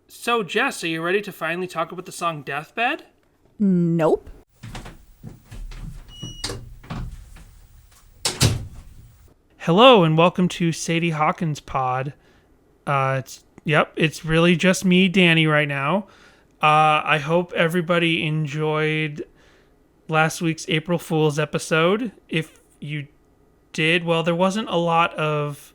So, Jess, are you ready to finally talk about the song Deathbed? Nope. Hello, and welcome to Sadie Hawkins' pod. It's really just me, Danny, right now. I hope everybody enjoyed last week's April Fool's episode. If you did, well, there wasn't a lot of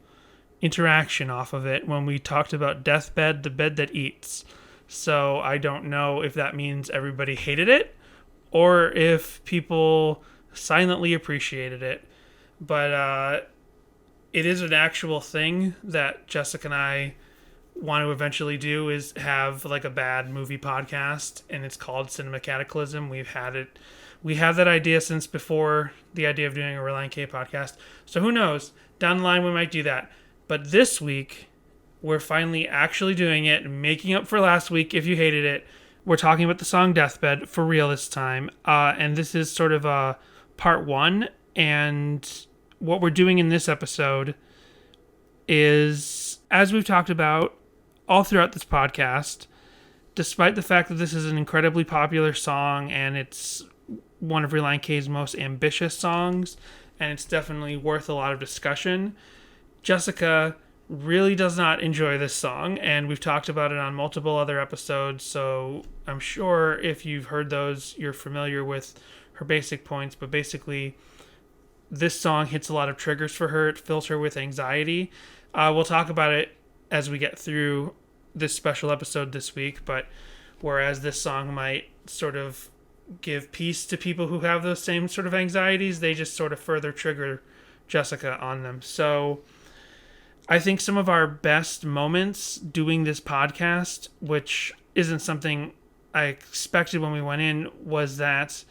interaction off of it when we talked about Deathbed, the bed that eats. So I don't know if that means everybody hated it or if people silently appreciated it. But it is an actual thing that Jessica and I want to eventually do, is have like a bad movie podcast, and it's called Cinema Cataclysm. We have that idea since before the idea of doing a Relient K podcast. So who knows? Down the line we might do that. But this week we're finally actually doing it, making up for last week if you hated it. We're talking about the song Deathbed for real this time. And this is sort of a part one. And what we're doing in this episode is, as we've talked about all throughout this podcast, despite the fact that this is an incredibly popular song and it's one of Relient K's most ambitious songs, and it's definitely worth a lot of discussion, Jessica really does not enjoy this song, and we've talked about it on multiple other episodes, so I'm sure if you've heard those, you're familiar with her basic points. But basically, this song hits a lot of triggers for her. It fills her with anxiety. We'll talk about it as we get through this special episode this week, but whereas this song might sort of give peace to people who have those same sort of anxieties, they just sort of further trigger Jessica on them. So I think some of our best moments doing this podcast, which isn't something I expected when we went in, was that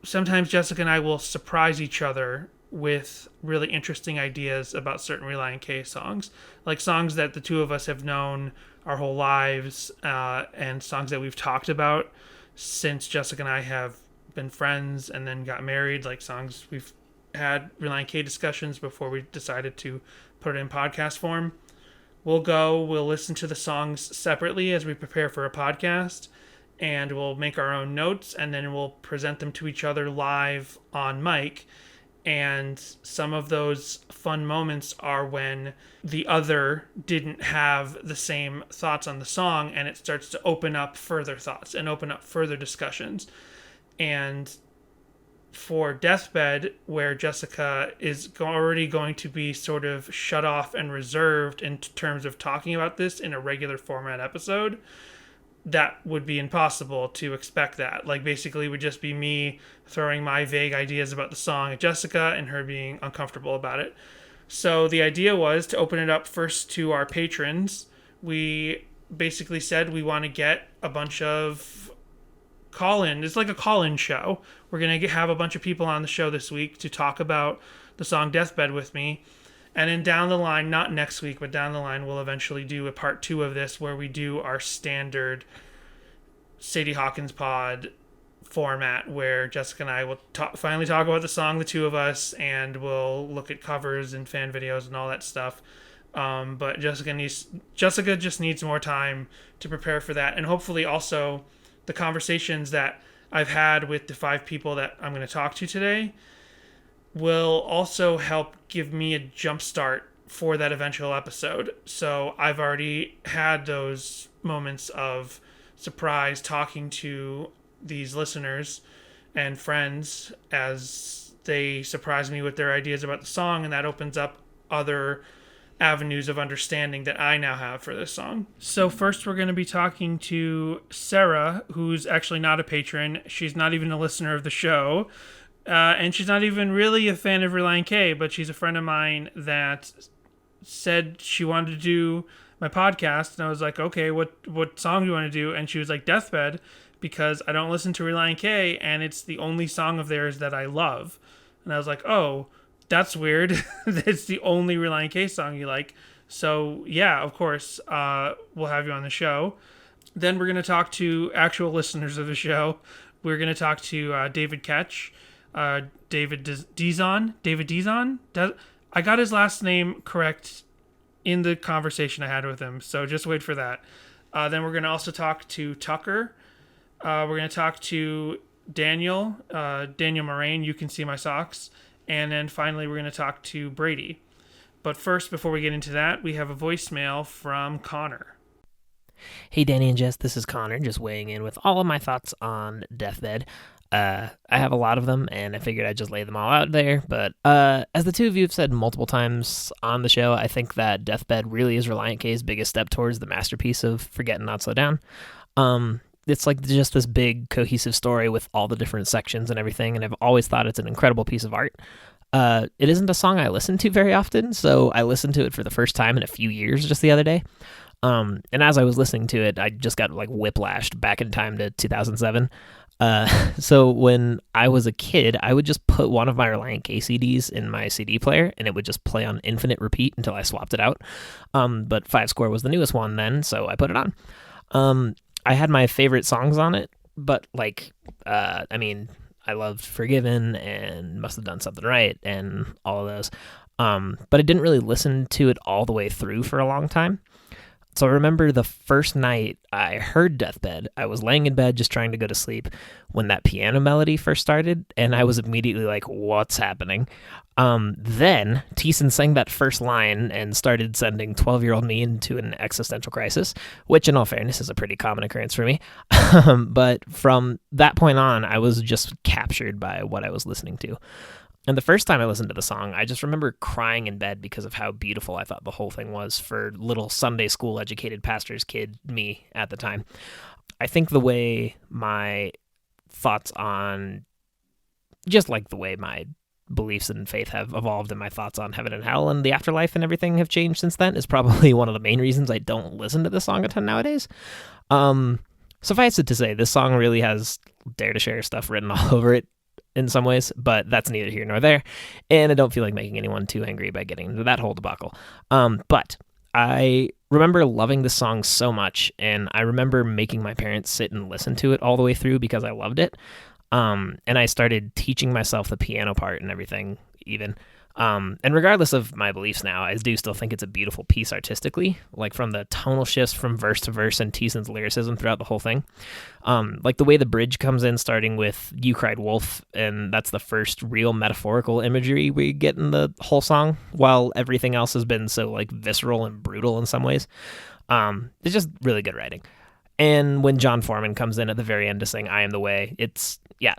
sometimes Jessica and I will surprise each other with really interesting ideas about certain Relient K songs, like songs that the two of us have known our whole lives, and songs that we've talked about since Jessica and I have been friends and then got married, like songs we've had Relient K discussions before we decided to put it in podcast form. We'll listen to the songs separately as we prepare for a podcast, and we'll make our own notes, and then we'll present them to each other live on mic. And some of those fun moments are when the other didn't have the same thoughts on the song, and it starts to open up further thoughts and open up further discussions. And for Deathbed, where Jessica is already going to be sort of shut off and reserved in terms of talking about this in a regular format episode, that would be impossible to expect that. Like, basically, it would just be me throwing my vague ideas about the song at Jessica and her being uncomfortable about it. So the idea was to open it up first to our patrons. We basically said we want to get a bunch of call-in. It's like a call-in show. We're going to have a bunch of people on the show this week to talk about the song Deathbed with me. And then down the line, not next week, but down the line, we'll eventually do a part two of this where we do our standard Sadie Hawkins pod format, where Jessica and I will finally talk about the song, the two of us, and we'll look at covers and fan videos and all that stuff. But Jessica just needs more time to prepare for that. And hopefully also the conversations that I've had with the 5 people that I'm going to talk to today will also help give me a jump start for that eventual episode. So I've already had those moments of surprise talking to these listeners and friends as they surprise me with their ideas about the song, and that opens up other avenues of understanding that I now have for this song. So first we're going to be talking to Sera, who's actually not a patron. She's not even a listener of the show. And she's not even really a fan of Relient K, but she's a friend of mine that said she wanted to do my podcast. And I was like, okay, what song do you want to do? And she was like, Deathbed, because I don't listen to Relient K, and it's the only song of theirs that I love. And I was like, oh, that's weird. It's the only Relient K song you like. So yeah, of course, we'll have you on the show. Then we're going to talk to actual listeners of the show. We're going to talk to David Ketch. David Dizon. I got his last name correct in the conversation I had with him, so just wait for that. Then we're going to also talk to Tucker. We're going to talk to Daniel, Daniel Moraine, You Can See My Socks. And then finally, we're going to talk to Brady. But first, before we get into that, we have a voicemail from Connor. Hey, Danny and Jess, this is Connor, just weighing in with all of my thoughts on Deathbed. I have a lot of them, and I figured I'd just lay them all out there. But as the two of you have said multiple times on the show, I think that Deathbed really is Relient K's biggest step towards the masterpiece of Forget and Not Slow Down. It's like just this big, cohesive story with all the different sections and everything, and I've always thought it's an incredible piece of art. It isn't a song I listen to very often, so I listened to it for the first time in a few years just the other day. And as I was listening to it, I just got like whiplashed back in time to 2007. So when I was a kid, I would just put one of my Relient K CDs in my CD player, and it would just play on infinite repeat until I swapped it out. But 5 Score was the newest one then, so I put it on. I had my favorite songs on it, but I loved Forgiven and Must Have Done Something Right and all of those. But I didn't really listen to it all the way through for a long time. So I remember the first night I heard Deathbed, I was laying in bed just trying to go to sleep when that piano melody first started, and I was immediately like, what's happening? Then Thiessen sang that first line and started sending 12-year-old me into an existential crisis, which in all fairness is a pretty common occurrence for me. But from that point on, I was just captured by what I was listening to. And the first time I listened to the song, I just remember crying in bed because of how beautiful I thought the whole thing was for little Sunday school educated pastor's kid me at the time. I think the way my thoughts on, just like the way my beliefs and faith have evolved and my thoughts on heaven and hell and the afterlife and everything have changed since then is probably one of the main reasons I don't listen to this song a ton nowadays. Suffice it to say, this song really has Dare to Share stuff written all over it in some ways, but that's neither here nor there, and I don't feel like making anyone too angry by getting into that whole debacle. But I remember loving this song so much, and I remember making my parents sit and listen to it all the way through because I loved it. And I started teaching myself the piano part and everything, even. And regardless of my beliefs now, I do still think it's a beautiful piece artistically, like from the tonal shifts from verse to verse and Thiessen's lyricism throughout the whole thing. Like the way the bridge comes in, starting with You Cried Wolf, and that's the first real metaphorical imagery we get in the whole song, while everything else has been so like visceral and brutal in some ways. It's just really good writing. And when John Foreman comes in at the very end to sing I Am the Way, it's a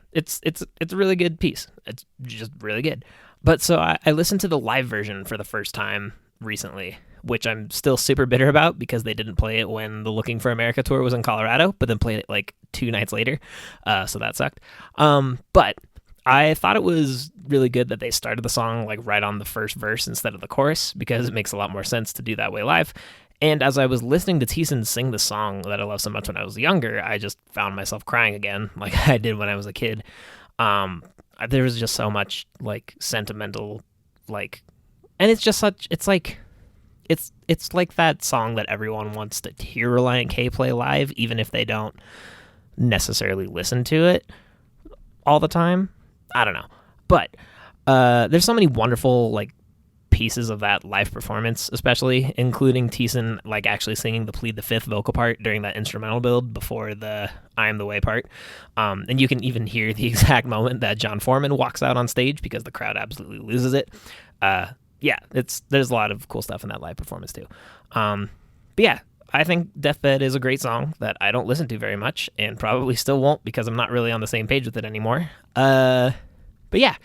really good piece. It's just really good. But so I listened to the live version for the first time recently, which I'm still super bitter about because they didn't play it when the Looking for America tour was in Colorado, but then played it like 2 nights later. So that sucked. But I thought it was really good that they started the song like right on the first verse instead of the chorus, because it makes a lot more sense to do that way live. And as I was listening to Thiessen sing the song that I loved so much when I was younger, I just found myself crying again like I did when I was a kid. There was just so much like sentimental, like, and it's just such, it's like that song that everyone wants to hear Relient K play live, even if they don't necessarily listen to it all the time. I don't know. But there's so many wonderful like pieces of that live performance, especially including Thiessen like actually singing the Plead the Fifth vocal part during that instrumental build before the I Am the Way part. And you can even hear the exact moment that John Foreman walks out on stage because the crowd absolutely loses it. There's a lot of cool stuff in that live performance too. But yeah, I think Deathbed is a great song that I don't listen to very much and probably still won't because I'm not really on the same page with it anymore. But yeah,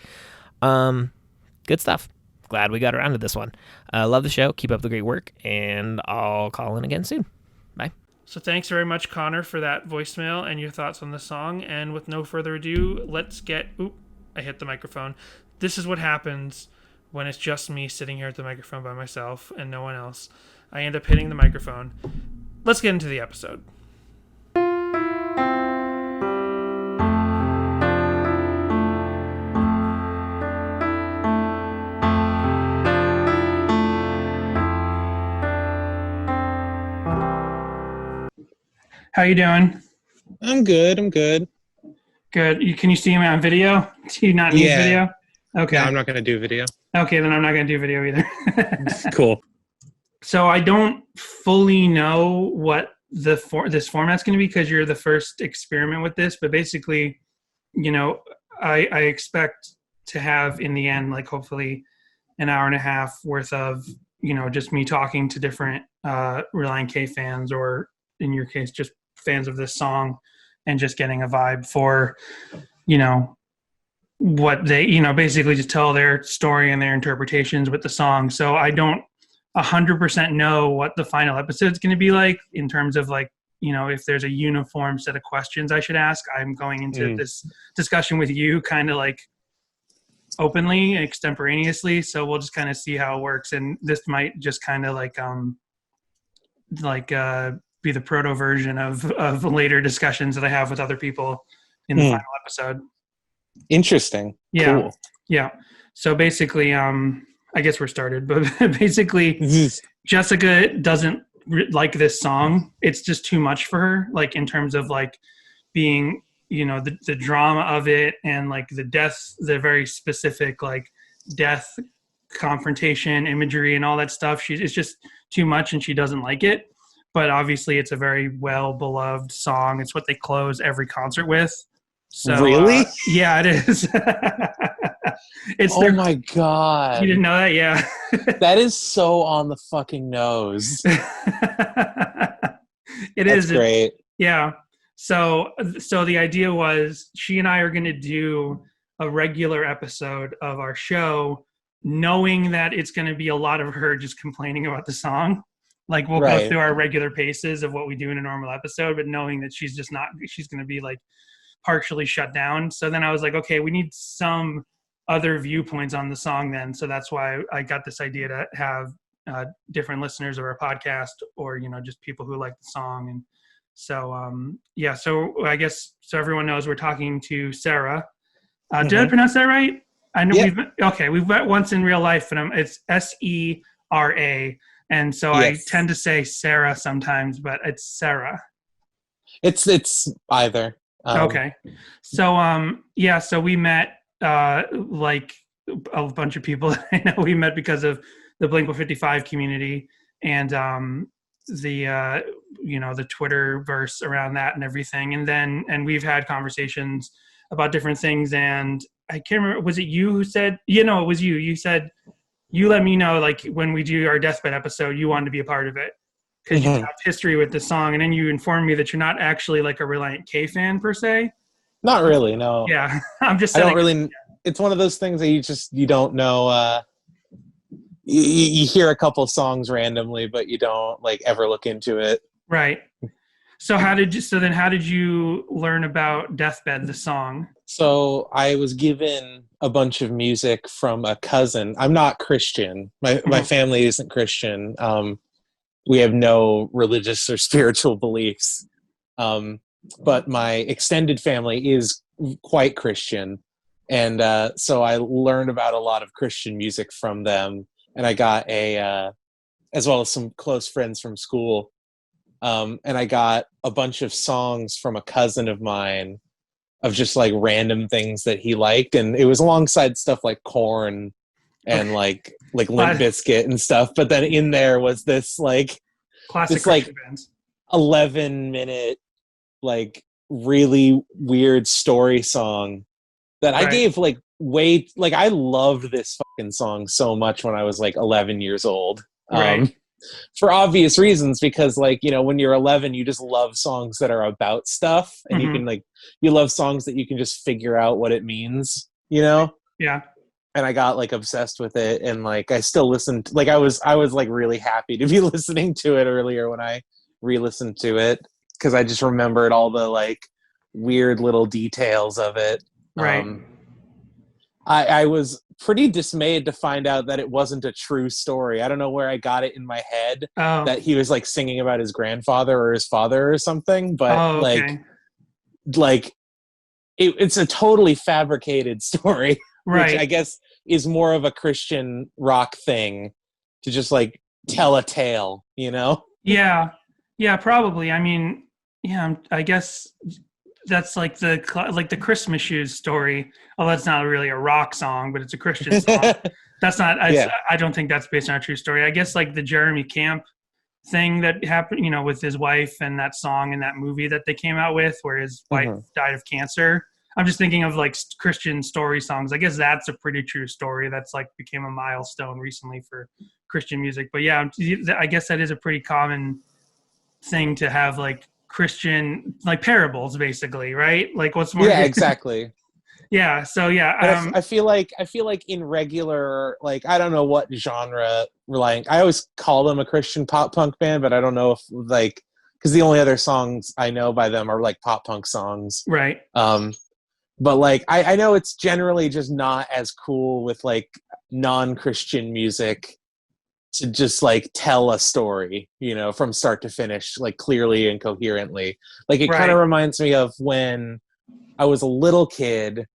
good stuff. Glad we got around to this one. Love the show. Keep up the great work, and I'll call in again soon. Bye. So thanks very much, Connor, for that voicemail and your thoughts on the song. And with no further ado, let's get... Oop, I hit the microphone. This is what happens when it's just me sitting here at the microphone by myself and no one else. I end up hitting the microphone. Let's get into the episode. How you doing? I'm good. Good. Can you see me on video? Do you not need video? Okay. No, I'm not going to do video. Okay, then I'm not going to do video either. Cool. So I don't fully know what this format's going to be, because you're the first experiment with this. But basically, I expect to have in the end, like, hopefully an hour and a half worth of, just me talking to different Relient K fans, or in your case, just fans of this song, and just getting a vibe for, what they, basically just tell their story and their interpretations with the song. So I don't 100% know what the final episode's going to be like, in terms of, like, if there's a uniform set of questions I should ask. I'm going into this discussion with you kind of like openly, extemporaneously. So we'll just kind of see how it works. And this might just kind of be the proto version of later discussions that I have with other people in the final episode. Interesting. Yeah. Cool. Yeah. So basically, I guess we're started, but basically Jessica doesn't like this song. It's just too much for her, like, in terms of, like, being, the drama of it, and, like, the very specific, like, death confrontation imagery and all that stuff. It's just too much, and she doesn't like it. But obviously it's a very well beloved song. It's what they close every concert with. So really? Yeah, it is. My god, you didn't know that? Yeah. That is so on the fucking nose. That's great. Yeah. So the idea was, she and I are going to do a regular episode of our show, knowing that it's going to be a lot of her just complaining about the song. Like, we'll go through our regular paces of what we do in a normal episode, but knowing that she's going to be, like, partially shut down. So then I was like, okay, we need some other viewpoints on the song then. So that's why I got this idea to have different listeners of our podcast, or, just people who like the song. And so, so I guess, so everyone knows we're talking to Sera. Did I pronounce that right? I know. We've met once in real life, and it's Sera. And so I tend to say Sera sometimes, but it's Sera. It's either. Okay. So, so we met, like, a bunch of people that I know we met because of the Blink-155 community, and the Twitterverse around that and everything. And we've had conversations about different things. And I can't remember, was it you who said, it was you. You said, you let me know, like, when we do our Deathbed episode, you wanted to be a part of it because you have history with the song. And then you informed me that you're not actually, like, a Relient K fan per se. Not really, no. Yeah. I'm just I don't really, it's one of those things that you don't know. You hear a couple songs randomly, but you don't, like, ever look into it. Right. So how did you learn about Deathbed, the song? So I was given a bunch of music from a cousin. I'm not Christian. My family isn't Christian. We have no religious or spiritual beliefs. But my extended family is quite Christian. And so I learned about a lot of Christian music from them. And I got as well as some close friends from school. And I got a bunch of songs from a cousin of mine of just, like, random things that he liked. And it was alongside stuff like Korn and like Limp Bizkit and stuff. But then in there was this, like, classic Christian bands. 11-minute, like, really weird story song that I gave, like, I loved this fucking song so much when I was, like, 11 years old. For obvious reasons, because, like, when you're 11, you just love songs that are about stuff, and you can, like, you love songs that you can just figure out what it means, Yeah. And I got, like, obsessed with it, and, like, I still listened. Like, I was like really happy to be listening to it earlier when I re-listened to it, because I just remembered all the, like, weird little details of it. I was pretty dismayed to find out that it wasn't a true story. I don't know where I got it in my head that he was, like, singing about his grandfather or his father or something, but it's a totally fabricated story, which I guess is more of a Christian rock thing to just, like, tell a tale, Yeah, probably. I mean, I guess that's like the Christmas Shoes story. Oh, that's not really a rock song, but it's a Christian song. That's not. I don't think that's based on a true story. I guess, like, the Jeremy Camp thing that happened, with his wife and that song and that movie that they came out with where his wife died of cancer. I'm just thinking of like Christian story songs. I guess that's a pretty true story. That's like became a milestone recently for Christian music. But yeah, I guess that is a pretty common thing to have like Christian, like parables basically, right? Like what's more. Yeah, exactly. Yeah. So yeah. But I feel like in regular, like, I don't know what genre Relient. I always call them a Christian pop punk band, but I don't know if like, because the only other songs I know by them are like pop punk songs. Right. But like, I know it's generally just not as cool with like non-Christian music to just like tell a story, from start to finish, like clearly and coherently. Like it kind of reminds me of when I was a little kid,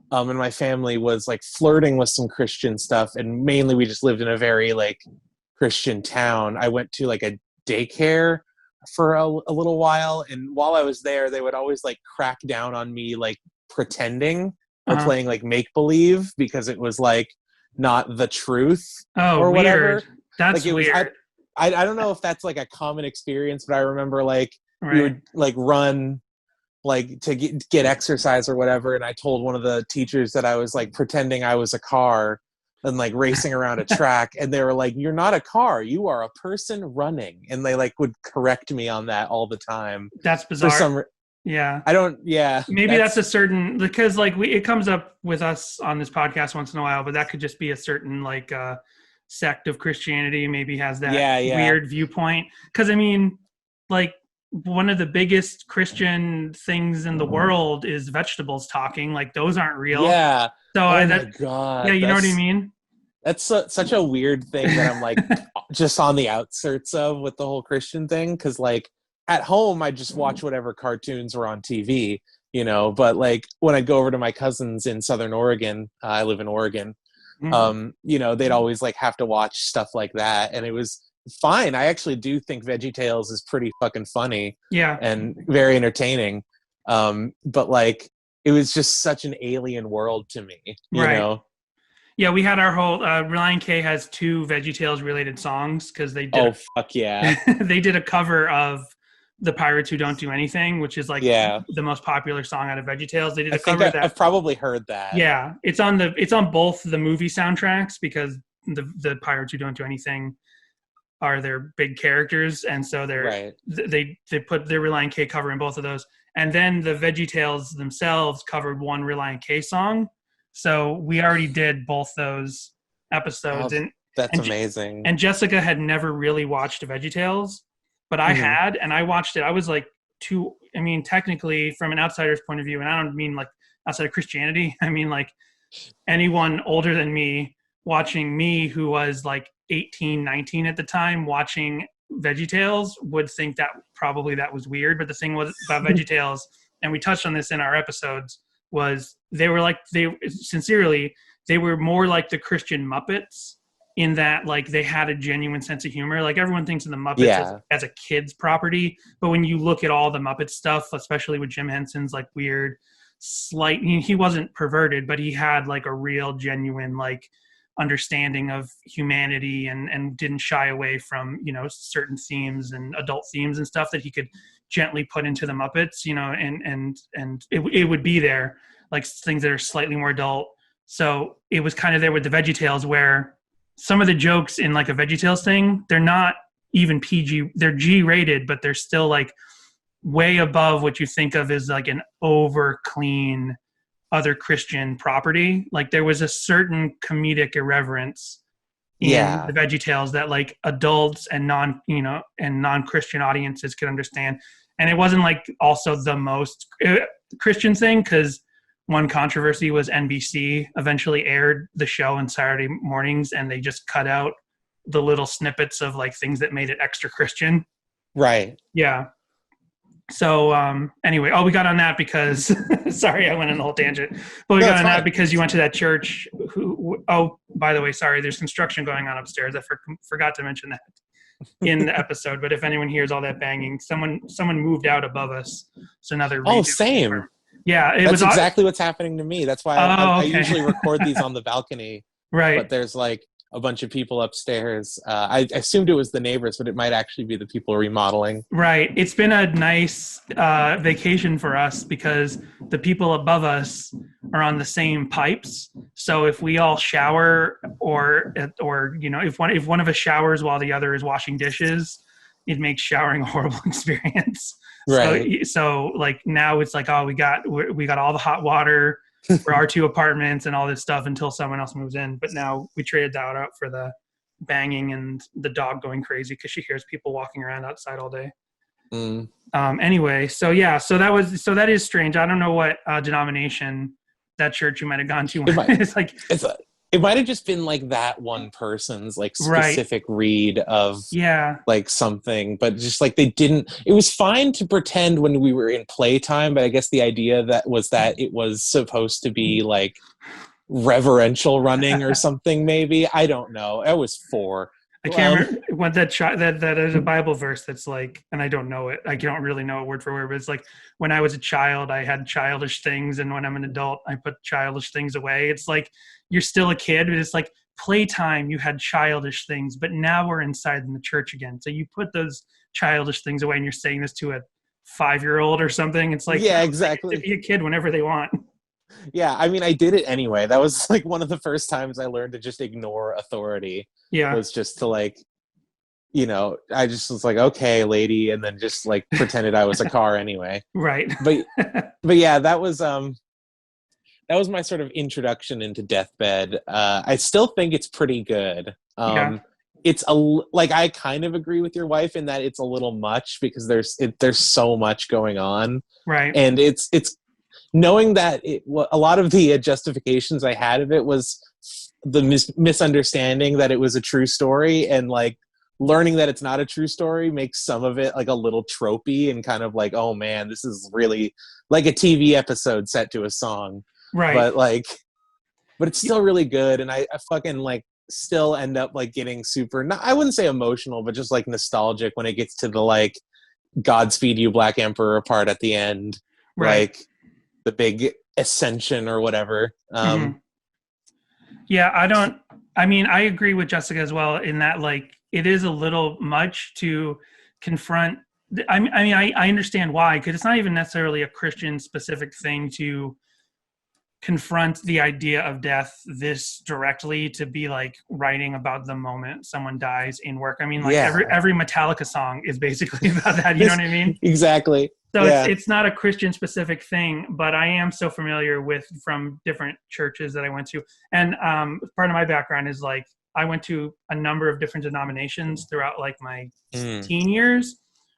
and my family was like flirting with some Christian stuff, and mainly we just lived in a very like Christian town. I went to like a daycare for a little while, and while I was there, they would always like crack down on me like pretending or playing like make believe because it was like not the truth or whatever. Weird. That's like weird. I don't know if that's like a common experience, but I remember like we would like run like to get exercise or whatever, and I told one of the teachers that I was like pretending I was a car and like racing around a track, and they were like, "You're not a car, you are a person running," and they like would correct me on that all the time. That's bizarre. For some yeah, I don't. Yeah, maybe that's a certain, because like it comes up with us on this podcast once in a while, but that could just be a certain like sect of Christianity maybe has that weird viewpoint. Because I mean, like one of the biggest Christian things in the world is vegetables talking. Like those aren't real. Yeah. So my God. Yeah, you know what I mean? That's such a weird thing that I'm like just on the outskirts of with the whole Christian thing. Because like at home, I just watch whatever cartoons were on TV, but like when I go over to my cousins in Southern Oregon, I live in Oregon, they'd always like have to watch stuff like that. And it was fine. I actually do think VeggieTales is pretty fucking funny. Yeah. And very entertaining. But like, it was just such an alien world to me, you know? Yeah, we had our whole Relient K has 2 VeggieTales related songs because they did. Oh fuck yeah! They did a cover of "The Pirates Who Don't Do Anything," which is like the most popular song out of VeggieTales. They did a cover of that. I've probably heard that. Yeah, it's on both the movie soundtracks because the Pirates Who Don't Do Anything are their big characters, and so they put their Relient K cover in both of those. And then the VeggieTales themselves covered one Relient K song. So we already did both those episodes. That's amazing. And Jessica had never really watched VeggieTales, but I had, and I watched it. I was like technically from an outsider's point of view, and I don't mean like outside of Christianity. I mean like anyone older than me watching me who was like 18, 19 at the time watching VeggieTales would think that probably that was weird. But the thing was about VeggieTales, and we touched on this in our episodes, was they were more like the Christian Muppets in that like they had a genuine sense of humor. Like everyone thinks of the Muppets as a kid's property, but when you look at all the Muppet stuff, especially with Jim Henson's like weird slight, he wasn't perverted, but he had like a real genuine like understanding of humanity and didn't shy away from certain themes and adult themes and stuff that he could gently put into the Muppets, and it would be there, like things that are slightly more adult. So it was kind of there with the VeggieTales, where some of the jokes in like a VeggieTales thing, they're not even PG, they're G rated, but they're still like way above what you think of as like an over clean other Christian property. Like there was a certain comedic irreverence in the VeggieTales that like adults and non-Christian audiences could understand. And it wasn't like also the most Christian thing, because one controversy was NBC eventually aired the show on Saturday mornings and they just cut out the little snippets of like things that made it extra Christian. Right. Yeah. So anyway, we got on that because sorry, I went on the whole tangent. But we got on that because you went to that church. By the way, sorry, there's construction going on upstairs. I forgot to mention that in the episode. But if anyone hears all that banging, someone moved out above us. So another. Oh, same. Yeah, that's exactly what's happening to me. That's why I usually record these on the balcony. Right. But there's like a bunch of people upstairs. I assumed it was the neighbors, but it might actually be the people remodeling. Right. It's been a nice vacation for us because the people above us are on the same pipes. So if we all shower, or if one of us showers while the other is washing dishes, it makes showering a horrible experience. Right. So like now it's like, oh, we got all the hot water for our two apartments and all this stuff until someone else moves in. But now we traded that out for the banging and the dog going crazy because she hears people walking around outside all day. Anyway, so that is strange. I don't know what denomination that church you might have gone to. It might have just been like that one person's like specific read of like something, but just like they didn't. It was fine to pretend when we were in playtime, but I guess the idea that it was supposed to be like reverential running or something. Maybe, I don't know. I was 4. I can't remember what that is a Bible verse that's like, and I don't know it. I don't really know it word for word, but it's like, when I was a child, I had childish things, and when I'm an adult, I put childish things away. It's like, you're still a kid, but it's like playtime, you had childish things, but now we're inside in the church again. So you put those childish things away, and you're saying this to a 5-year-old or something. It's like, yeah, exactly. Be a kid whenever they want. Yeah, I mean, I did it anyway. That was like one of the first times I learned to just ignore authority. Yeah. Was just to like, I just was like, okay, lady, and then just like pretended I was a car anyway. Right. But yeah, that was my sort of introduction into Deathbed. I still think it's pretty good. It's like, I kind of agree with your wife in that it's a little much because there's so much going on. Right. And it's knowing that a lot of the justifications I had of it was the misunderstanding that it was a true story, and like learning that it's not a true story makes some of it like a little tropey and kind of like, oh man, this is really like a TV episode set to a song. Right. But it's still really good, and I fucking like still end up like getting super, I wouldn't say emotional, but just like nostalgic when it gets to the like Godspeed You Black Emperor part at the end. Right. Like the big ascension or whatever. Yeah, I agree with Jessica as well in that, like, it is a little much to confront. I understand why, because it's not even necessarily a Christian specific thing to confront the idea of death this directly, to be like writing about the moment someone dies in work. I mean, like every Metallica song is basically about that. You know what I mean? Exactly. So it's not a Christian specific thing, but I am so familiar from different churches that I went to. And part of my background is like, I went to a number of different denominations throughout like my teen years,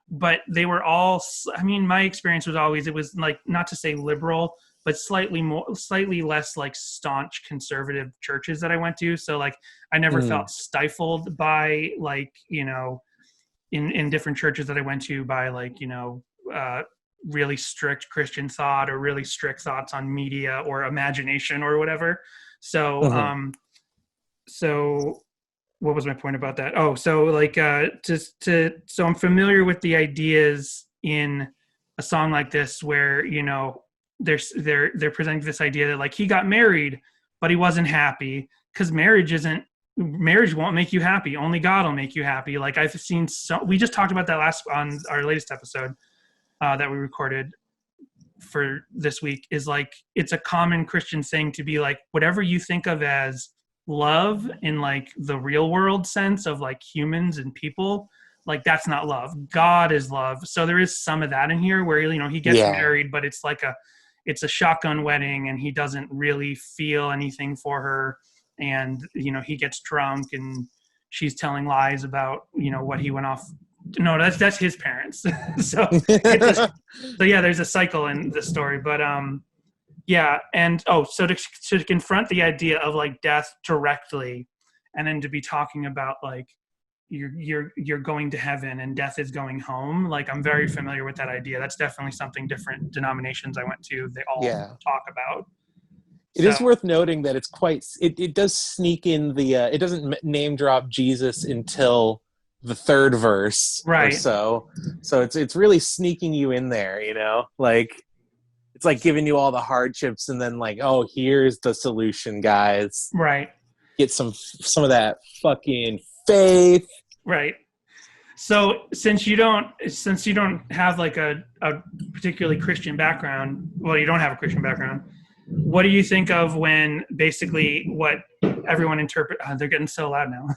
but they were all, my experience was always, it was like, not to say liberal, but slightly less like staunch conservative churches that I went to. So like, I never felt stifled by like, in different churches that I went to by like, really strict Christian thought or really strict thoughts on media or imagination or whatever. So, so what was my point about that? Oh, so like, so I'm familiar with the ideas in a song like this where, they're presenting this idea that like he got married, but he wasn't happy because marriage won't make you happy. Only God will make you happy. Like I've seen we just talked about that on our latest episode that we recorded for this week, is like, it's a common Christian thing to be like, whatever you think of as love in like the real world sense of like humans and people, like that's not love. God is love. So there is some of that in here where, he gets married, but it's like it's a shotgun wedding and he doesn't really feel anything for her. And, he gets drunk and she's telling lies about, what he went off. No, that's his parents. So there's a cycle in the story, but, and so to confront the idea of like death directly, and then to be talking about like you're going to heaven and death is going home. Like I'm very familiar with that idea. That's definitely something different denominations I went to, they all talk about. It is worth noting that it's it does sneak in it doesn't name drop Jesus until the third verse, right? Or so it's really sneaking you in there, like it's like giving you all the hardships and then like, oh, here's the solution, guys. Right. get some of that fucking faith. Right. So since you don't have like a particularly Christian background, well, you don't have a Christian background. What do you think of when basically what everyone they're getting so loud now.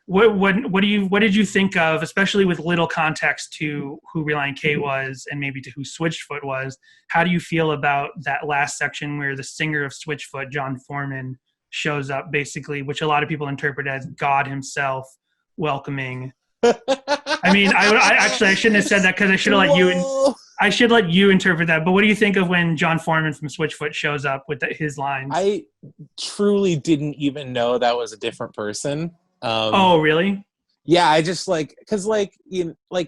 What did you think of, especially with little context to who Relient K was and maybe to who Switchfoot was? How do you feel about that last section where the singer of Switchfoot, John Foreman, shows up, basically, which a lot of people interpret as God himself welcoming? I mean, I shouldn't have said that because I should let you interpret that. But what do you think of when John Foreman from Switchfoot shows up with his lines? I truly didn't even know that was a different person. Oh, really? Yeah, I just because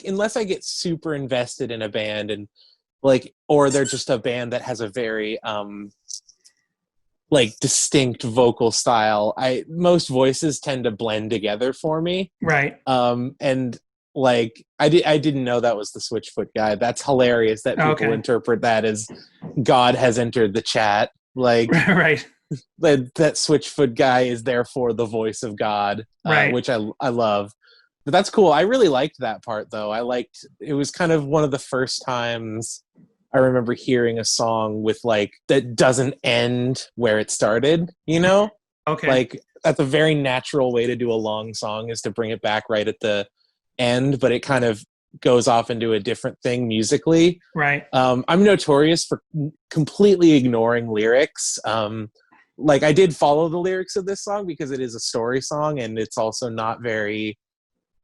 unless I get super invested in a band and or they're just a band that has a very distinct vocal style, most voices tend to blend together for me. Right. And I didn't know that was the Switchfoot guy. That's hilarious that people interpret that as God has entered the chat. Right. That Switchfoot guy is therefore the voice of God, right. Which I love. But that's cool. I really liked that part, though. It was kind of one of the first times I remember hearing a song with that doesn't end where it started, you know? Okay. That's a very natural way to do a long song, is to bring it back right at the end, but it kind of goes off into a different thing musically. Right. I'm notorious for completely ignoring lyrics. I did follow the lyrics of this song because it is a story song and it's also not very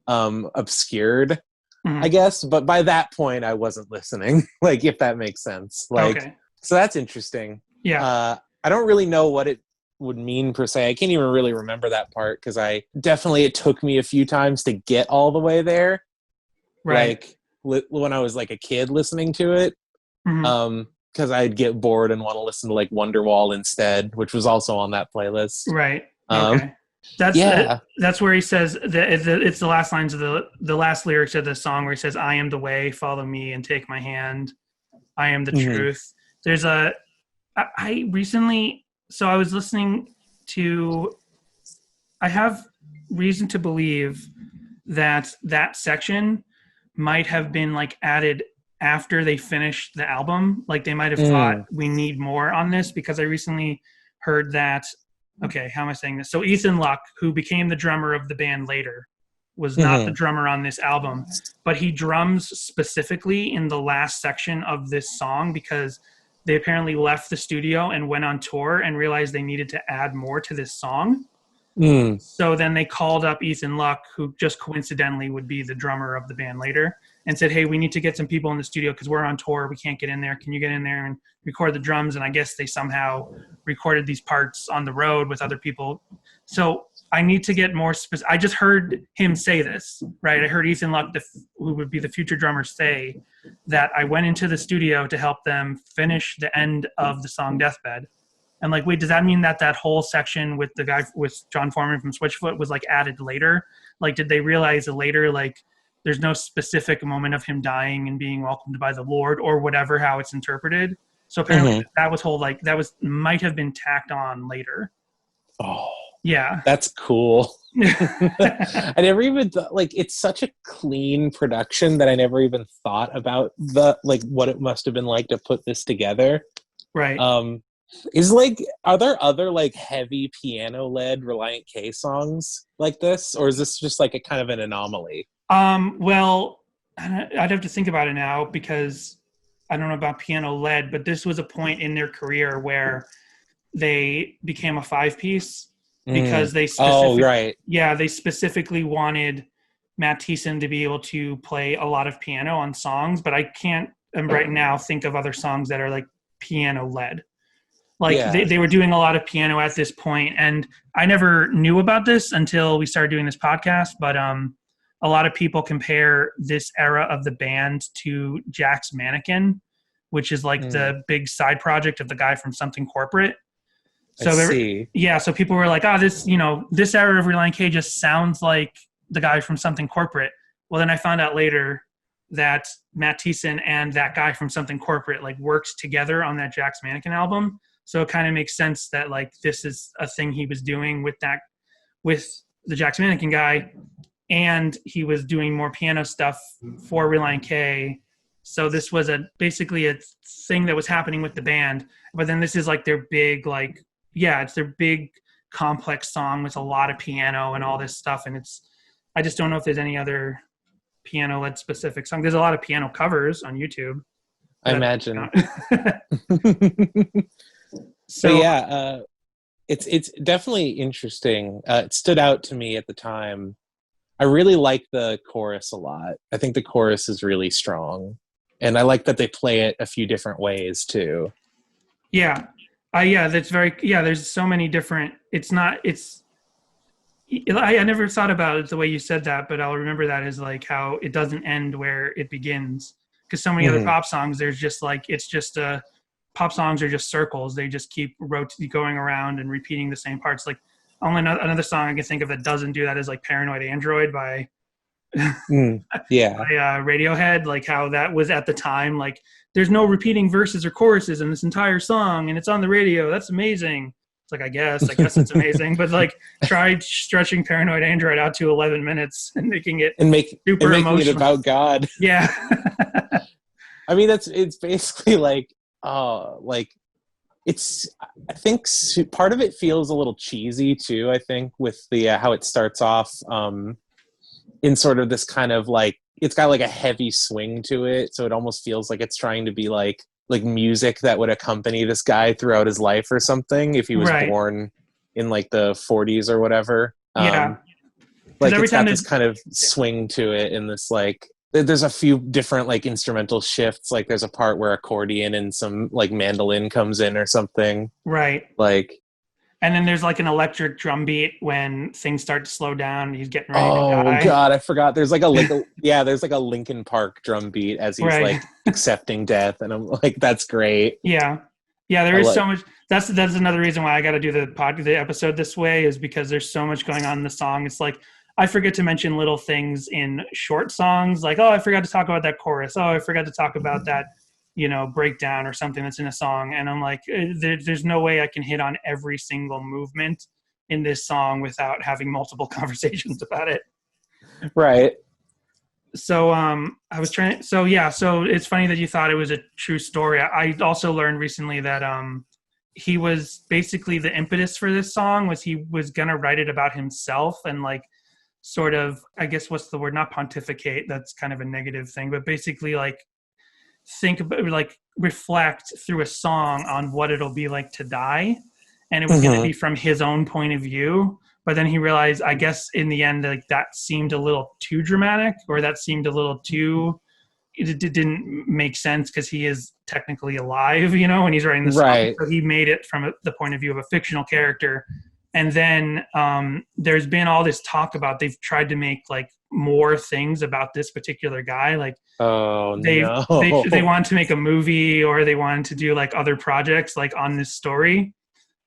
obscured, I guess. But by that point, I wasn't listening, if that makes sense. So that's interesting. Yeah. I don't really know what it would mean per se. I can't even really remember that part because it took me a few times to get all the way there. Right. When I was a kid listening to it. Mm-hmm. Because I'd get bored and want to listen to Wonderwall instead, which was also on that playlist. Right. Okay. That's where he says that it's the last lines of the last lyrics of the song where he says, "I am the way, follow me and take my hand. I am the truth." There's I was listening to, I have reason to believe that section might have been added after they finished the album. They might have thought we need more on this, because I recently heard that, okay, how am I saying this? So Ethan Luck, who became the drummer of the band later, was not the drummer on this album, but he drums specifically in the last section of this song because they apparently left the studio and went on tour and realized they needed to add more to this song. So then they called up Ethan Luck, who just coincidentally would be the drummer of the band later, and said, "Hey, we need to get some people in the studio because we're on tour. We can't get in there. Can you get in there and record the drums?" And I guess they somehow recorded these parts on the road with other people. So I need to get more specific. I just heard him say this, right? I heard Ethan Luck, who would be the future drummer, say that I went into the studio to help them finish the end of the song Deathbed. And wait, does that mean that whole section with the guy, with John Foreman from Switchfoot, was added later? Did they realize later, there's no specific moment of him dying and being welcomed by the Lord or whatever, how it's interpreted? So apparently that was might have been tacked on later. Oh, yeah, that's cool. I never even it's such a clean production that I never even thought about what it must have been like to put this together. Right. Are there other heavy piano led Relient K songs like this, or is this just a kind of an anomaly? Well, I'd have to think about it now because I don't know about piano led, but this was a point in their career where they became a 5-piece because they they specifically wanted Matt Thiessen to be able to play a lot of piano on songs, but I can't right now think of other songs that are piano led. They were doing a lot of piano at this point, and I never knew about this until we started doing this podcast, but a lot of people compare this era of the band to Jack's Mannequin, which is the big side project of the guy from Something Corporate. So so people were like, this era of Relient K just sounds like the guy from Something Corporate. Well, then I found out later that Matt Thiessen and that guy from Something Corporate worked together on that Jack's Mannequin album. So it kind of makes sense that like this is a thing he was doing with the Jackson Mannequin guy, and he was doing more piano stuff for Relient K. So this was basically a thing that was happening with the band. But then this is like their big it's their big complex song with a lot of piano and all this stuff. And I just don't know if there's any other piano-led specific song. There's a lot of piano covers on YouTube. I imagine. So yeah, it's definitely interesting. It stood out to me at the time. I really like the chorus a lot. I think the chorus is really strong, and I like that they play it a few different ways too. Yeah, that's very There's so many different. I never thought about it the way you said that, but I'll remember that as like how it doesn't end where it begins. Because so many other pop songs, there's just like pop songs are just circles. They just keep going around and repeating the same parts. Like only another song I can think of that doesn't do that is like "Paranoid Android" by Radiohead. Like how that was at the time. Like there's no repeating verses or choruses in this entire song, and it's on the radio. That's amazing. It's like I guess it's amazing, but like try stretching "Paranoid Android" out to 11 minutes and making it making emotional. it about God. Yeah. I mean, it's basically I think part of it feels a little cheesy too, I think, with the how it starts off in sort of this kind of like, it's got like a heavy swing to it, so it almost feels like it's trying to be like music that would accompany this guy throughout his life or something if he was born in like the 40s or whatever. Like it's got this kind of swing to it, in this like there's a few different like instrumental shifts. Like there's a part where accordion and some like mandolin comes in or something. Right. Like, and then there's like an electric drum beat when things start to slow down and he's getting ready to die. Oh God, I forgot. There's like there's like a Linkin Park drum beat as he's like accepting death, and I'm like, that's great. Yeah. There is so much. That's another reason why I got to do the episode this way, is because there's so much going on in the song. It's like I forget to mention little things in short songs, like, oh, I forgot to talk about that chorus. Oh, I forgot to talk about that, breakdown or something that's in a song. And I'm like, there's no way I can hit on every single movement in this song without having multiple conversations about it. Right. So so it's funny that you thought it was a true story. I also learned recently that he was basically the impetus for this song was he was going to write it about himself and like sort of, I guess, what's the word? Not pontificate. That's kind of a negative thing, but basically like think about, like reflect through a song on what it'll be like to die. And it was going to be from his own point of view. But then he realized, I guess in the end, like that seemed a little too dramatic, or that seemed a little too, it didn't make sense because he is technically alive, when he's writing the song. Right. So he made it from the point of view of a fictional character. And then there's been all this talk about they've tried to make like more things about this particular guy. Like they wanted to make a movie, or they wanted to do like other projects like on this story.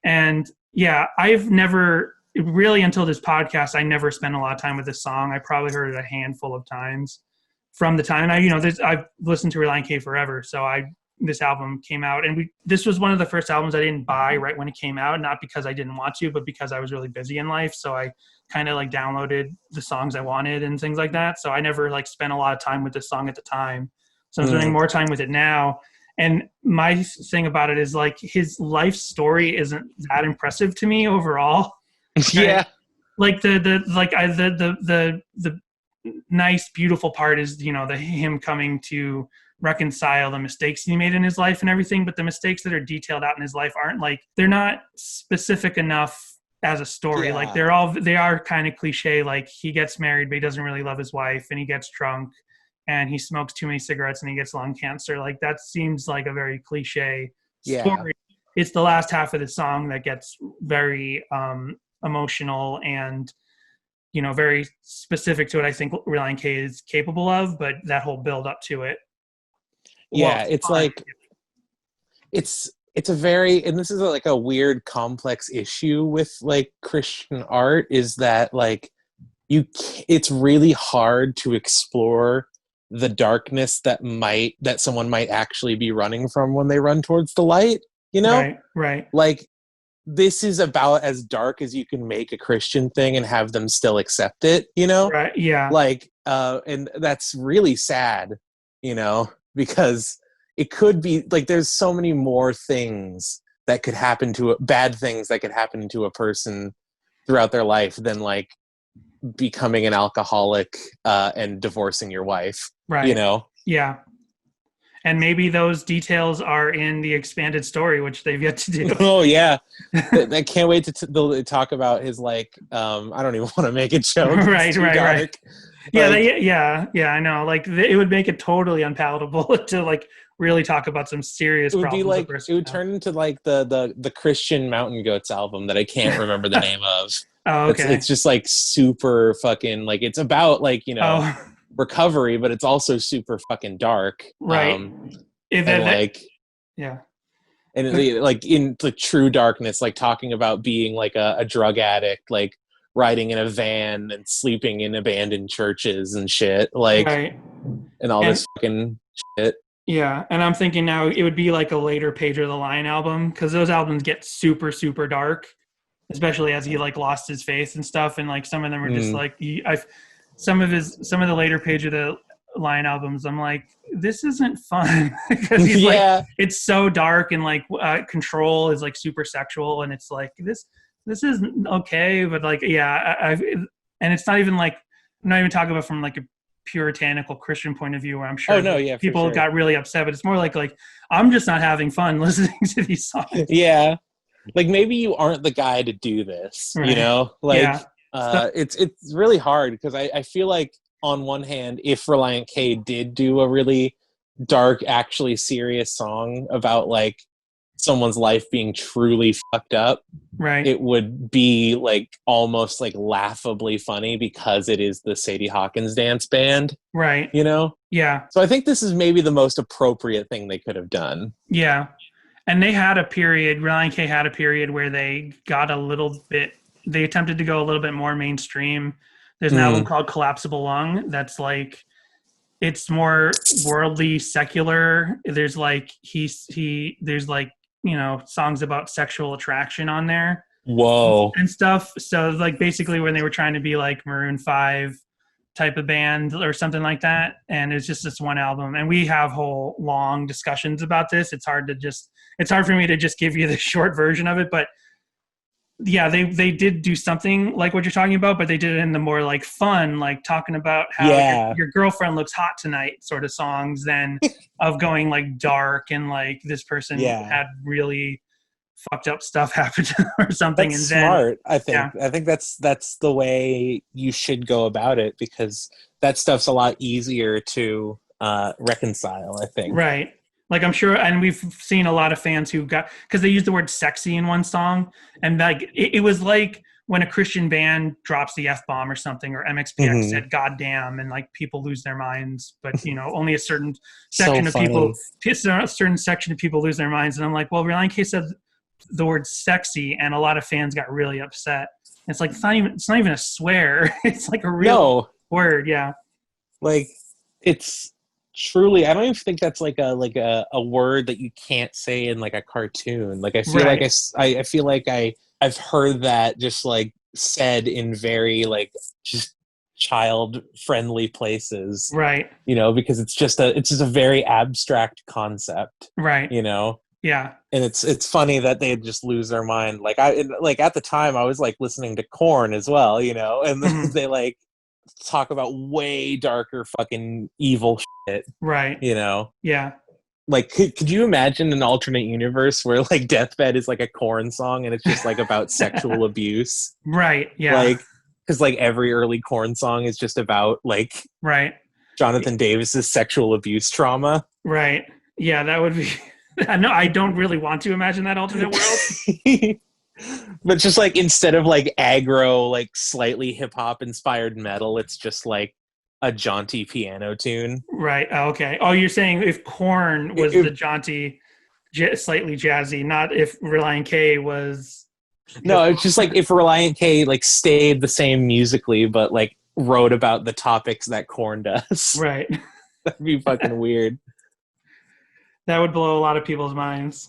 And yeah, I've never really, until this podcast, I never spent a lot of time with this song. I probably heard it a handful of times from the time. And I've listened to Relient K forever. So this album came out, and this was one of the first albums I didn't buy right when it came out, not because I didn't want to, but because I was really busy in life. So I kind of like downloaded the songs I wanted and things like that. So I never like spent a lot of time with this song at the time. So I'm spending more time with it now. And my thing about it is like his life story isn't that impressive to me overall. Yeah. Like the nice, beautiful part is, him coming to reconcile the mistakes he made in his life and everything, but the mistakes that are detailed out in his life aren't like, they're not specific enough as a story. Like they are kind of cliche. Like he gets married, but he doesn't really love his wife, and he gets drunk and he smokes too many cigarettes and he gets lung cancer. Like that seems like a very cliche story. It's the last half of the song that gets very emotional and very specific to what I think Relient K is capable of, but that whole build up to it. It's like it's a very, and this is like a weird complex issue with like Christian art, is that like it's really hard to explore the darkness that someone might actually be running from when they run towards the light, you know? Right. Like, this is about as dark as you can make a Christian thing and have them still accept it, you know? Right. Yeah. Like, and that's really sad, you know, because it could be like there's so many more things that could happen to bad things that could happen to a person throughout their life than like becoming an alcoholic and divorcing your wife, Right. you know? Yeah. And maybe those details are in the expanded story, which they've yet to do. Oh yeah, I can't wait to talk about his like. I don't even want to make a joke. Right. It's too dark. Yeah, Like, yeah. I know. Like, it would make it totally unpalatable to like really talk about some serious it would be problems. like it would turn into like the Christian Mountain Goats album that I can't remember the name of. Oh, okay. It's just like super fucking like it's about like recovery, but it's also super fucking dark. Right. And like yeah. And like in the true darkness, like talking about being like a drug addict, like riding in a van and sleeping in abandoned churches and shit, like, right. and all this fucking shit. Yeah, and I'm thinking now it would be like a later Page of the Lion album, because those albums get super, super dark, especially as he like lost his faith and stuff, and like some of them are just like some of the later Page of the Lion albums, I'm like, this isn't fun because he's like, it's so dark, and like Control is like super sexual, and it's like this isn't okay, but like and it's not even like, I'm not even talking about from like a puritanical Christian point of view where I'm sure people got really upset, but it's more like I'm just not having fun listening to these songs. Yeah, like maybe you aren't the guy to do this, you know, like it's really hard because I feel like on one hand, if Relient K did do a really dark, actually serious song about like someone's life being truly fucked up, right, it would be like almost like laughably funny because it is the Sadie Hawkins dance band, right, you know? Yeah. So I think this is maybe the most appropriate thing they could have done. Yeah. And they had a period, Relient K had a period where they got a little bit, they attempted to go a little bit more mainstream. There's an album called Collapsible Lung that's like, it's more worldly, secular. There's like there's like, songs about sexual attraction on there. Whoa. And stuff. So like basically when they were trying to be like Maroon 5 type of band or something like that, and it's just this one album, and we have whole long discussions about this. It's hard for me to just give you the short version of it, but yeah, they did do something like what you're talking about, but they did it in the more like fun, like talking about how your girlfriend looks hot tonight sort of songs than of going like dark and like this person had really fucked up stuff happen to them or something. That's and smart. I think that's the way you should go about it, because that stuff's a lot easier to reconcile, I think. Right. Like I'm sure, and we've seen a lot of fans who got, because they used the word sexy in one song, and like it was like when a Christian band drops the F-bomb or something, or MXPX said "goddamn," and like people lose their minds. But only a certain section of people lose their minds. And I'm like, well, Relient K said the word "sexy," and a lot of fans got really upset. It's like it's not even a swear. It's like a real word. Yeah, like it's. Truly, I don't even think that's like a word that you can't say in like a cartoon. Like I feel like I feel like I've heard that just like said in very like just child friendly places, right? Because it's just a very abstract concept, right? Yeah. And it's funny that they just lose their mind. Like at the time I was like listening to Korn as well, and then they like talk about way darker fucking evil shit, right? Yeah, like could you imagine an alternate universe where like Deathbed is like a Korn song and it's just like about sexual abuse, right? Yeah, like because like every early Korn song is just about like Jonathan Davis's sexual abuse trauma, right? Yeah, that would be. No, I don't really want to imagine that alternate world. But just like instead of like aggro, like slightly hip hop inspired metal, it's just like a jaunty piano tune. Right. Okay. Oh, you're saying if Korn was the jaunty, slightly jazzy, not if Relient K was. No, it's just like if Relient K like stayed the same musically, but like wrote about the topics that Korn does. Right. That'd be fucking weird. That would blow a lot of people's minds.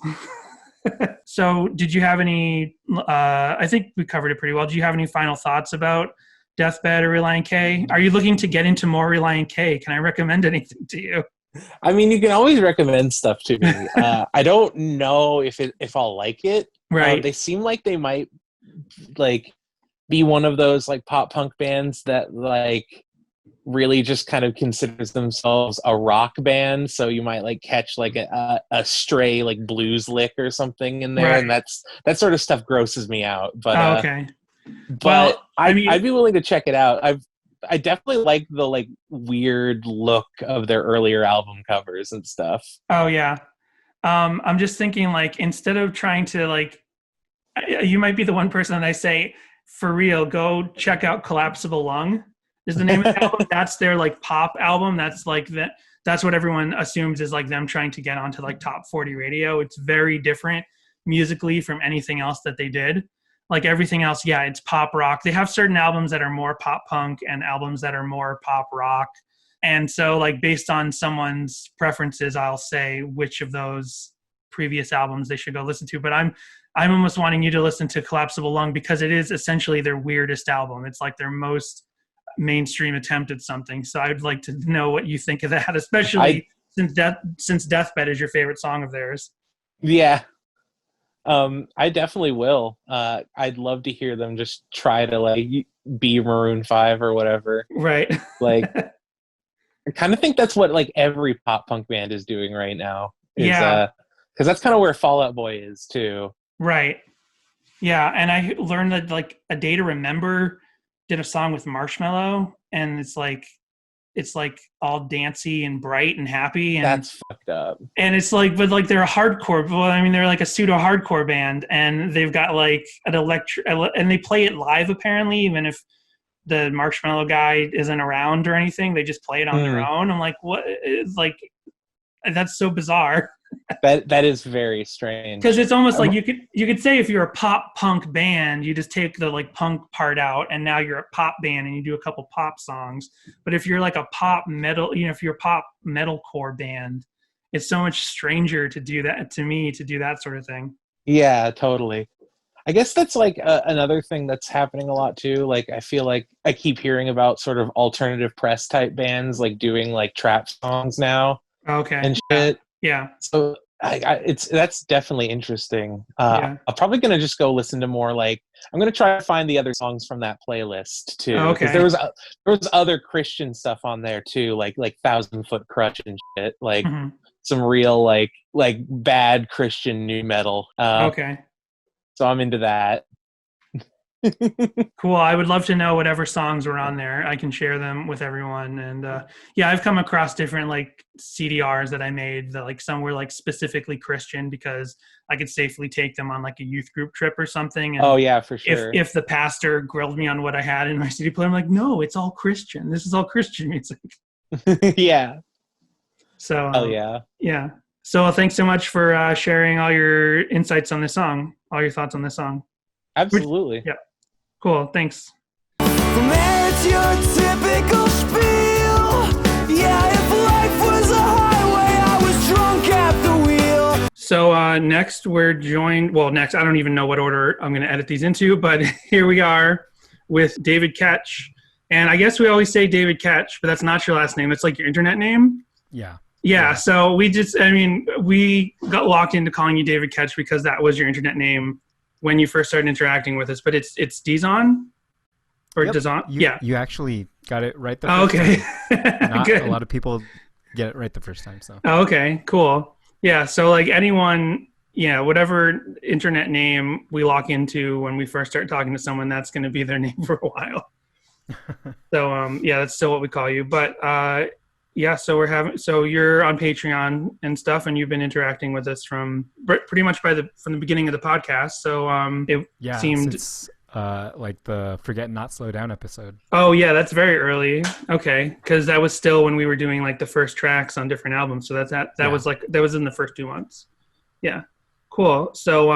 So did you have any, I think we covered it pretty well. Do you have any final thoughts about Deathbed or Relient K? Are you looking to get into more Relient K? Can I recommend anything to you? I mean, you can always recommend stuff to me. I don't know if I'll like it. Right. They seem like they might like be one of those like pop punk bands that like really just kind of considers themselves a rock band. So you might like catch like a stray like blues lick or something in there, Right. and that sort of stuff grosses me out. But Okay. but Well, I mean, I'd be willing to check it out. I definitely like the like weird look of their earlier album covers and stuff. oh yeah. I'm just thinking like instead of trying to like, you might be the one person that I say for real, go check out Collapsible Lung is the name of the album. That's their like pop album. That's like that. That's what everyone assumes is like them trying to get onto like top 40 radio. It's very different musically from anything else that they did. Like everything else, yeah, it's pop rock. They have certain albums that are more pop punk and albums that are more pop rock. And so like based on someone's preferences, I'll say which of those previous albums they should go listen to. But I'm almost wanting you to listen to Collapsible Lung because it is essentially their weirdest album. It's like their most mainstream attempt at something. So I'd like to know what you think of that, especially since Deathbed is your favorite song of theirs. Yeah. I definitely will. I'd love to hear them just try to like be Maroon 5 or whatever. Right. Like, I kind of think that's what like every pop punk band is doing right now. Yeah. Because that's kind of where Fall Out Boy is too. Right. Yeah. And I learned that like A Day to Remember did a song with Marshmello, and it's like all dancey and bright and happy, and that's fucked up. And it's like, but like they're a hardcore. Well, I mean, they're like a pseudo hardcore band, and they've got like an and they play it live apparently, even if the Marshmello guy isn't around or anything. They just play it on their own. I'm like, what? It's like that's so bizarre. That is very strange. Because it's almost like you could say if you're a pop punk band, you just take the like punk part out, and now you're a pop band and you do a couple pop songs. But if you're like a pop metal, if you're a pop metalcore band, it's so much stranger to do that to me to do that sort of thing. Yeah, totally. I guess that's like another thing that's happening a lot too. Like I feel like I keep hearing about sort of alternative press type bands like doing like trap songs now. Okay. And shit. Yeah. So that's definitely interesting. I'm probably gonna just go listen to more. Like I'm gonna try to find the other songs from that playlist too. Okay. Because there was other Christian stuff on there too, like 1,000 Foot Crutch and shit. Like some real like bad Christian new metal. Okay. So I'm into that. Cool. I would love to know whatever songs were on there. I can share them with everyone. And I've come across different like CDRs that I made that like some were like specifically Christian because I could safely take them on like a youth group trip or something. And oh yeah, for sure. If the pastor grilled me on what I had in my CD player, I'm like, no, it's all Christian. This is all Christian music. Yeah. So oh yeah. Yeah. So thanks so much for sharing all your insights on this song, all your thoughts on this song. Absolutely. Yeah. Cool. Thanks. From there it's your typical spiel. Yeah, if life was a highway, I was drunk at the wheel. So next we're joined, next, I don't even know what order I'm going to edit these into, but here we are with David Ketch. And I guess we always say David Ketch, but that's not your last name. It's like your internet name. Yeah. Yeah. So we got locked into calling you David Ketch because that was your internet name when you first started interacting with us, but it's Dizon or yep. Dizon. Yeah. You actually got it right the first time. Not Good. A lot of people get it right the first time. So. Okay, cool. Yeah. So like anyone, whatever internet name we lock into when we first start talking to someone, that's going to be their name for a while. So, that's still what we call you, but, so you're on Patreon and stuff, and you've been interacting with us from pretty much from the beginning of the podcast. So it seemed since, like the Forget Not Slow Down episode. Oh yeah, that's very early. Okay, because that was still when we were doing like the first tracks on different albums. So that was in the first 2 months. Yeah, cool. So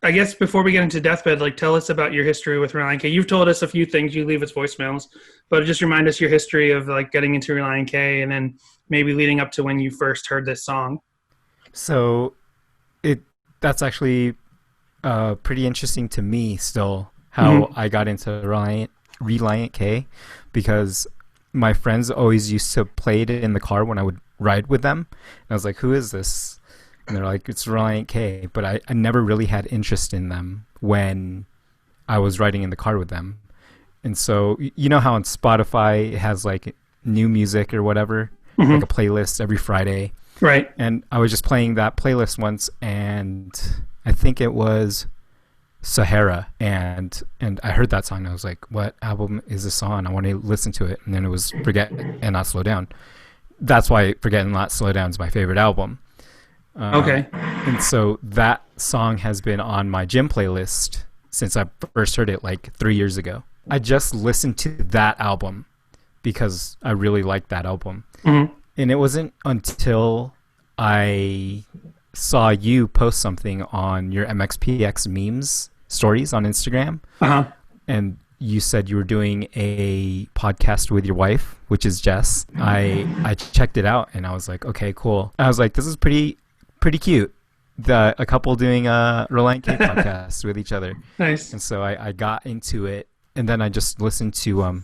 I guess before we get into Deathbed, like tell us about your history with Relient K. You've told us a few things. You leave us voicemails, but just remind us your history of like getting into Relient K and then maybe leading up to when you first heard this song. So that's actually pretty interesting to me still, how I got into Relient K, because my friends always used to play it in the car when I would ride with them. And I was like, who is this? And they're like, it's Relient K. But I never really had interest in them when I was riding in the car with them. And so, you know how on Spotify it has like new music or whatever, like a playlist every Friday. Right. And I was just playing that playlist once, and I think it was Sera, and I heard that song and I was like, what album is this on? I want to listen to it. And then it was Forget and Not Slow Down. That's why Forget and Not Slow Down is my favorite album. Okay. And so that song has been on my gym playlist since I first heard it like 3 years ago. I just listened to that album because I really liked that album. And it wasn't until I saw you post something on your MXPX memes stories on Instagram. And you said you were doing a podcast with your wife, which is Jess. I checked it out and I was like, okay, cool. I was like, this is pretty cute. A couple doing a Relient K podcast with each other. Nice. And so I got into it, and then I just listened to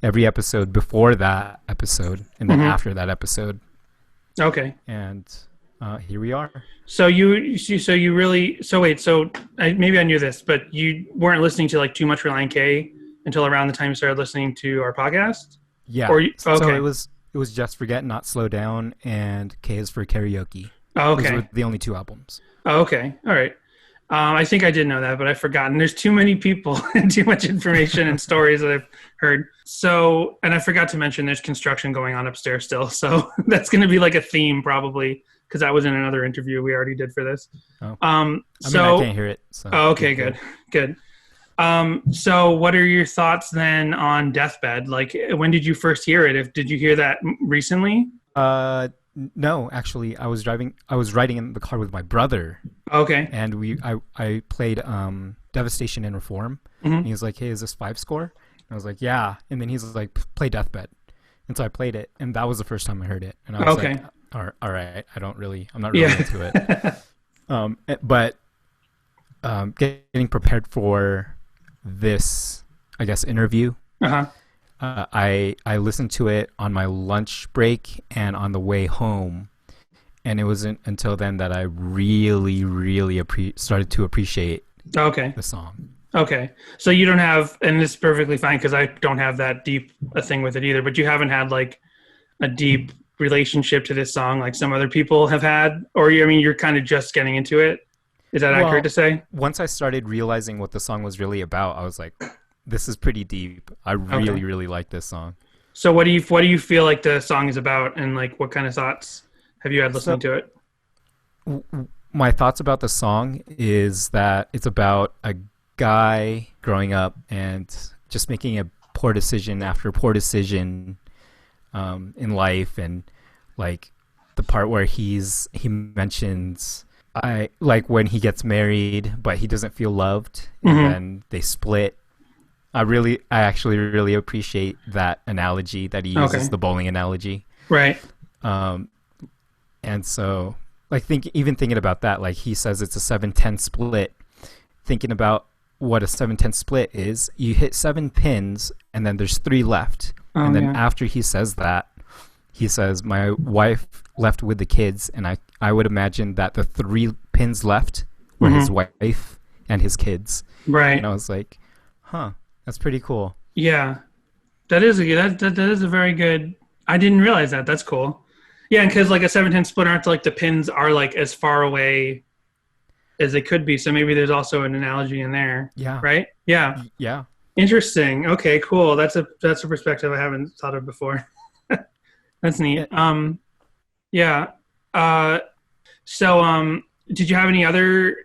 every episode before that episode and then after that episode. Okay. And here we are. So maybe I knew this, but you weren't listening to like too much Relient K until around the time you started listening to our podcast? Yeah. Okay. So it was just Forget Not Slow Down and K is for Karaoke. Okay. Those were the only two albums. Okay. All right. I think I did know that, but I've forgotten. There's too many people and too much information and stories that I've heard. So, and I forgot to mention there's construction going on upstairs still. So that's going to be like a theme probably, because that was in another interview we already did for this. Oh. I can't hear it. So. Oh, okay, good. So what are your thoughts then on Deathbed? Like, when did you first hear it? Did you hear that recently? No, actually, I was riding in the car with my brother. Okay. And I played Devastation and Reform. And he was like, hey, is this 5 score? And I was like, yeah. And then he's like, play Deathbed. And so I played it, and that was the first time I heard it. And I was like, all right, I'm not really into it. But getting prepared for this, I guess, interview, I listened to it on my lunch break and on the way home, and it wasn't until then that I really, really started to appreciate the song. Okay. So you don't have, and this is perfectly fine because I don't have that deep a thing with it either, but you haven't had like a deep relationship to this song like some other people have had, or you're kind of just getting into it. Is that accurate to say? Once I started realizing what the song was really about, I was like, this is pretty deep. I really, really like this song. So what do you feel like the song is about, and like what kind of thoughts have you had listening to it? My thoughts about the song is that it's about a guy growing up and just making a poor decision after poor decision in life, and like the part where he mentions I like when he gets married but he doesn't feel loved, and then they split. I actually really appreciate that analogy that he uses, the bowling analogy. Right. And so like thinking about that, like he says it's a 7-10 split, thinking about what a 7-10 split is, you hit 7 pins and then there's 3 left. And then after he says that, he says, my wife left with the kids, and I would imagine that the 3 pins left were his wife and his kids. Right. And I was like, that's pretty cool. Yeah. That is a very good, I didn't realize that. That's cool. Yeah, because like a 7-10 split, aren't like the pins are like as far away as they could be, so maybe there's also an analogy in there. Yeah. Right? Yeah. Yeah. Interesting. Okay, cool. That's a perspective I haven't thought of before. That's neat. Yeah. So did you have any other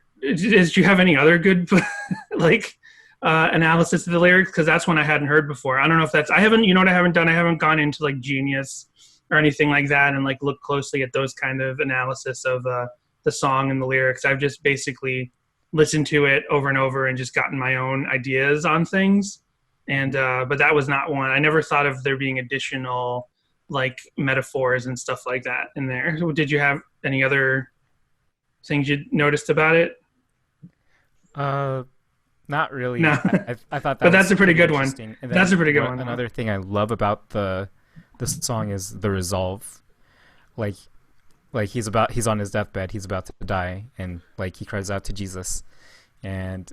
good like analysis of the lyrics? Because that's one I hadn't heard before. I don't know if that's, I haven't done? I haven't gone into like Genius or anything like that and like looked closely at those kind of analysis of the song and the lyrics. I've just basically listened to it over and over and just gotten my own ideas on things. And but that was not one. I never thought of there being additional like metaphors and stuff like that in there. Did you have any other things you noticed about it? Not really. No. I thought that But that's was a pretty good one. interesting. And That's a pretty good what- one. Another thing I love about the song is the resolve. Like he's on his deathbed, he's about to die, and like he cries out to Jesus, and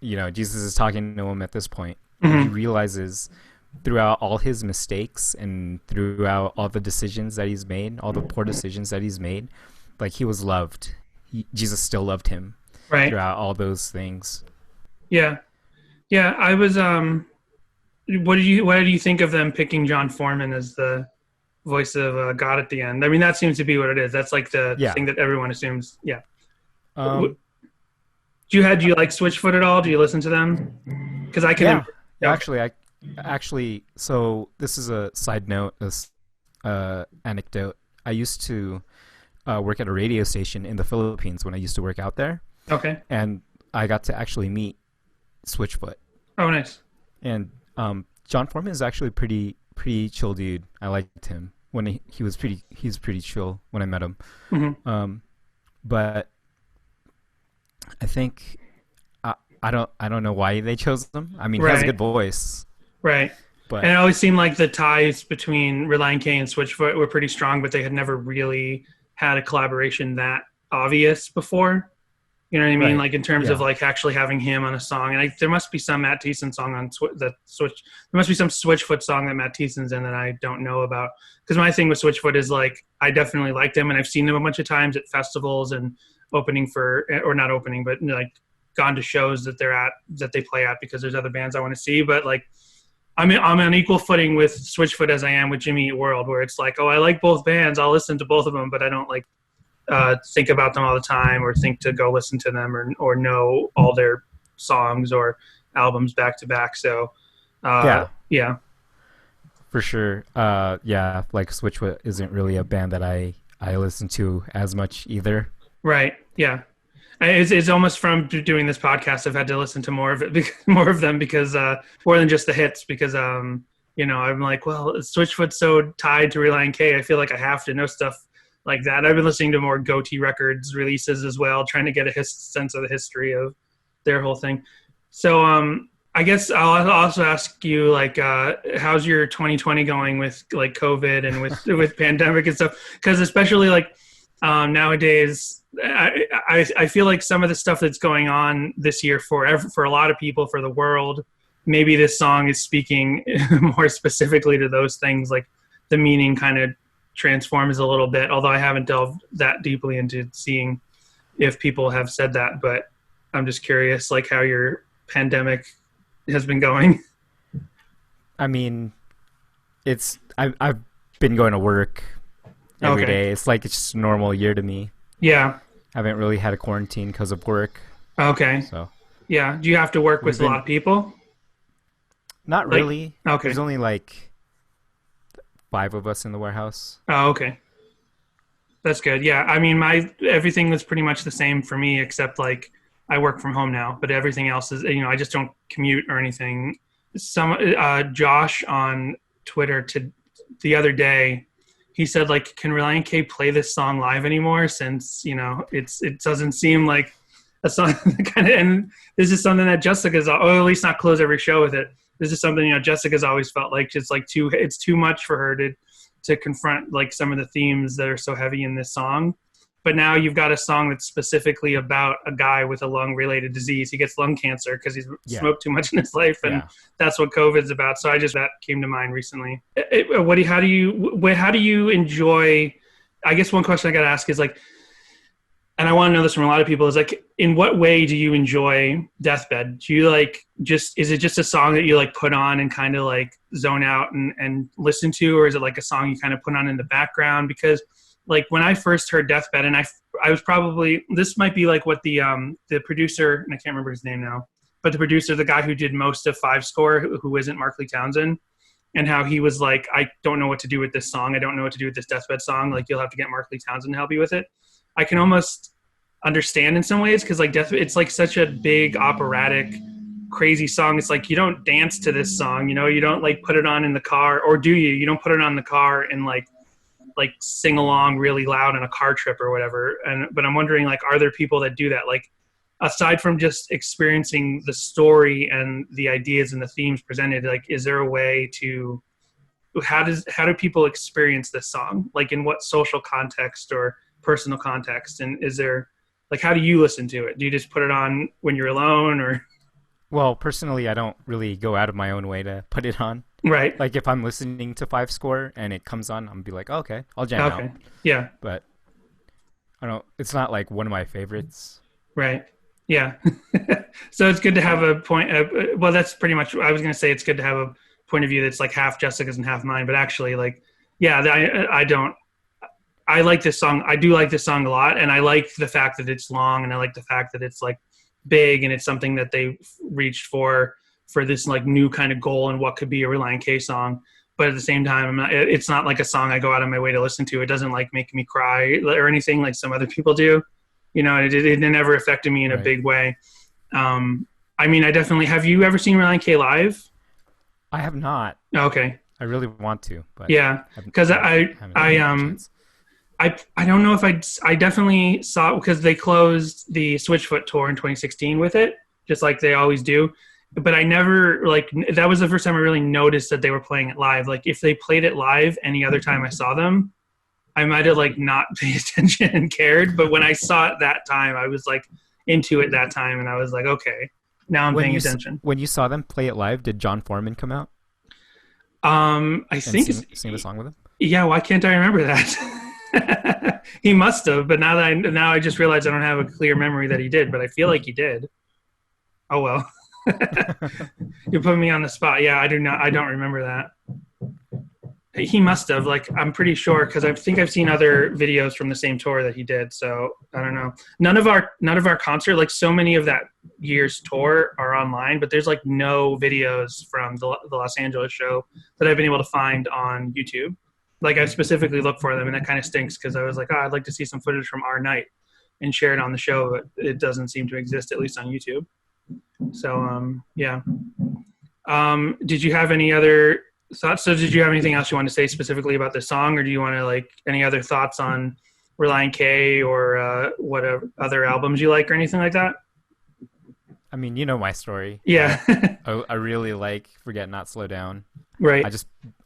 Jesus is talking to him at this point. And he realizes throughout all his mistakes and throughout all the decisions that he's made, all the poor decisions that he's made, like he was loved. Jesus still loved him Right. throughout all those things. Yeah. I was what do you think of them picking John Foreman as the voice of God at the end? I mean, that seems to be what it is. That's like the thing that everyone assumes. Yeah. Do you like Switchfoot at all? Do you listen to them? Because I can. Yeah. Actually, so this is a side note, anecdote. I used to work at a radio station in the Philippines when I used to work out there. Okay. And I got to actually meet Switchfoot. Oh, nice. And John Foreman is actually pretty chill dude. I liked him when he was pretty chill when I met him. Mm-hmm. But I think I don't know why they chose him. I mean, he has a good voice. Right. But and it always seemed like the ties between Relient K and Switchfoot were pretty strong, but they had never really had a collaboration that obvious before. You know what I mean? Right. Like in terms of like actually having him on a song. And there must be some Matt Thiessen song on There must be some Switchfoot song that Matt Thiessen's in that I don't know about. Because my thing with Switchfoot is like, I definitely like them and I've seen them a bunch of times at festivals and not opening, but like gone to shows that they play at because there's other bands I want to see. But like, I'm on equal footing with Switchfoot as I am with Jimmy Eat World, where it's like, oh, I like both bands. I'll listen to both of them, but I don't like think about them all the time or think to go listen to them or know all their songs or albums back to back. So yeah, for sure. Like Switchfoot isn't really a band that I listen to as much either. Right. Yeah. It's almost from doing this podcast, I've had to listen to more of them because more than just the hits, because I'm like, well, Switchfoot's so tied to Relient K, I feel like I have to know stuff like that. I've been listening to more Goatee Records releases as well, trying to get a sense of the history of their whole thing. So I guess I'll also ask you, like, how's your 2020 going with like COVID and with pandemic and stuff? Because especially like nowadays, I feel like some of the stuff that's going on this year for a lot of people, for the world, maybe this song is speaking more specifically to those things. Like the meaning kind of transforms a little bit, although I haven't delved that deeply into seeing if people have said that. But I'm just curious, like, how your pandemic has been going. I mean, I've been going to work every day. It's like it's just a normal year to me. Yeah. I haven't really had a quarantine because of work. Okay. So. Yeah. Do you have to work with a lot of people? Not really. Okay. There's only like 5 of us in the warehouse. Oh, okay. That's good. Yeah. I mean, everything was pretty much the same for me, except like I work from home now, but everything else is, I just don't commute or anything. Josh on Twitter the other day, he said, like, can Relient K play this song live anymore? Since, it doesn't seem like a song and this is something that Jessica's, or at least not close every show with it. This is something, Jessica's always felt like it's like it's too much for her to confront like some of the themes that are so heavy in this song. But now you've got a song that's specifically about a guy with a lung-related disease. He gets lung cancer because he's smoked too much in his life, and that's what COVID's about. So that came to mind recently. How do you enjoy? I guess one question I got to ask is like, and I want to know this from a lot of people, is like, in what way do you enjoy Deathbed? Do you like is it just a song that you like put on and kind of like zone out and listen to, or is it like a song you kind of put on in the background? Because like when I first heard Deathbed, and I was probably, this might be like what the producer, and I can't remember his name now, but the producer, the guy who did most of Five Score, who isn't Markley Townsend, and how he was like, I don't know what to do with this song. I don't know what to do with this Deathbed song. Like, you'll have to get Markley Townsend to help you with it. I can almost understand in some ways, because like it's like such a big operatic, crazy song. It's like you don't dance to this song, you don't like put it on in the car, or do you? You don't put it on in the car and like like sing along really loud on a car trip or whatever. But I'm wondering, like, are there people that do that? Like, aside from just experiencing the story and the ideas and the themes presented, like, is there a way to, how do people experience this song? Like, in what social context or personal context? And is there, like, how do you listen to it? Do you just put it on when you're alone, or? Well, personally, I don't really go out of my own way to put it on. Right. Like, if I'm listening to Five Score and it comes on, I'm gonna be like, okay, I'll jam out. Yeah. But I don't. It's not like one of my favorites. Right. Yeah. So it's good to have a point. Well, that's pretty much. I was gonna say it's good to have a point of view that's like half Jessica's and half mine. But actually, like, yeah, I don't. I like this song. I do like this song a lot, and I like the fact that it's long, and I like the fact that it's like big, and it's something that they reached for this like new kind of goal and what could be a Relient K song. But at the same time, it's not like a song I go out of my way to listen to. It doesn't like make me cry or anything like some other people do. You know, it never affected me in a big way. I mean, I definitely, have you ever seen Relient K live? I have not. Okay. I really want to, but yeah, because I don't know if I definitely saw it because they closed the Switchfoot tour in 2016 with it, just like they always do. But I never, like, that was the first time I really noticed that they were playing it live. Like, if they played it live any other time I saw them, I might have, like, not paid attention and cared. But when I saw it that time, I was, like, into it that time. And I was like, okay, now I'm paying attention. When you saw them play it live, did John Foreman come out? I think sing the song with him? Yeah, why can't I remember that? He must have, but now I just realized I don't have a clear memory that he did, but I feel like he did. Oh well. You put me on the spot. Yeah, I don't remember that. He must have, like, I'm pretty sure, because I think I've seen other videos from the same tour that he did, so I don't know. None of our concert, like, so many of that year's tour are online, but there's like no videos from the Los Angeles show that I've been able to find on YouTube. Like, I specifically looked for them, and that kind of stinks, because I was like, I'd like to see some footage from our night and share it on the show, but it doesn't seem to exist, at least on YouTube. So, yeah. Did you have any other thoughts? So did you have anything else you want to say specifically about this song, or do you want to, like, any other thoughts on Relient K or what other albums you like or anything like that? I mean, you know my story. Yeah. I really like Forget Not Slow Down. Right.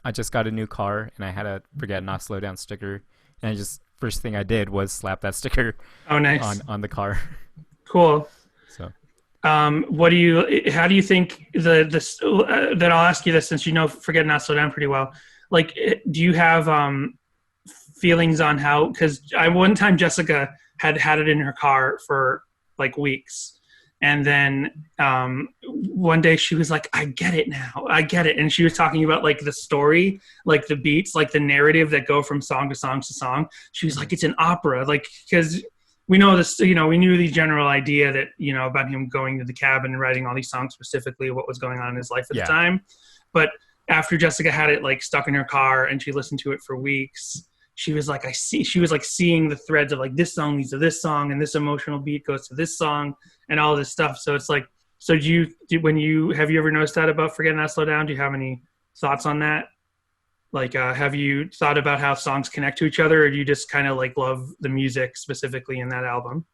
I just got a new car, and I had a Forget Not Slow Down sticker, and first thing I did was slap that sticker oh, nice. on the car. Cool. So how do you think that I'll ask you this, since you know Forget Not Slow Down pretty well, like, do you have feelings on how, because one time Jessica had it in her car for like weeks, and then one day she was like, I get it now, and she was talking about, like, the story, like the beats, like the narrative that go from song to song to song. She was like, it's an opera, like, because we know this, you know, we knew the general idea that, you know, about him going to the cabin and writing all these songs, specifically what was going on in his life at the time. But after Jessica had it, like, stuck in her car and she listened to it for weeks, she was like, she was like seeing the threads of, like, this song leads to this song, and this emotional beat goes to this song, and all this stuff. So it's like, so have you ever noticed that about Forget Not Slow Down? Do you have any thoughts on that? Like, have you thought about how songs connect to each other, or do you just kind of, like, love the music specifically in that album?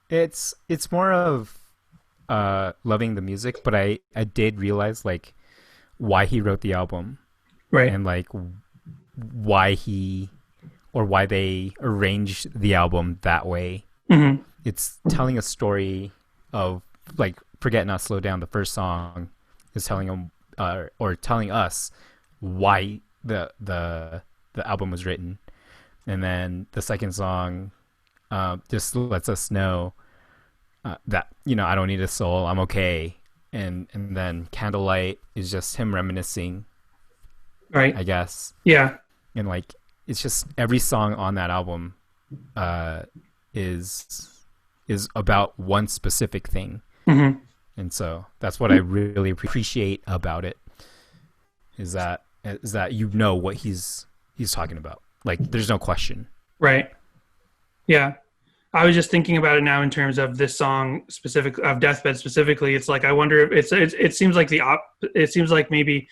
It's more of loving the music, but I did realize, like, why he wrote the album, right? And, like, why they arranged the album that way. Mm-hmm. It's telling a story of, like, Forget Not Slow Down. The first song is telling them or telling us why the album was written, and then the second song just lets us know that, you know, I don't need a soul, I'm okay, and then Candlelight is just him reminiscing, right? I guess. Yeah. And, like, it's just every song on that album is about one specific thing. Mm-hmm. And so that's what I really appreciate about it, is that you know what he's talking about. Like, there's no question. Right. Yeah. I was just thinking about it now in terms of this song specific, of Deathbed specifically. It's like, I wonder if it seems like it seems like maybe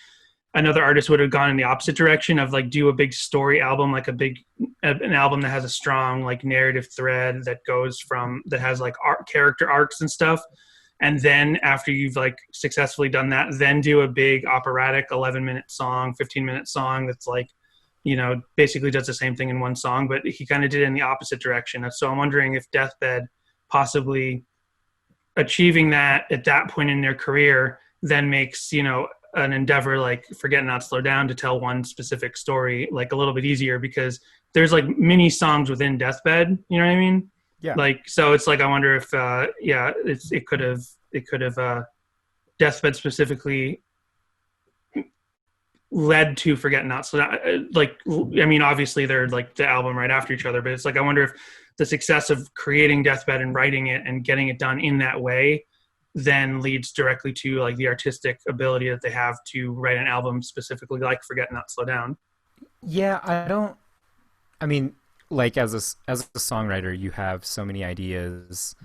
another artist would have gone in the opposite direction of like do a big story album, like an album that has a strong like narrative thread that goes from that has like character arcs and stuff. And then after you've like successfully done that, then do a big operatic 11-minute song, 15-minute song that's like, you know, basically does the same thing in one song, but he kind of did it in the opposite direction. So I'm wondering if Deathbed possibly achieving that at that point in their career then makes, you know, an endeavor like Forget Not Slow Down to tell one specific story like a little bit easier, because there's like mini songs within Deathbed, you know what I mean? Yeah. Like, so it's like, I wonder if it could have Deathbed specifically led to Forget Not Slow Down. Like, I mean, obviously they're like the album right after each other, but it's like, I wonder if the success of creating Deathbed and writing it and getting it done in that way then leads directly to like the artistic ability that they have to write an album specifically like Forget Not Slow Down. Yeah, I mean, like as a songwriter, you have so many ideas,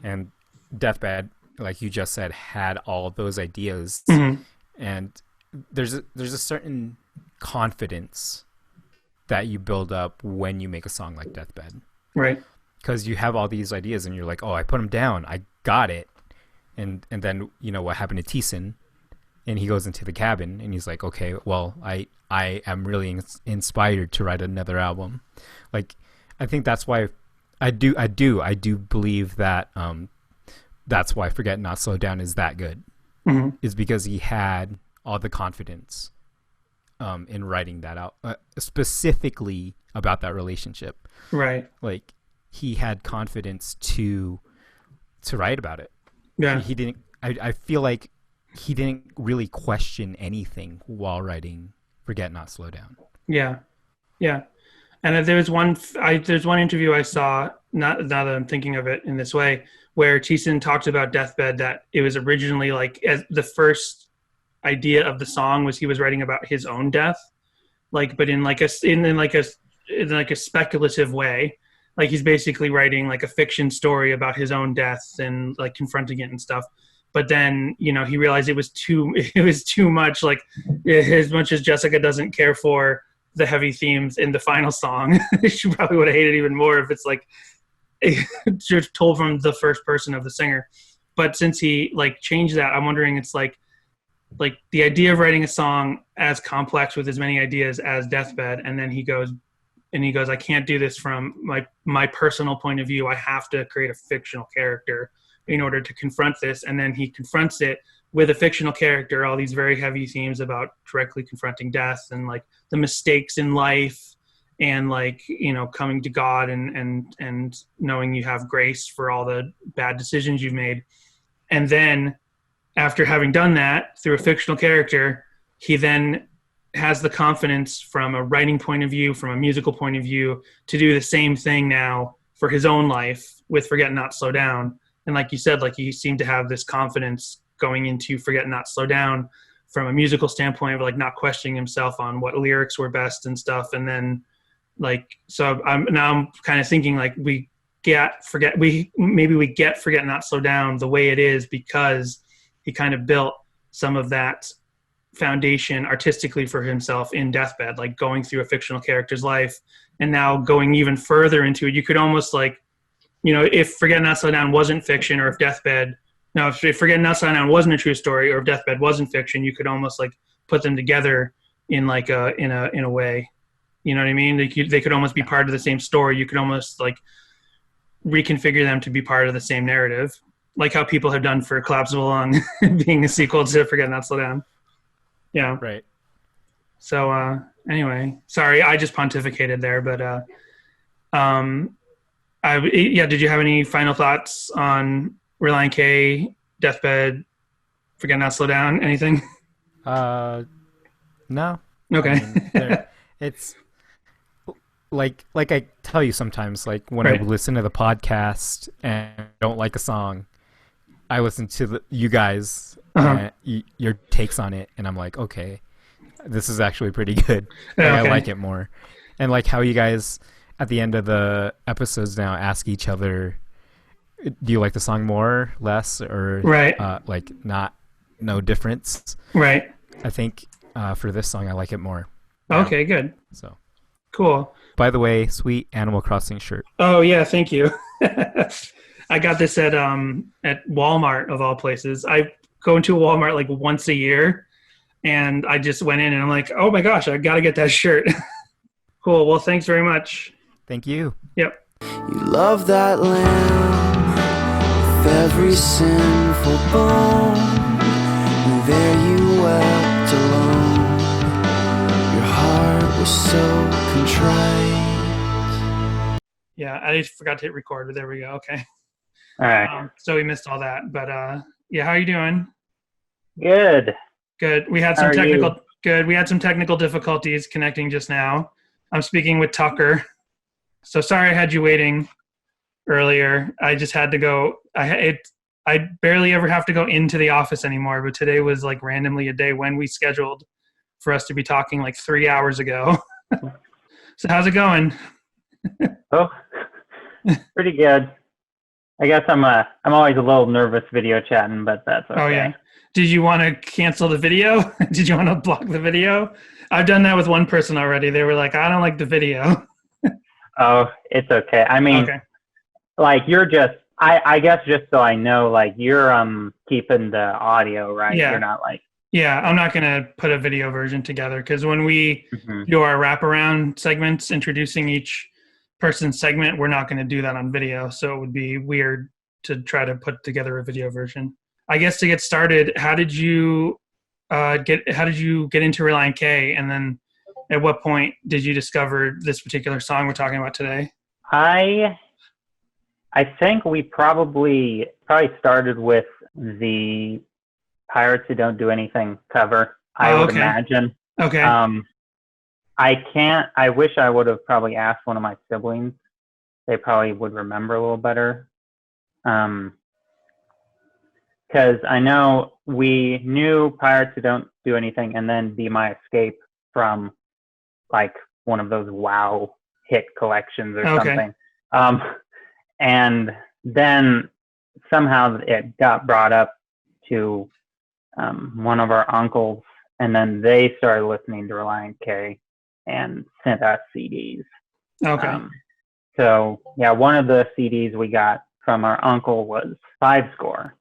and Deathbed, like you just said, had all of those ideas, and there's a certain confidence that you build up when you make a song like Deathbed, right? Because you have all these ideas, and you're like, oh, I put them down, I got it. And then, you know, what happened to Thiessen, and he goes into the cabin and he's like, okay, well, I am really inspired to write another album. Like, I think that's why I do believe that that's why Forget Not Slow Down is that good, is because he had all the confidence in writing that out, specifically about that relationship. Right. Like, he had confidence to write about it. Yeah. He didn't. I feel like he didn't really question anything while writing Forget Not Slow Down. Yeah, yeah. And there's one interview I saw, now that I'm thinking of it in this way, where Thiessen talked about Deathbed, that it was originally like, as the first idea of the song was he was writing about his own death, like, but in like a speculative way. Like, he's basically writing like a fiction story about his own death and like confronting it and stuff. But then, you know, he realized it was too much. Like, as much as Jessica doesn't care for the heavy themes in the final song, she probably would have hated it even more if it's like just told from the first person of the singer. But since he like changed that, I'm wondering, it's like the idea of writing a song as complex with as many ideas as Deathbed, and then he goes, I can't do this from my personal point of view. I have to create a fictional character in order to confront this. And then he confronts it with a fictional character, all these very heavy themes about directly confronting death and like the mistakes in life and like, you know, coming to God and knowing you have grace for all the bad decisions you've made. And then after having done that through a fictional character, he then has the confidence from a writing point of view, from a musical point of view, to do the same thing now for his own life with Forget Not Slow Down. And like you said, like, he seemed to have this confidence going into Forget Not Slow Down from a musical standpoint of like not questioning himself on what lyrics were best and stuff. And then like, so I'm kind of thinking like we get Forget Not Slow Down the way it is because he kind of built some of that foundation artistically for himself in Deathbed, like going through a fictional character's life and now going even further into it. You could almost like, you know, if Forget Not Slow Down wasn't fiction, or if Forget Not Slow Down wasn't a true story, or if Deathbed wasn't fiction, you could almost like put them together in like in a way, you know what I mean? They could almost be part of the same story. You could almost like reconfigure them to be part of the same narrative, like how people have done for Collapsible Lung being a sequel to Forget Not Slow Down. Yeah. Right. So anyway, sorry, I just pontificated there, but did you have any final thoughts on Relient K, Deathbed, Forget Not Slow Down, anything? No. Okay. I mean, it's like I tell you sometimes, like when I listen to the podcast and don't like a song, I listen to you guys your takes on it, and I'm like, okay, this is actually pretty good. Like, I like it more. And like how you guys at the end of the episodes now ask each other, do you like the song more, less, or like no difference? Right. I think for this song, I like it more. Okay, good. So, Cool. by the way, sweet Animal Crossing shirt. Oh yeah, thank you. I got this at Walmart of all places. I go into a Walmart like once a year, and I just went in and I'm like, oh my gosh, I got to get that shirt. Cool. Well, thanks very much. Thank you. Yep. You love that lamb with every sinful bone, and there you wept alone. Your heart was so contrite. Yeah, I just forgot to hit record, but there we go. Okay. All right. So we missed all that, but yeah, how are you doing? Good. Good. We had How some are technical. you? Good. We had some technical difficulties connecting just now. I'm speaking with Tucker. So sorry I had you waiting earlier. I just had to go. I barely ever have to go into the office anymore, but today was like randomly a day when we scheduled for us to be talking like 3 hours ago. So how's it going? Oh, pretty good. I guess I'm always a little nervous video chatting, but that's okay. Oh yeah. Did you want to cancel the video? Did you want to block the video? I've done that with one person already. They were like, I don't like the video. Oh, it's okay. I mean, Okay. like you're just, I guess just so I know, like you're keeping the audio, right? Yeah. You're not like. Yeah, I'm not going to put a video version together because when we do our wraparound segments introducing each person's segment, we're not going to do that on video. So it would be weird to try to put together a video version. I guess to get started, how did you get into Relient K, and then at what point did you discover this particular song we're talking about today? I think we probably started with the Pirates Who Don't Do Anything cover. I would imagine. Okay. I wish I would have probably asked one of my siblings. They probably would remember a little better. Because I know we knew Pirates Who Don't Do Anything and then Be My Escape from like one of those WoW hit collections or something. And then somehow it got brought up to one of our uncles, and then they started listening to Relient K and sent us CDs. Okay. So yeah, one of the CDs we got from our uncle was Five Score,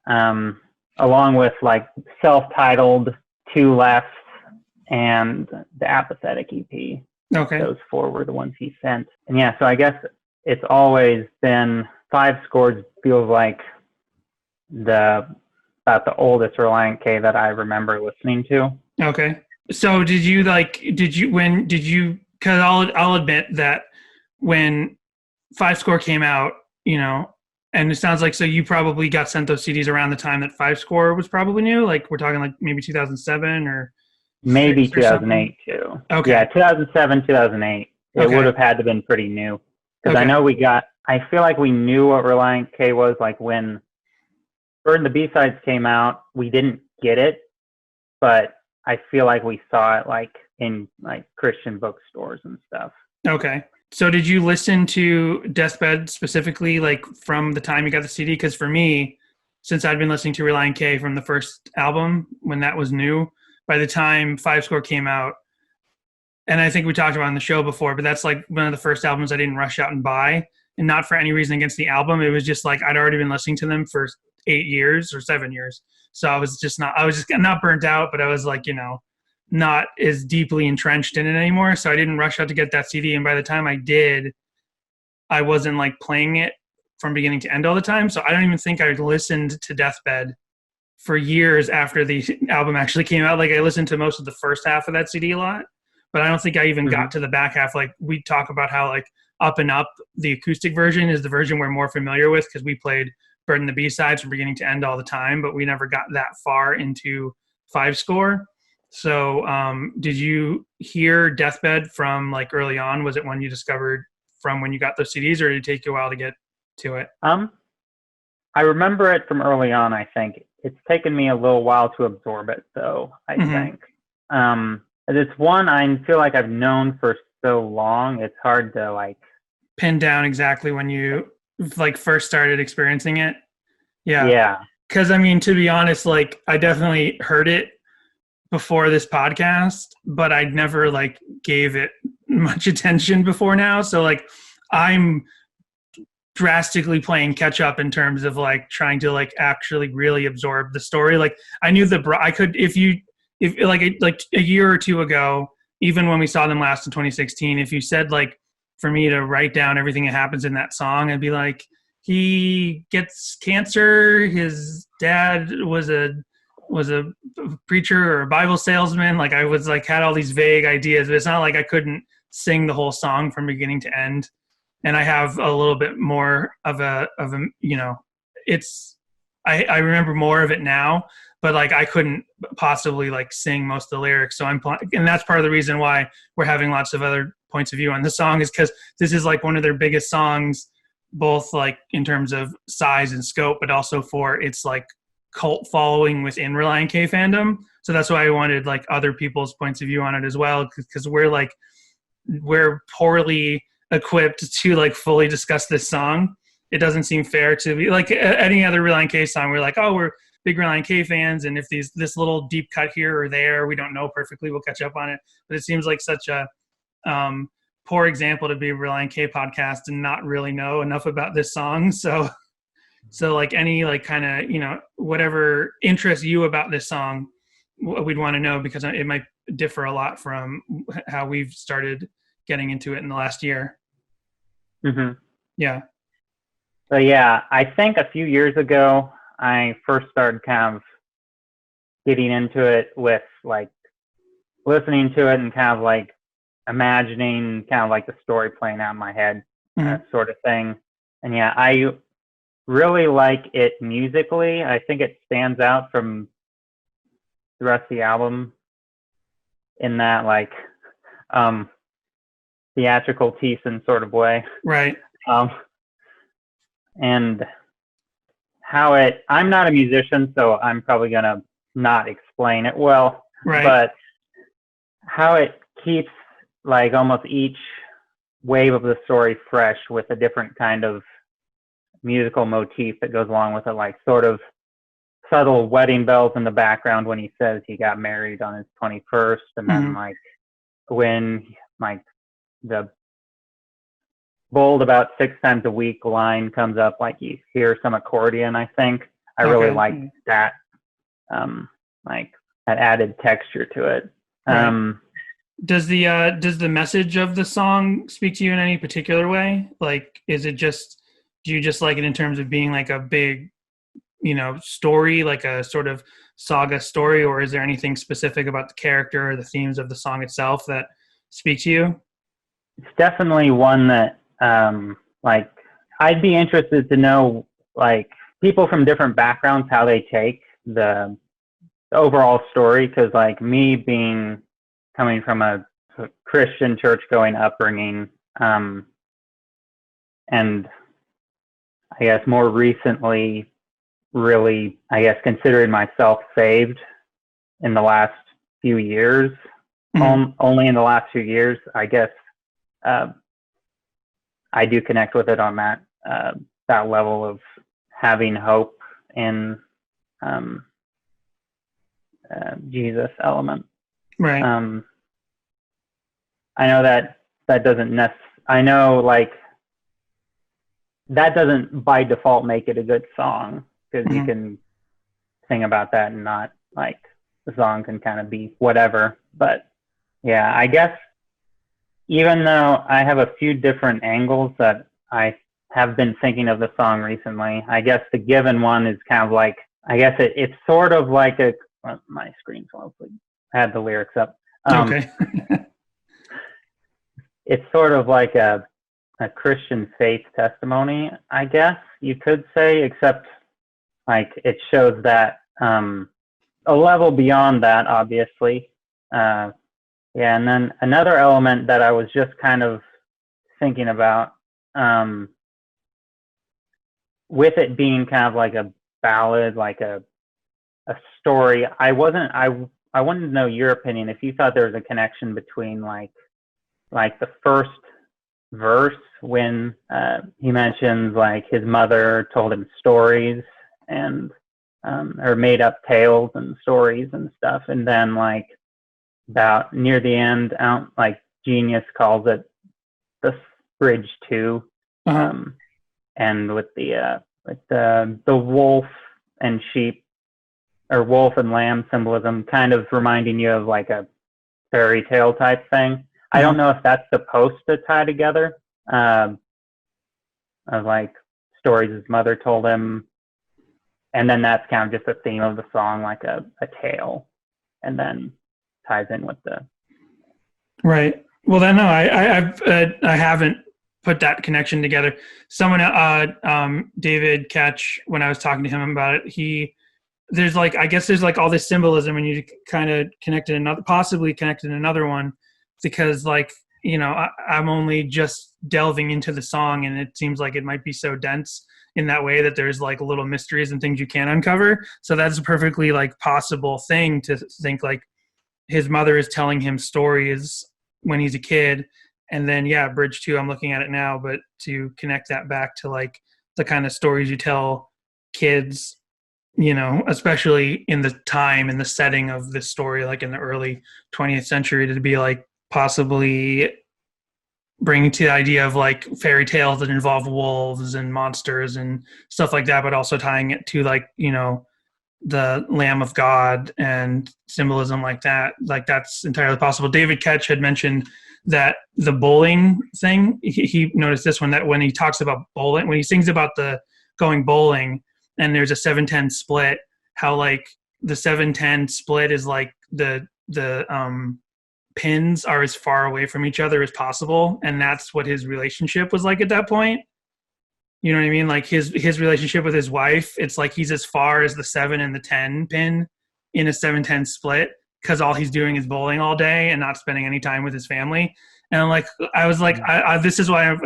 along with like self-titled, Two Left, and the Apathetic EP. Okay. Those four were the ones he sent. And yeah, so I guess it's always been Five Scores feels like about the oldest Relient K that I remember listening to. Okay. So because I'll admit that when Five Score came out, and it sounds like, so you probably got sent those CDs around the time that Five Score was probably new. Like we're talking like maybe 2007 or maybe 2008 too. Okay. Yeah, 2007, 2008. It Okay. would have had to have been pretty new. Because Okay. I know I feel like we knew what Relient K was like when Bird and the B-Sides came out. We didn't get it, but I feel like we saw it like in like Christian bookstores and stuff. Okay. So did you listen to Deathbed specifically like from the time you got the CD? Because for me, since I'd been listening to Relient K from the first album when that was new, by the time Five Score came out, and I think we talked about it on the show before, but that's like one of the first albums I didn't rush out and buy, and not for any reason against the album. It was just like I'd already been listening to them for 8 years or 7 years. So I was just not burnt out, but I was like, not as deeply entrenched in it anymore. So I didn't rush out to get that CD. And by the time I did, I wasn't like playing it from beginning to end all the time. So I don't even think I listened to Deathbed for years after the album actually came out. Like I listened to most of the first half of that CD a lot, but I don't think I even got to the back half. Like we talk about how like Up and Up, the acoustic version is the version we're more familiar with because we played Bird and the B-Sides from beginning to end all the time, but we never got that far into Five Score. So did you hear Deathbed from like early on? Was it one you discovered from when you got those CDs, or did it take you a while to get to it? I remember it from early on, I think. It's taken me a little while to absorb it, though, I think. It's one I feel like I've known for so long, it's hard to like pin down exactly when you like first started experiencing it. Yeah. Yeah. Because I mean, to be honest, like I definitely heard it, before this podcast, but I'd never like gave it much attention before now. So like I'm drastically playing catch up in terms of like trying to like actually really absorb the story. Like I knew I could, if like a year or two ago, even when we saw them last in 2016, if you said like for me to write down everything that happens in that song, I'd be like, he gets cancer, his dad was a preacher or a Bible salesman. Like I was like had all these vague ideas, but it's not like I couldn't sing the whole song from beginning to end. And I have a little bit more of a it's I remember more of it now, but like I couldn't possibly like sing most of the lyrics. So and that's part of the reason why we're having lots of other points of view on this song, is because this is like one of their biggest songs, both like in terms of size and scope, but also for its like cult following within Relient K fandom. So that's why I wanted like other people's points of view on it as well, because we're poorly equipped to like fully discuss this song. It doesn't seem fair to be like any other Relient K song. We're like, oh, we're big Relient K fans, and if this little deep cut here or there we don't know perfectly, we'll catch up on it. But it seems like such a poor example to be a Relient K podcast and not really know enough about this song. So like any like kind of whatever interests you about this song, we'd want to know, because it might differ a lot from how we've started getting into it in the last year. Mm-hmm. Yeah. So yeah, I think a few years ago I first started kind of getting into it with like listening to it and kind of like imagining kind of like the story playing out in my head, sort of thing. And yeah, I really like it musically. I think it stands out from the rest of the album in that like theatrical Thiessen sort of way. Right. And how I'm not a musician, so I'm probably going to not explain it well. Right. But how it keeps like almost each wave of the story fresh with a different kind of musical motif that goes along with it, like sort of subtle wedding bells in the background when he says he got married on his 21st, and then like when like the bold about 6 times a week line comes up, like you hear some accordion. I think I really like that, like that added texture to it. Right. Does the message of the song speak to you in any particular way? Like, is it just, do you just like it in terms of being like a big, story, like a sort of saga story, or is there anything specific about the character or the themes of the song itself that speak to you? It's definitely one that, like, I'd be interested to know, like, people from different backgrounds, how they take the overall story. Because, like, me coming from a Christian church-going upbringing, and I guess more recently, really, I guess, considering myself saved in the last few years, only in the last few years, I guess, I do connect with it on that level of having hope in Jesus element. Right. I know that doesn't I know like that doesn't by default make it a good song, because you can sing about that and not like the song can kind of be whatever. But yeah, I guess even though I have a few different angles that I have been thinking of the song recently, I guess the given one is kind of like, I guess it's sort of like my screen's hopefully had the lyrics up. Okay. It's sort of like a Christian faith testimony, I guess you could say, except like it shows that a level beyond that, obviously. Yeah, and then another element that I was just kind of thinking about, with it being kind of like a ballad, like a story, I wanted to know your opinion, if you thought there was a connection between like the first verse when he mentions like his mother told him stories, and or made up tales and stories and stuff. And then like about near the end, like Genius calls it the Bridge 2. And with the wolf and sheep, or wolf and lamb symbolism, kind of reminding you of like a fairy tale type thing. I don't know if that's supposed to tie together, of like stories his mother told him, and then that's kind of just a theme of the song, like a tale, and then ties in with the right. Well, then no, I haven't put that connection together. Someone, David Ketch, when I was talking to him about it, there's like, I guess there's like all this symbolism, and you kind of possibly connected another one, because like, you know, I'm only just delving into the song, and it seems like it might be so dense in that way that there's like little mysteries and things you can uncover. So that's a perfectly like possible thing to think, like his mother is telling him stories when he's a kid. And then, yeah, Bridge 2, I'm looking at it now, but to connect that back to like the kind of stories you tell kids, you know, especially in the time and the setting of this story, like in the early 20th century, to be like possibly bringing to the idea of like fairy tales that involve wolves and monsters and stuff like that, but also tying it to like, you know, the Lamb of God and symbolism like that. Like that's entirely possible. David Ketch had mentioned that the bowling thing, he noticed this one, that when he talks about bowling, when he sings about the going bowling and there's a 7-10 split, how like the 7-10 split is like the pins are as far away from each other as possible, and that's what his relationship was like at that point. You know what I mean? Like his relationship with his wife, it's like he's as far as the 7 and the 10 pin in a 7-10 split, because all he's doing is bowling all day and not spending any time with his family. And like I was like, this is why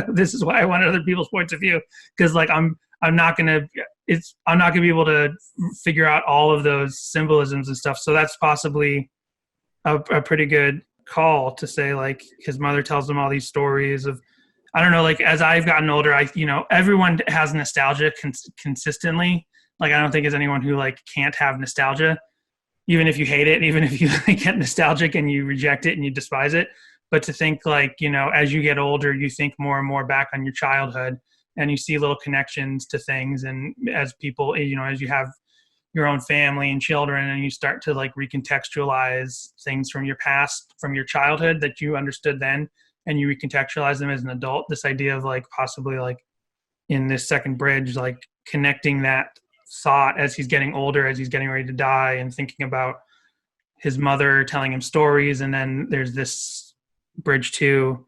this is why I wanted other people's points of view, because like I'm not gonna be able to figure out all of those symbolisms and stuff. So that's possibly a pretty good call to say, like, his mother tells him all these stories of, I don't know, like as I've gotten older, everyone has nostalgia consistently. Like I don't think there's anyone who like can't have nostalgia, even if you hate it, even if you get nostalgic and you reject it and you despise it. But to think like, you know, as you get older, you think more and more back on your childhood, and you see little connections to things. And as people, you know, as you have your own family and children, and you start to like recontextualize things from your past, from your childhood that you understood then, and you recontextualize them as an adult, this idea of like possibly like in this second bridge, like connecting that thought as he's getting older, as he's getting ready to die, and thinking about his mother telling him stories. And then there's this Bridge 2,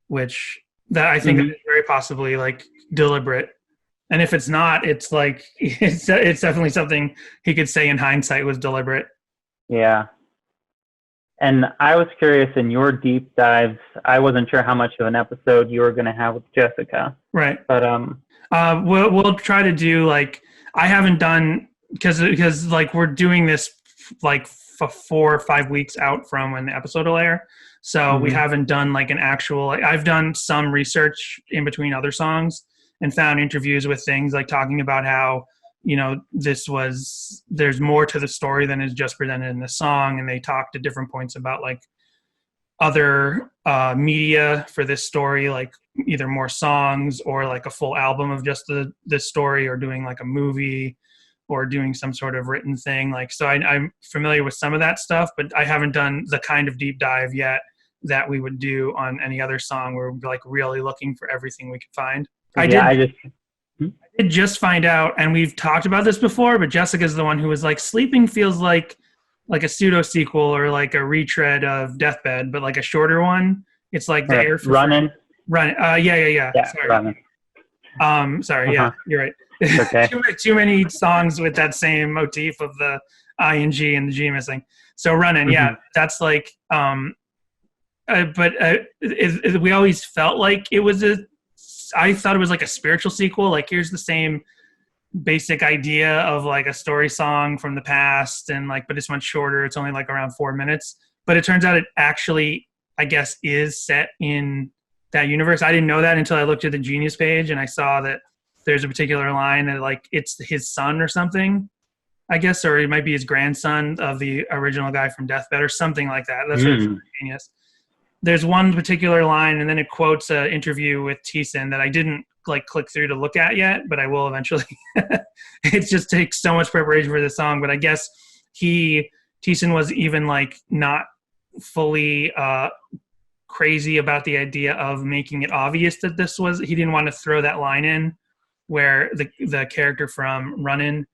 which that I think is very possibly like deliberate. And if it's not, it's like it's definitely something he could say in hindsight was deliberate. Yeah. And I was curious, in your deep dives, I wasn't sure how much of an episode you were going to have with Jessica. Right. But we'll try to do like, I haven't done, because like we're doing this like 4 or 5 weeks out from when the episode will air. So we haven't done like an actual, like, I've done some research in between other songs and found interviews with things like talking about how, you know, there's more to the story than is just presented in the song. And they talked at different points about like other media for this story, like either more songs or like a full album of just this story, or doing like a movie or doing some sort of written thing. Like, so I'm familiar with some of that stuff, but I haven't done the kind of deep dive yet that we would do on any other song, where we're like really looking for everything we could find. I did just find out, and we've talked about this before, but Jessica's the one who was like, Sleeping feels like a pseudo sequel or like a retread of Deathbed, but like a shorter one. It's like the air for Running. Yeah. Sorry. Running. Sorry. Yeah, you're right. Okay. too many songs with that same motif of the ing and the G missing. So Running. Yeah, that's like. We always felt like it was I thought it was like a spiritual sequel. Like, here's the same basic idea of like a story song from the past, and like, but it's much shorter. It's only like around 4 minutes. But it turns out it actually, I guess, is set in that universe. I didn't know that until I looked at the Genius page and I saw that there's a particular line that like it's his son or something I guess, or it might be his grandson of the original guy from Deathbed or something like that. That's really genius. There's one particular line, and then it quotes an interview with Thiessen that I didn't like click through to look at yet, but I will eventually. It just takes so much preparation for the song, but I guess Thiessen was even like not fully crazy about the idea of making it obvious that this was. He didn't want to throw that line in where the character from Runnin',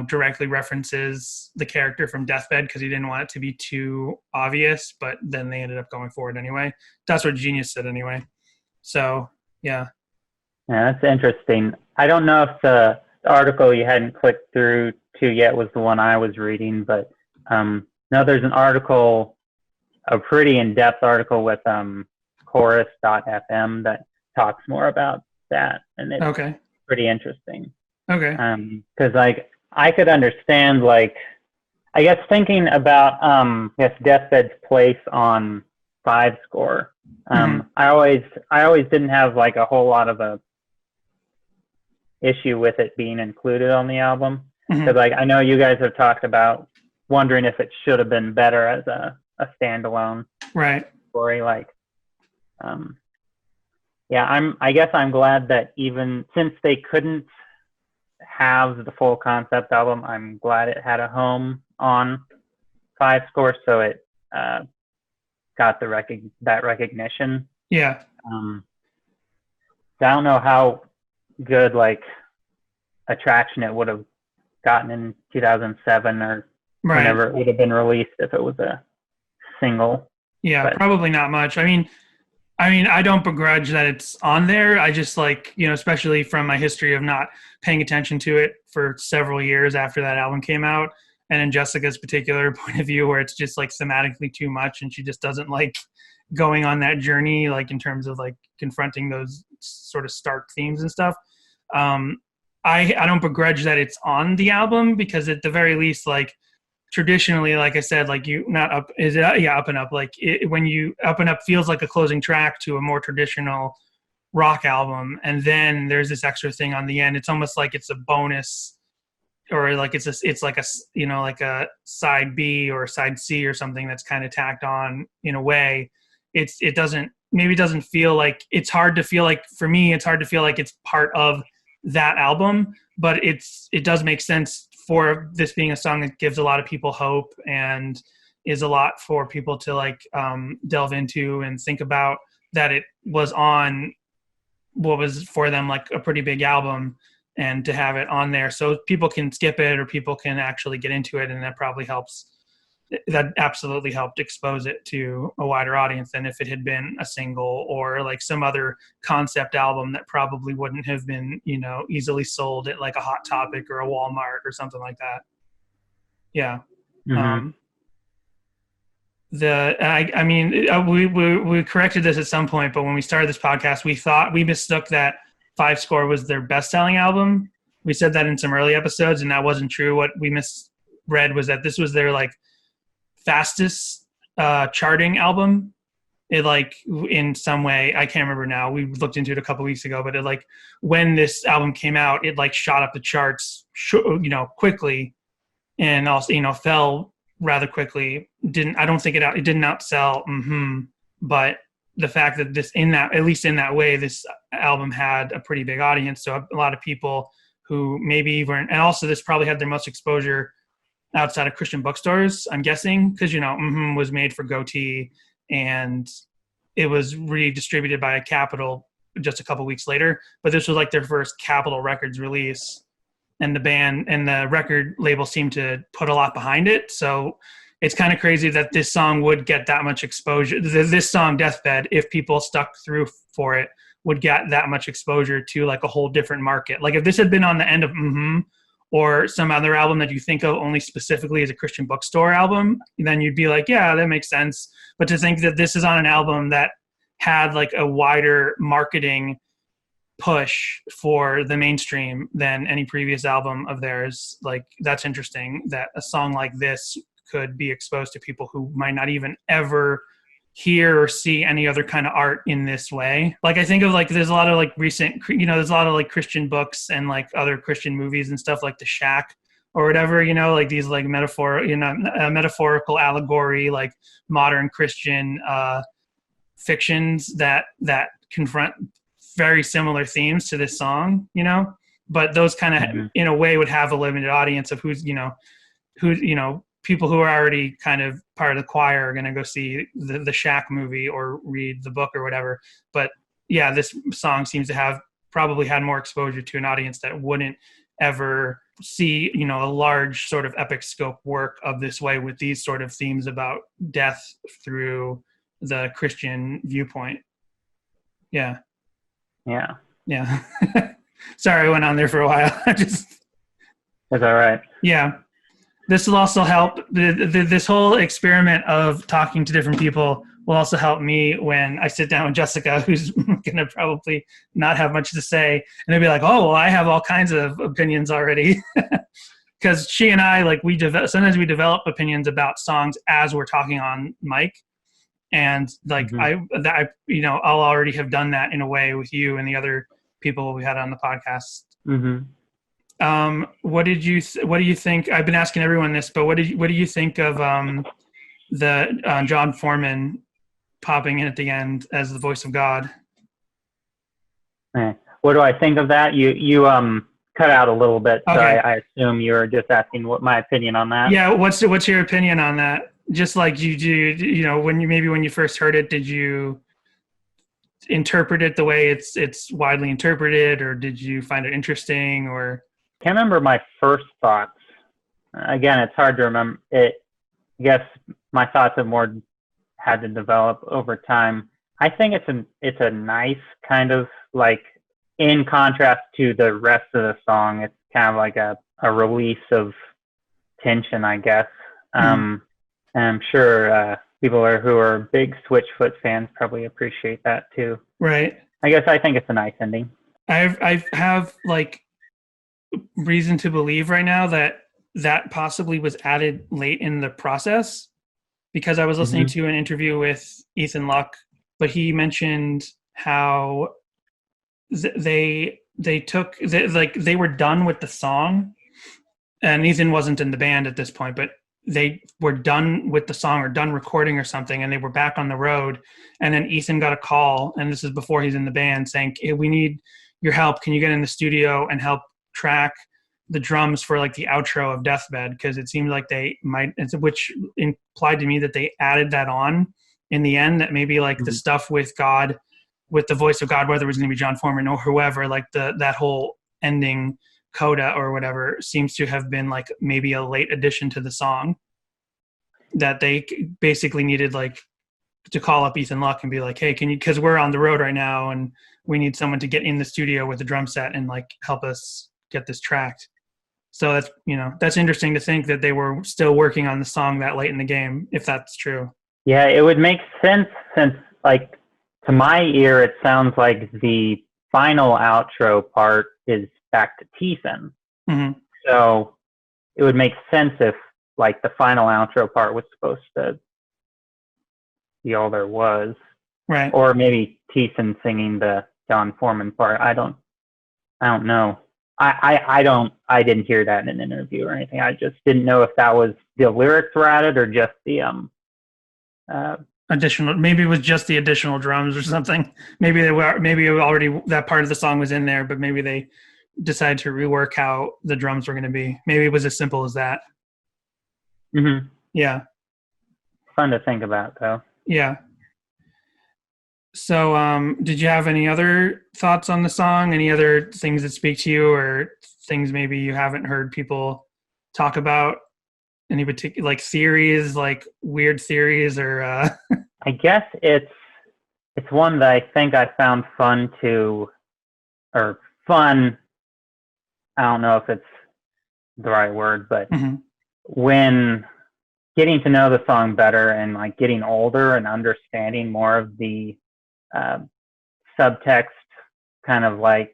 directly references the character from Deathbed because he didn't want it to be too obvious, but then they ended up going forward anyway. That's what Genius said anyway. So, yeah. Yeah, that's interesting. I don't know if the article you hadn't clicked through to yet was the one I was reading, but no, there's an article, a pretty in-depth article with chorus.fm that talks more about that, and it's pretty interesting. Okay. Because like I could understand, like, I guess thinking about Deathbed's place on 5 score. I always didn't have like a whole lot of a issue with it being included on the album, because like I know you guys have talked about wondering if it should have been better as a standalone story. Like, I guess I'm glad that even since they couldn't have the full concept album, I'm glad it had a home on 5 score, so it got that recognition. Yeah. I don't know how good like attraction it would have gotten in 2007 or whenever it would have been released if it was a single. Yeah, but probably not much. I mean, I don't begrudge that it's on there. I just like, especially from my history of not paying attention to it for several years after that album came out, and in Jessica's particular point of view where it's just like thematically too much and she just doesn't like going on that journey, like in terms of like confronting those sort of stark themes and stuff. I don't begrudge that it's on the album, because at the very least, like traditionally, like I said, like Up and Up, like when you Up and Up feels like a closing track to a more traditional rock album, and then there's this extra thing on the end. It's almost like it's a bonus, or like it's like a like a side B or side C or something that's kind of tacked on in a way. It doesn't feel like, it's hard to feel like, for me it's hard to feel like it's part of that album, but it does make sense for this being a song that gives a lot of people hope and is a lot for people to like delve into and think about, that it was on what was for them like a pretty big album, and to have it on there so people can skip it or people can actually get into it. And that probably helps. That absolutely helped expose it to a wider audience than if it had been a single or like some other concept album that probably wouldn't have been, easily sold at like a Hot Topic or a Walmart or something like that. Yeah. We corrected this at some point, but when we started this podcast, we mistook that 5 score was their best-selling album. We said that in some early episodes, and that wasn't true. What we misread was that this was their like fastest charting album. It like in some way, I can't remember now. We looked into it a couple weeks ago, but it like when this album came out, it like shot up the charts, quickly, and also fell rather quickly. I don't think it didn't outsell. But the fact that at least in that way, this album had a pretty big audience. So a lot of people who maybe weren't, and also this probably had their most exposure outside of Christian bookstores, I'm guessing, because was made for Goatee, and it was redistributed by Capitol just a couple weeks later. But this was like their first Capitol Records release, and the band and the record label seemed to put a lot behind it. So it's kind of crazy that this song would get that much exposure. This song, Deathbed, if people stuck through for it, would get that much exposure to like a whole different market. Like if this had been on the end of or some other album that you think of only specifically as a Christian bookstore album, then you'd be like, yeah, that makes sense. But to think that this is on an album that had like a wider marketing push for the mainstream than any previous album of theirs, like that's interesting that a song like this could be exposed to people who might not even ever hear or see any other kind of art in this way. Like I think of like there's a lot of like recent, there's a lot of like Christian books and like other Christian movies and stuff like The Shack or whatever, like these like metaphorical allegory, like modern Christian fictions that confront very similar themes to this song, but those kind of in a way would have a limited audience of who's people who are already kind of part of the choir are going to go see the Shack movie or read the book or whatever. But yeah, this song seems to have probably had more exposure to an audience that wouldn't ever see, a large sort of epic scope work of this way with these sort of themes about death through the Christian viewpoint. Yeah. Yeah. Yeah. Sorry, I went on there for a while. It's all right. Yeah. This will also help. This whole experiment of talking to different people will also help me when I sit down with Jessica, who's going to probably not have much to say. And they'll be like, oh, well, I have all kinds of opinions already. Because she and I, like, sometimes we develop opinions about songs as we're talking on mic. And like, I'll already have done that in a way with you and the other people we had on the podcast. Mm-hmm. What do you think? I've been asking everyone this, but what do you think of the John Foreman popping in at the end as the voice of God? What do I think of that? You cut out a little bit, so okay. I assume you were just asking what my opinion on that. Yeah, what's your opinion on that? Just like you do, when you first heard it, did you interpret it the way it's widely interpreted, or did you find it interesting, or? Can't remember my first thoughts. Again, it's hard to remember. I guess my thoughts have more had to develop over time. I think it's a nice kind of like, in contrast to the rest of the song, it's kind of like a release of tension, I guess. And I'm sure people who are big Switchfoot fans probably appreciate that too. Right. I guess I think it's a nice ending. I have like reason to believe right now that possibly was added late in the process, because I was listening to an interview with Ethan Luck, but he mentioned how they were done with the song, and Ethan wasn't in the band at this point, but they were done with the song or done recording or something, and they were back on the road, and then Ethan got a call, and this is before he's in the band, saying, hey, we need your help. Can you get in the studio and help track the drums for like the outro of Deathbed? Because it seemed like they might, which implied to me that they added that on in the end, that maybe like the stuff with God, with the voice of God, whether it was going to be John Foreman or whoever, like that whole ending coda or whatever seems to have been like maybe a late addition to the song, that they basically needed like to call up Ethan Luck and be like, hey, can you, because we're on the road right now and we need someone to get in the studio with the drum set and like help us get this tracked. So that's, that's interesting to think that they were still working on the song that late in the game, if that's true. Yeah, it would make sense, since like to my ear, it sounds like the final outro part is back to Teeson. Mm-hmm. So it would make sense if like the final outro part was supposed to be all there was. Right. Or maybe Teeson singing the John Foreman part. I don't know. I didn't hear that in an interview or anything. I just didn't know if that was the lyrics were added or just the additional. Maybe it was just the additional drums or something. Maybe already that part of the song was in there, but maybe they decided to rework how the drums were going to be. Maybe it was as simple as that. Mm-hmm. Yeah. Fun to think about, though. Yeah. So, did you have any other thoughts on the song? Any other things that speak to you, or things maybe you haven't heard people talk about? Any particular like theories, like weird theories, or? I guess it's one that I think I found fun. I don't know if it's the right word, but when getting to know the song better and like getting older and understanding more of the subtext, kind of like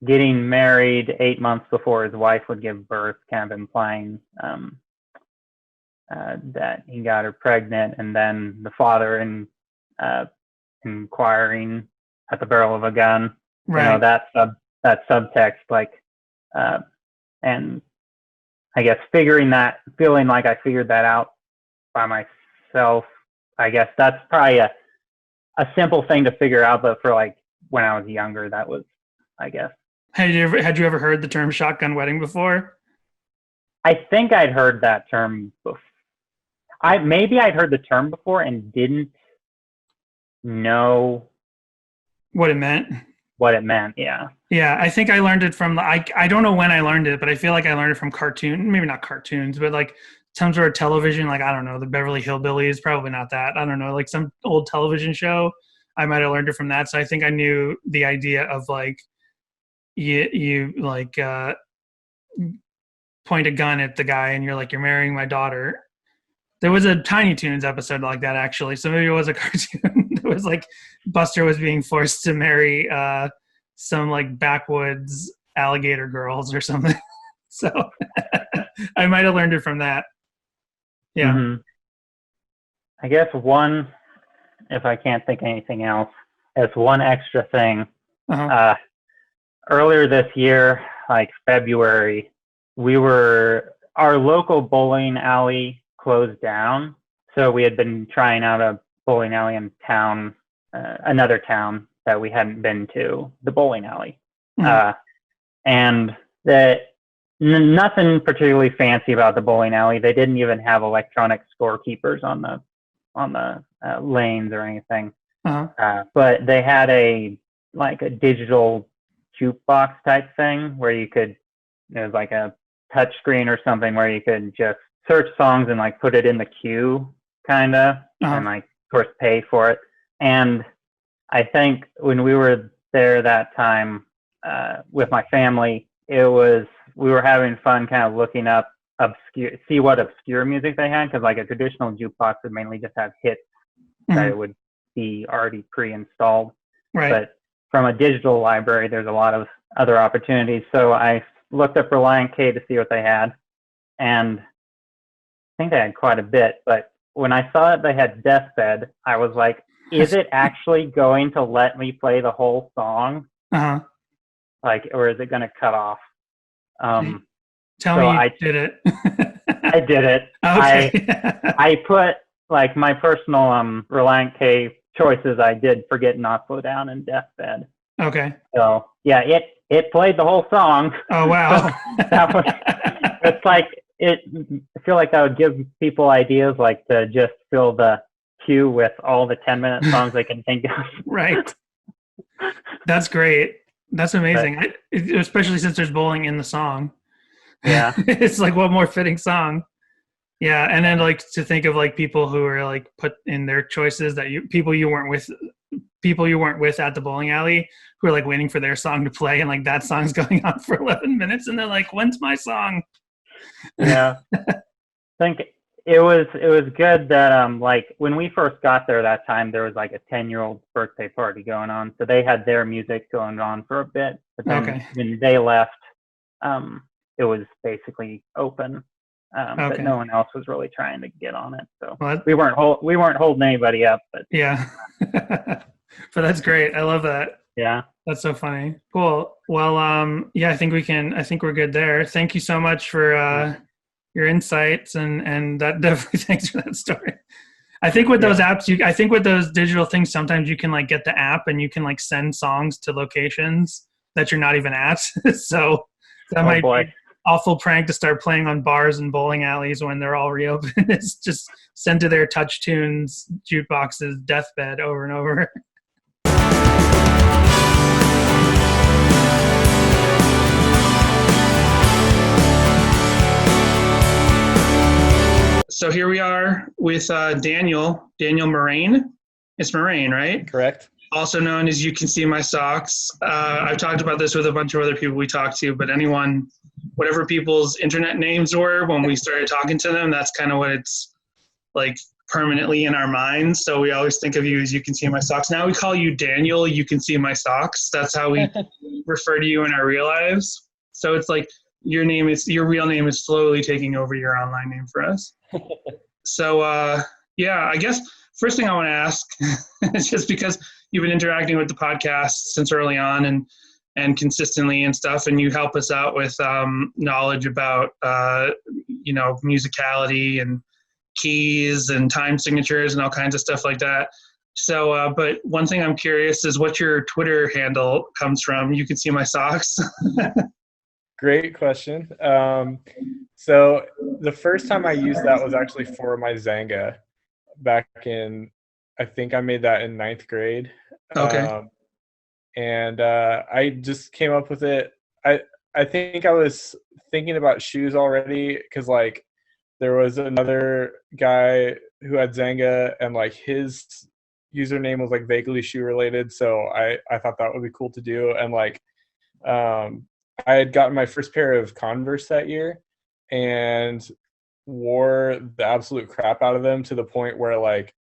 getting married 8 months before his wife would give birth, kind of implying that he got her pregnant, and then the father inquiring at the barrel of a gun. Right. You know, that subtext, like, and I guess feeling like I figured that out by myself. I guess that's probably a simple thing to figure out, but for like when I was younger, that was, I guess. Had you ever heard the term shotgun wedding before? I think I'd heard that term before. Maybe I'd heard the term before and didn't know what it meant. Yeah. Yeah, I think I learned it from I don't know when I learned it, but I feel like I learned it from maybe not cartoons, but like some sort of television, like, I don't know, the Beverly Hillbillies, probably not that. I don't know, like some old television show. I might have learned it from that. So I think I knew the idea of like you like point a gun at the guy and you're like, you're marrying my daughter. There was a Tiny Toons episode like that, actually. So maybe it was a cartoon. It was like Buster was being forced to marry some like backwoods alligator girls or something. So I might have learned it from that. Yeah. Mm-hmm. I guess one, if I can't think of anything else, as one extra thing. Earlier this year, like February, our local bowling alley closed down. So we had been trying out a bowling alley in town, another town that we hadn't been to, the bowling alley. Mm-hmm. And nothing particularly fancy about the bowling alley. They didn't even have electronic scorekeepers on the lanes or anything. But they had a digital jukebox type thing where it was like a touch screen or something where you could just search songs and like put it in the queue kind of, and like of course pay for it. And I think when we were there that time with my family, we were having fun kind of looking up see what obscure music they had, because like a traditional jukebox would mainly just have hits that it would be already pre-installed. Right. But from a digital library, there's a lot of other opportunities. So I looked up Relient K to see what they had, and I think they had quite a bit. But when I saw that they had Deathbed, I was like, is it actually going to let me play the whole song? Like, or is it going to cut off? Tell me you did it. I did it. Okay. I put like my personal Relient K choices. I did Forget Not Slow Down and Deathbed. Okay. So yeah, it played the whole song. Oh wow. It's like I feel like that would give people ideas, like to just fill the queue with all the 10-minute songs they can think of. Right. That's great. That's amazing. Especially since there's bowling in the song. Yeah. It's like, what more fitting song? Yeah. And then like to think of like people who are like put in their choices that people you weren't with at the bowling alley who are like waiting for their song to play, and like that song's going on for 11 minutes and they're like, when's my song? Yeah. I think it was good that like when we first got there that time, there was like a 10-year-old birthday party going on, so they had their music going on for a bit, but then when they left, it was basically open, but no one else was really trying to get on it, so we weren't holding anybody up. But yeah. But that's great. I love that. Yeah, that's so funny. Cool. Well, yeah, I think we're good there. Thank you so much for your insights, and that definitely, thanks for that story. I think with those apps, I think with those digital things, sometimes you can like get the app and you can like send songs to locations that you're not even at. So that might be an awful prank to start playing on bars and bowling alleys when they're all reopened. It's just send to their Touch Tunes jukeboxes Deathbed over and over. So here we are with Daniel Moraine. It's Moraine, right? Correct. Also known as You Can See My Socks. I've talked about this with a bunch of other people we talked to, but whatever people's internet names were when we started talking to them, that's kind of what it's like permanently in our minds. So we always think of you as You Can See My Socks. Now we call you Daniel You Can See My Socks. That's how we refer to you in our real lives. So it's like your real name is slowly taking over your online name for us. So, yeah, I guess first thing I want to ask is just because you've been interacting with the podcast since early on and consistently and stuff, and you help us out with knowledge about musicality and keys and time signatures and all kinds of stuff like that. So, but one thing I'm curious is what your Twitter handle comes from. You can see my socks. Great question. So the first time I used that was actually for my Zanga back in, I think I made that in 9th grade. Okay. And I just came up with it. I think I was thinking about shoes already because like there was another guy who had Zanga and like his username was like vaguely shoe related. So I thought that would be cool to do. And like I had gotten my first pair of Converse that year and wore the absolute crap out of them to the point where like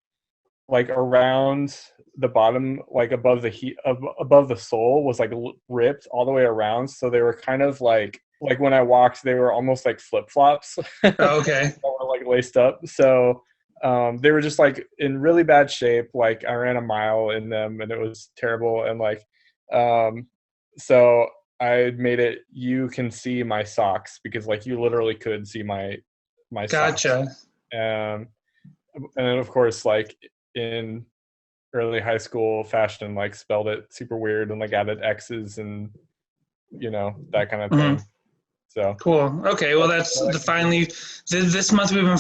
around the bottom, like above the sole was like ripped all the way around. So they were kind of like when I walked, they were almost like flip flops. Okay. That were like laced up. So they were just like in really bad shape. Like I ran a mile in them and it was terrible. And like, so I made it, you can see my socks because like you literally could see my Gotcha. socks. And then of course, like in early high school, fashion like spelled it super weird and like added X's and that kind of thing. So cool. Okay, well that's finally this month we've been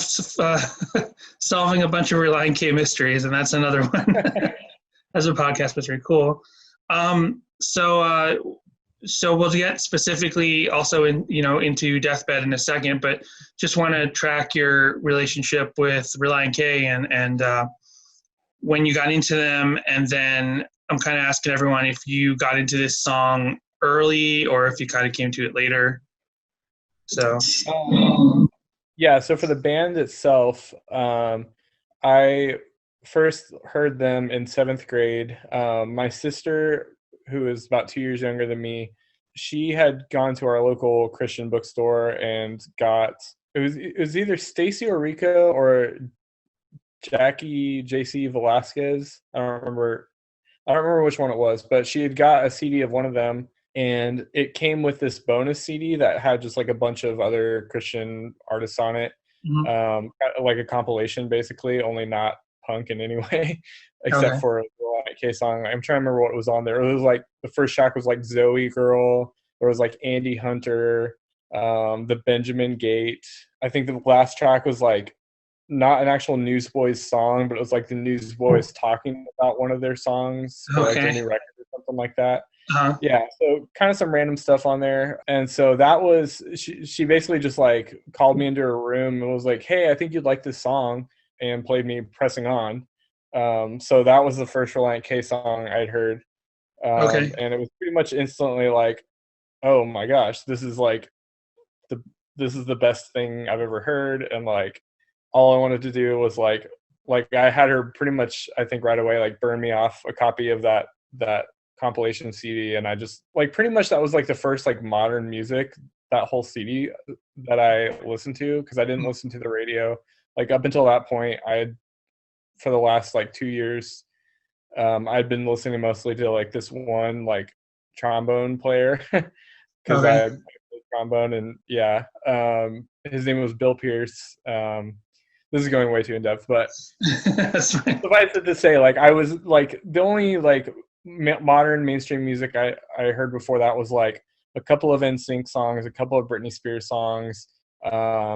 solving a bunch of Relient K mysteries, and that's another one as a podcast mystery. Cool. So we'll get specifically also into Deathbed in a second, but just want to track your relationship with Relient K and when you got into them, and then I'm kind of asking everyone if you got into this song early or if you kind of came to it later. So yeah, so for the band itself, I first heard them in 7th grade. My sister, who is about 2 years younger than me, she had gone to our local Christian bookstore and got it was either Stacy Orico or Jackie JC Velasquez. I don't remember which one it was, but she had got a CD of one of them. And it came with this bonus CD that had just like a bunch of other Christian artists on it, like a compilation basically, only not punk in any way, except for the K song. I'm trying to remember what was on there. It was like the first track was like Zoe Girl. There was like Andy Hunter, the Benjamin Gate. I think the last track was like not an actual Newsboys song, but it was like the Newsboys talking about one of their songs for like their new record or something like that. Yeah, so kind of some random stuff on there. And so that was, she basically just like called me into her room and was like, hey, I think you'd like this song, and played me Pressing On. So that was the first Relient K song I'd heard. And it was pretty much instantly like, oh my gosh, this is the best thing I've ever heard. And like, all I wanted to do was like I had her pretty much, I think right away, like burn me off a copy of that compilation CD, and I just like pretty much that was like the first like modern music, that whole CD that I listened to, because I didn't listen to the radio. Like up until that point, I had for the last like 2 years, I'd been listening mostly to like this one like trombone player because I played trombone, and yeah, his name was Bill Pierce. This is going way too in depth, but suffice it to say, like I was like the only like modern mainstream music I heard before that was like a couple of NSYNC songs, a couple of Britney Spears songs,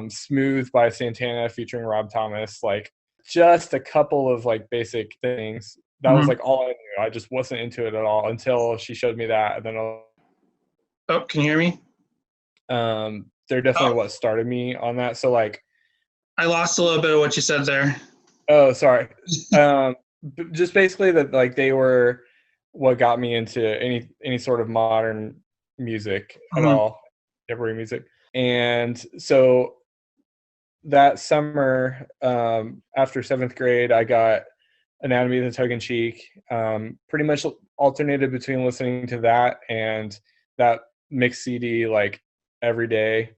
Smooth by Santana featuring Rob Thomas, like just a couple of like basic things. That was like all I knew. I just wasn't into it at all until she showed me that, and then can you hear me? They're definitely what started me on that. So like I lost a little bit of what you said there. Oh, sorry. Just basically that like they were what got me into any sort of modern music at all, contemporary music. And so that summer, after 7th grade, I got Anatomy of the Tongue in Cheek. Pretty much alternated between listening to that and that mixed CD like every day.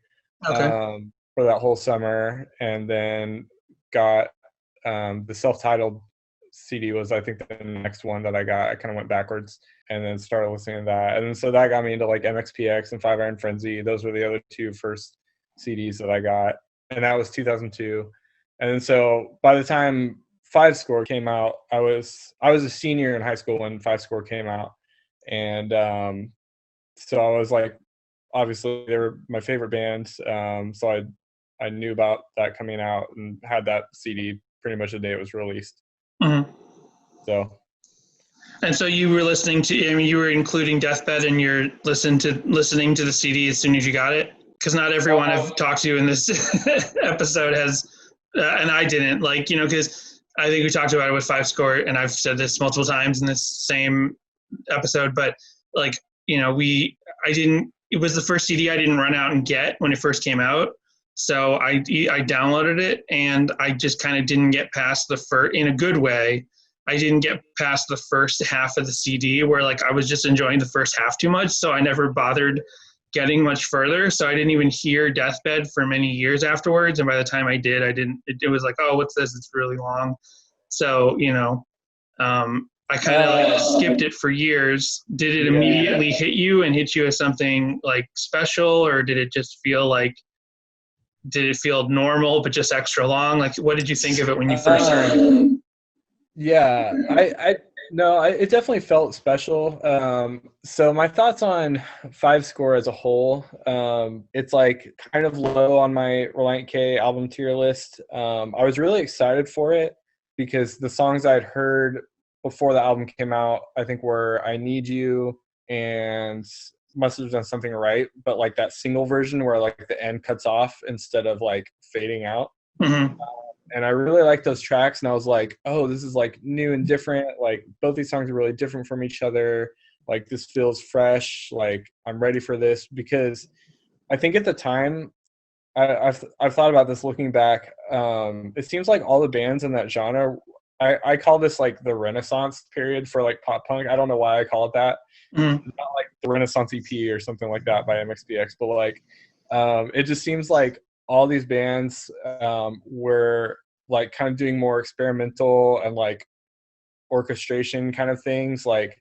for that whole summer, and then got the self-titled CD was, I think, the next one that I got. I kind of went backwards and then started listening to that. And then so that got me into like MXPX and Five Iron Frenzy. Those were the other two first CDs that I got. And that was 2002. And then so by the time Five Score came out, I was a senior in high school when Five Score came out. And so I was like, obviously they were my favorite band. So I knew about that coming out and had that CD pretty much the day it was released. Mm-hmm. So. And so you were listening to, I mean, you were including Deathbed and you're listening to the CD as soon as you got it? Because not everyone I've talked to in this episode has, and I didn't, like, you know, because I think we talked about it with Five Score, and I've said this multiple times in this same episode, but like, you know, it was the first CD I didn't run out and get when it first came out. So I downloaded it, and I just kind of didn't get past in a good way. I didn't get past the first half of the CD where like I was just enjoying the first half too much. So I never bothered getting much further. So I didn't even hear Deathbed for many years afterwards. And by the time I did, it was like, oh, what's this? It's really long. So, you know, I kind of like skipped it for years. Did it immediately hit you and hit you as something like special, or did it feel normal but just extra long? Like, what did you think of it when you first heard it? Yeah, it definitely felt special. So my thoughts on Five Score as a whole, it's like kind of low on my Relient K album tier list. I was really excited for it because the songs I'd heard before the album came out, I think were I Need You and Must Have Done Something Right, but like that single version where like the end cuts off instead of like fading out. Mm-hmm. And I really liked those tracks, and I was like, oh, this is like new and different. Like both these songs are really different from each other. Like this feels fresh. Like I'm ready for this, because I think at the time, I've thought about this looking back. It seems like all the bands in that genre, I call this like the Renaissance period for like pop punk. I don't know why I call it that. Mm-hmm. Not like the Renaissance EP or something like that by MXPX, but like it just seems like all these bands were like kind of doing more experimental and like orchestration kind of things. Like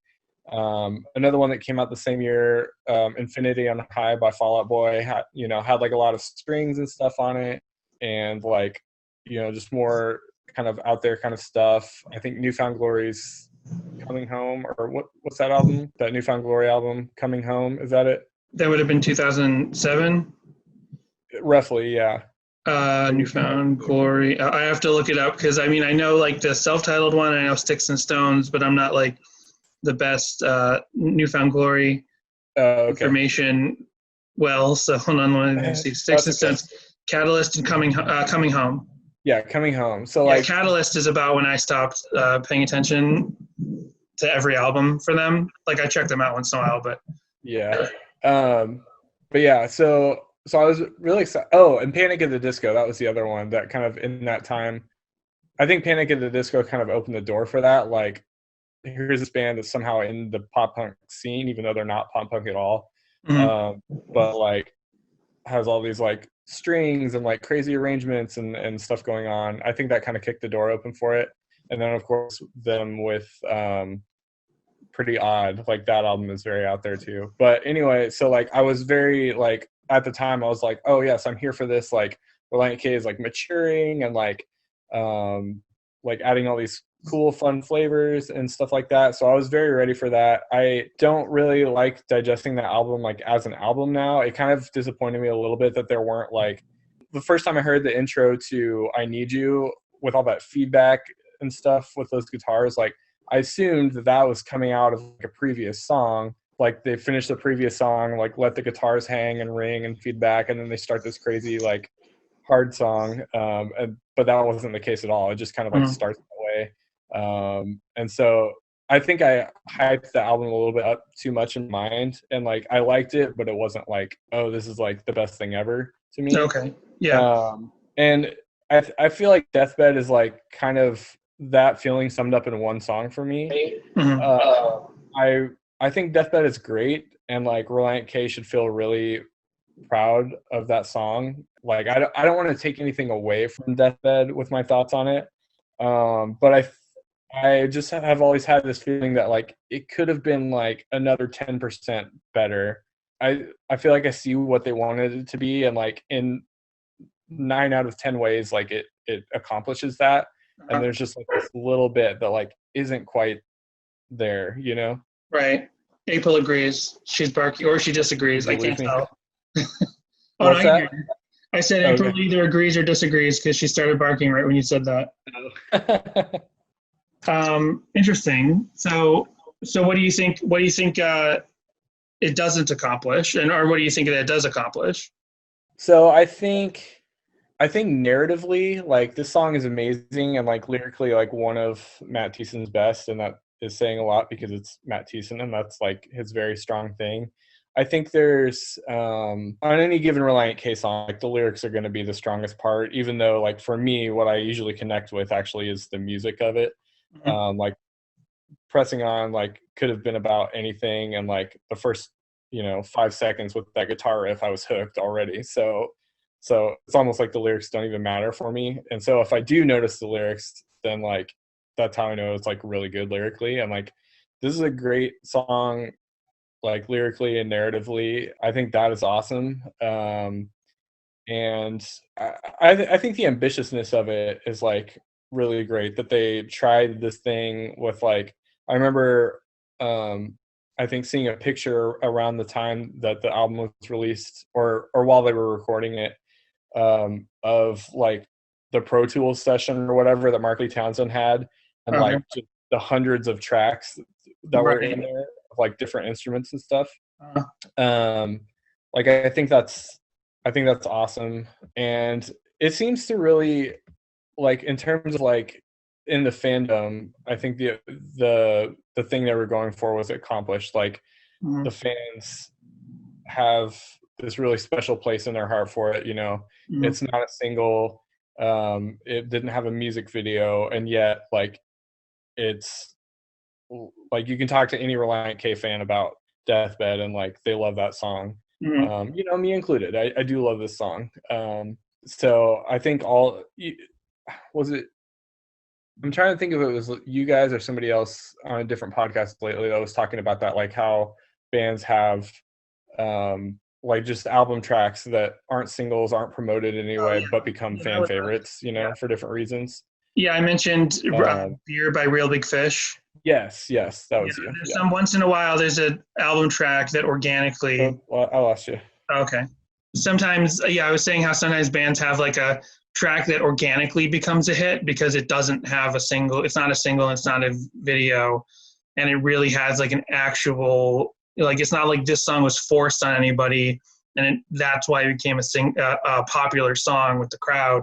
another one that came out the same year, Infinity on High by Fall Out Boy, had like a lot of strings and stuff on it, and like, you know, just more kind of out there kind of stuff. I think Newfound Glory's Coming Home, or what's that album? That Newfound Glory album, Coming Home, is that it? That would have been 2007. Roughly, yeah. Newfound Glory. I have to look it up because I mean I know like the self-titled one. I know Sticks and Stones, but I'm not like the best Newfound Glory information. Well, so hold on, let me see. Sticks and Stones, Catalyst, and Coming Home. Yeah, Coming Home. So yeah, like Catalyst is about when I stopped paying attention to every album for them. Like I check them out once in a while, but yeah. But yeah, so I was really excited. Oh, and Panic at the Disco, that was the other one that kind of in that time, I think Panic at the Disco kind of opened the door for that. Like, here's this band that's somehow in the pop punk scene, even though they're not pop punk at all. Mm-hmm. But like has all these like strings and like crazy arrangements and stuff going on. I think that kind of kicked the door open for it. And then of course them with Pretty Odd, like that album is very out there too. But anyway, so like I was very like, at the time I was like, oh yes, I'm here for this. Like Relient K is like maturing and like adding all these cool fun flavors and stuff like that. So I was very ready for that. I don't really like digesting the album like as an album now. It kind of disappointed me a little bit that there weren't like, the first time I heard the intro to I Need You with all that feedback and stuff with those guitars, like I assumed that was coming out of like a previous song. Like they finished the previous song, like let the guitars hang and ring and feedback, and then they start this crazy like hard song. But that wasn't the case at all. It just kind of like starts that way. And so I think I hyped the album a little bit up too much in mind, and like I liked it, but it wasn't like, oh, this is like the best thing ever to me. Okay. Yeah. And I feel like Deathbed is like kind of that feeling summed up in one song for me. Mm-hmm. I think Deathbed is great, and like Relient K should feel really proud of that song. like I don't want to take anything away from Deathbed with my thoughts on it, but I just have always had this feeling that like it could have been like another 10% better. I feel like I see what they wanted it to be, and like in 9 out of 10 ways, like it accomplishes that. And there's just like this little bit that like isn't quite there, you know? Right. April agrees. She's barking, or she disagrees. I can't tell. Oh, What's no, that? I said April either agrees or disagrees because she started barking right when you said that. Interesting. So what do you think? What do you think it doesn't accomplish, or what do you think that it does accomplish? So I think narratively, like this song is amazing, and like lyrically, like one of Matt Thiessen's best, and that is saying a lot because it's Matt Thiessen, and that's like his very strong thing. I think there's on any given Relient K song, like the lyrics are going to be the strongest part, even though like for me, what I usually connect with actually is the music of it. Like Pressing On, like could have been about anything, and like the first 5 seconds with that guitar riff, I was hooked already. So it's almost like the lyrics don't even matter for me. And so if I do notice the lyrics, then like that's how I know it's like really good lyrically. I'm like, this is a great song, like lyrically and narratively. I think that is awesome. And I think the ambitiousness of it is like really great, that they tried this thing with like, I remember I think seeing a picture around the time that the album was released, or while they were recording it, of like the Pro Tools session or whatever that Markley Townsend had, and like just the hundreds of tracks that were in there of like different instruments and stuff. Like I think that's awesome, and it seems to really, like in terms of like in the fandom, I think the thing they were going for was accomplished. Like the fans have this really special place in their heart for it. It's not a single. It didn't have a music video, and yet like it's like you can talk to any Relient K fan about Deathbed, and like they love that song. Me included. I do love this song. So I think was it? I'm trying to think if it was you guys or somebody else on a different podcast lately that was talking about that, like how bands have like just album tracks that aren't singles, aren't promoted in any way, but become fan favorites, for different reasons. Yeah, I mentioned Beer by Real Big Fish. Yes, that was you. There's some once in a while, there's an album track that organically. Oh, I lost you. Okay. Sometimes, I was saying how sometimes bands have like a track that organically becomes a hit because it doesn't have a single. It's not a single. It's not a video, and it really has like an actual. Like it's not like this song was forced on anybody, and that's why it became a popular song with the crowd.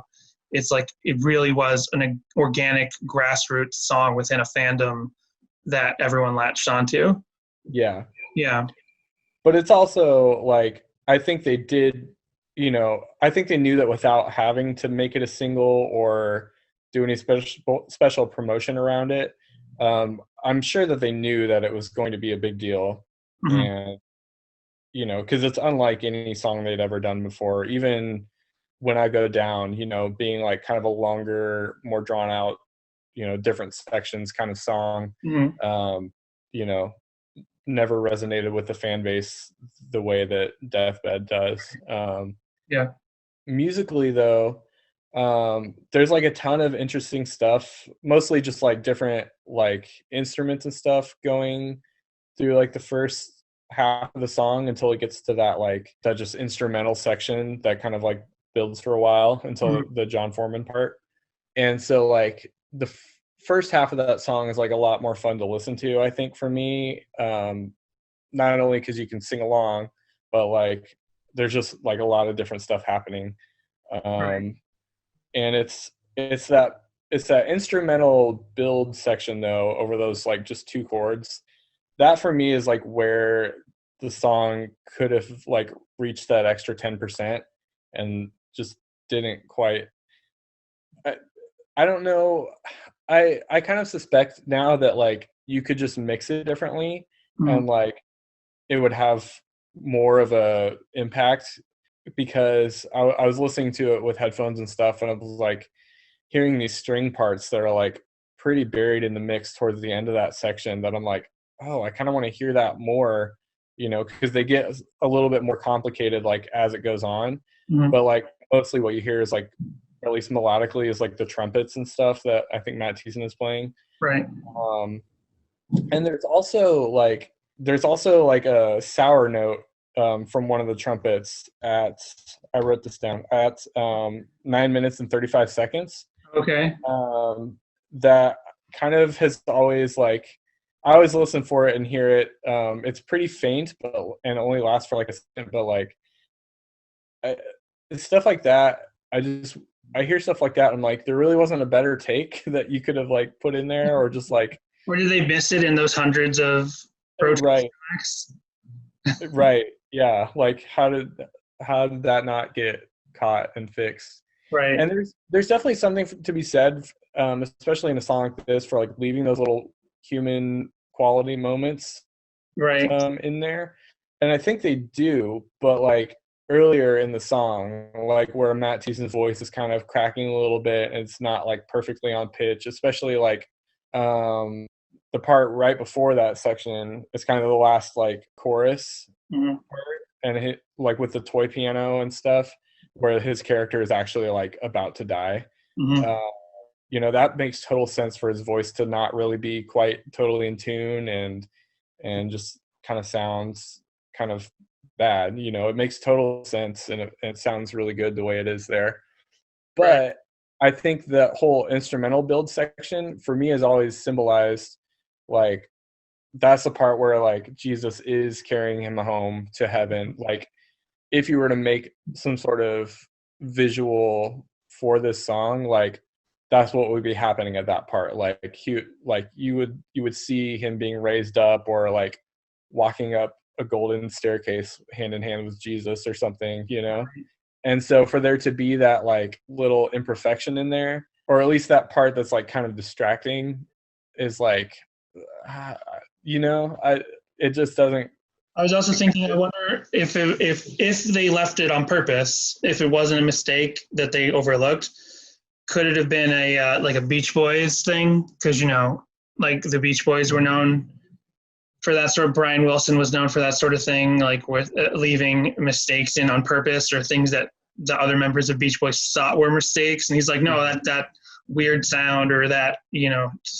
It's like it really was an organic grassroots song within a fandom that everyone latched onto. Yeah. But it's also like I think they did. I think they knew that without having to make it a single or do any special promotion around it, I'm sure that they knew that it was going to be a big deal. And because it's unlike any song they'd ever done before. Even When I Go Down, being like kind of a longer, more drawn out, different sections kind of song, never resonated with the fan base the way that Deathbed does. Musically though, there's like a ton of interesting stuff, mostly just like different like instruments and stuff going through like the first half of the song until it gets to that just instrumental section that kind of like builds for a while until the John Foreman part. And so like the first half of that song is like a lot more fun to listen to, I think, for me, not only because you can sing along, but like there's just like a lot of different stuff happening. And it's that instrumental build section though over those like just two chords that for me is like where the song could have like reached that extra 10% and just didn't quite. I don't know. I kind of suspect now that like you could just mix it differently and like it would have more of a impact. because I was listening to it with headphones and stuff, and I was like hearing these string parts that are like pretty buried in the mix towards the end of that section that I'm like, oh, I kind of want to hear that more, because they get a little bit more complicated like as it goes on. Mhm. But like mostly what you hear is like, or at least melodically, is like the trumpets and stuff that I think Matt Thiessen is playing. Right. And there's also like a sour note from one of the trumpets I wrote this down at 9 minutes and 35 seconds. Okay. That kind of has always like, I always listen for it and hear it. It's pretty faint, and only lasts for like a second. But like, stuff like that, I hear stuff like that. And I'm like, there really wasn't a better take that you could have like put in there, or just like, where did they miss it in those hundreds of right, tracks? right, yeah. Like, how did that not get caught and fixed? Right. And there's definitely something to be said, especially in a song like this, for like leaving those little human quality moments Right. in there. And I think they do, but like earlier in the song, like where Matt Thiessen's voice is kind of cracking a little bit and it's not like perfectly on pitch, especially like the part right before that section is kind of the last like chorus part, and like with the toy piano and stuff, where his character is actually like about to die. That makes total sense for his voice to not really be quite totally in tune, and just kind of sounds kind of bad. It makes total sense, and it sounds really good the way it is there. But I think the whole instrumental build section for me has always symbolized like, that's the part where like Jesus is carrying him home to heaven. Like, if you were to make some sort of visual for this song, like that's what would be happening at that part. Like you would see him being raised up, or like walking up a golden staircase hand in hand with Jesus or something, And so for there to be that like little imperfection in there, or at least that part that's like kind of distracting, is like, it just doesn't. I was also thinking, I wonder if they left it on purpose, if it wasn't a mistake that they overlooked, could it have been a like a Beach Boys thing? Because like the Beach Boys were known for that sort of. Brian Wilson was known for that sort of thing, like with leaving mistakes in on purpose, or things that the other members of Beach Boys thought were mistakes, and he's like, no, that weird sound or that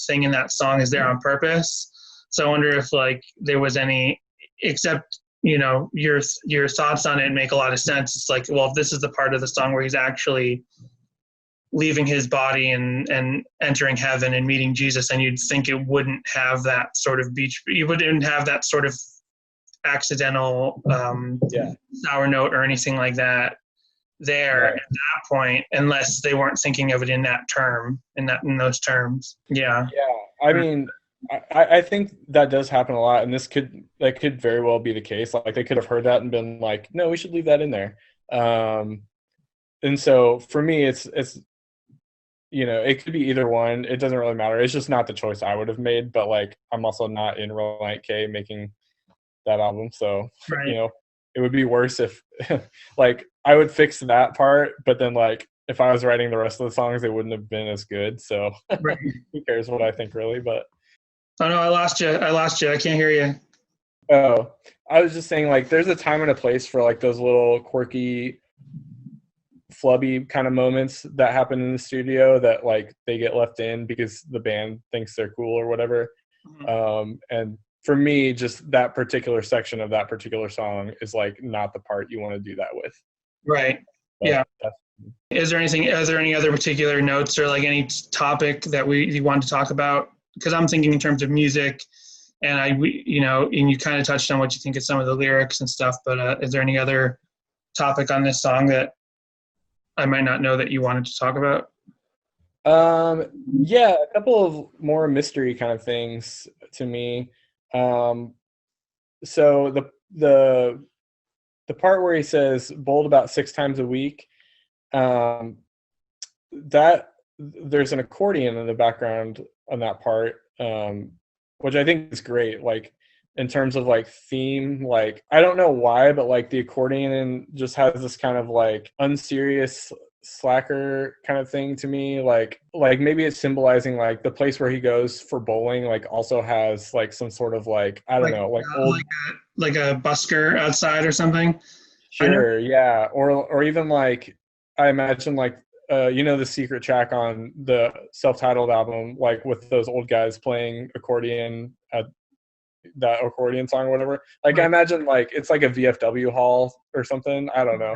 thing in that song is there on purpose. So I wonder if like there was any, except your thoughts on it make a lot of sense. It's like, well, if this is the part of the song where he's actually leaving his body and entering heaven and meeting Jesus, and you'd think it wouldn't have that sort of you wouldn't have that sort of accidental sour note or anything like that there at that point, unless they weren't thinking of it in that term, in those terms. Yeah. I mean, I think that does happen a lot, and that could very well be the case. Like, they could have heard that and been like, no, we should leave that in there. And so for me, it's it could be either one. It doesn't really matter. It's just not the choice I would have made. But like, I'm also not in Relient K making that album, so it would be worse if like I would fix that part, but then like if I was writing the rest of the songs, they wouldn't have been as good. So who cares what I think, really? But oh no, I lost you. I can't hear you. Oh, I was just saying, like, there's a time and a place for like those little quirky, flubby kind of moments that happen in the studio that like they get left in because the band thinks they're cool or whatever. And for me, just that particular section of that particular song is like not the part you want to do that with. Right. But yeah. Is there any other particular notes or like any topic that you want to talk about? Because I'm thinking in terms of music, and and you kind of touched on what you think of some of the lyrics and stuff, but is there any other topic on this song that I might not know that you wanted to talk about? Yeah, a couple of more mystery kind of things to me. So the part where he says bold about 6 times a week, that there's an accordion in the background on that part, which I think is great. Like, in terms of like theme. Like I don't know why, but like the accordion just has this kind of like unserious slacker kind of thing to me. Like maybe it's symbolizing like the place where he goes for bowling like also has like some sort of like, I don't know, like old, like a busker outside or something. sure, yeah, or even like I imagine like the secret track on the self-titled album, like with those old guys playing accordion at that accordion song or whatever. Like right. I imagine like it's like a VFW hall or something. I don't know.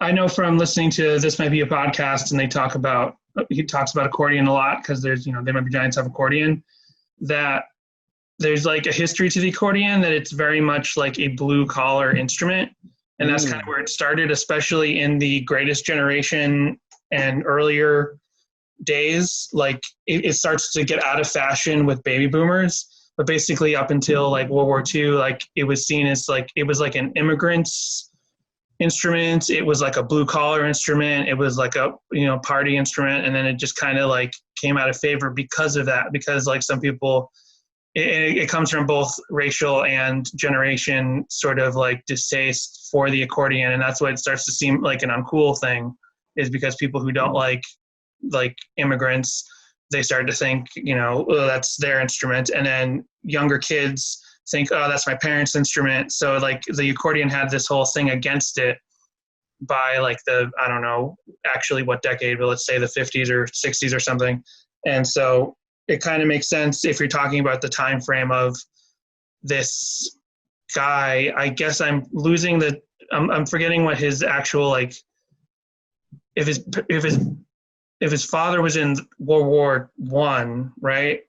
I know from listening to This Might Be a Podcast, and he talks about accordion a lot because there's, They Might Be Giants have accordion, that there's like a history to the accordion, that it's very much like a blue collar instrument. And that's kind of where it started, especially in the Greatest Generation and earlier days. Like it starts to get out of fashion with baby boomers. But basically up until like World War II, like it was seen as like, it was like an immigrant's instrument. It was like a blue collar instrument. It was like a, party instrument. And then it just kind of like came out of favor because of that, because like some people, it comes from both racial and generation sort of like distaste for the accordion. And that's why it starts to seem like an uncool thing, is because people who don't like immigrants, they start to think, that's their instrument. And then younger kids think, oh, that's my parents' instrument. So like the accordion had this whole thing against it by like I don't know actually what decade, but let's say the 50s or 60s or something. And so it kind of makes sense if you're talking about the time frame of this guy. I guess I'm forgetting what his actual, like, if his father was in World War I, right?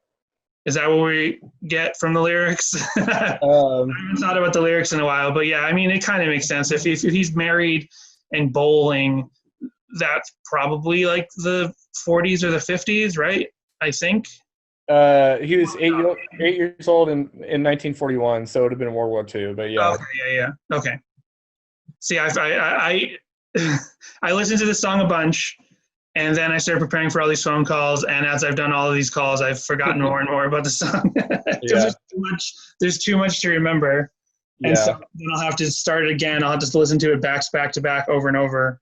Is that what we get from the lyrics? I haven't thought about the lyrics in a while, but yeah, I mean, it kind of makes sense. If he's married and bowling, that's probably like the 40s or the 50s, right? I think. He was 8 years old in 1941, so it would have been World War II. But yeah. Okay, yeah. Okay. See, I listened to this song a bunch, and then I started preparing for all these phone calls. And as I've done all of these calls, I've forgotten more and more about the song. Yeah. There's too much to remember. And so then I'll have to start it again. I'll have to listen to it back to back over and over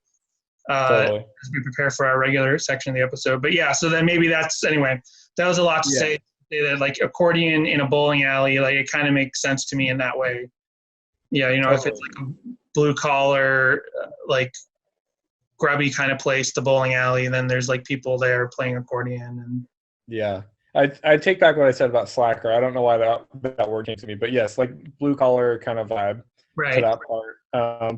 totally. As we prepare for our regular section of the episode. But yeah, so then maybe anyway, that was a lot to say that like accordion in a bowling alley, like it kind of makes sense to me in that way. Yeah, totally. If it's like a blue collar, like grubby kind of place, the bowling alley, and then there's like people there playing accordion. And yeah, I take back what I said about slacker. I don't know why that word came to me, but yes, like blue collar kind of vibe to that part.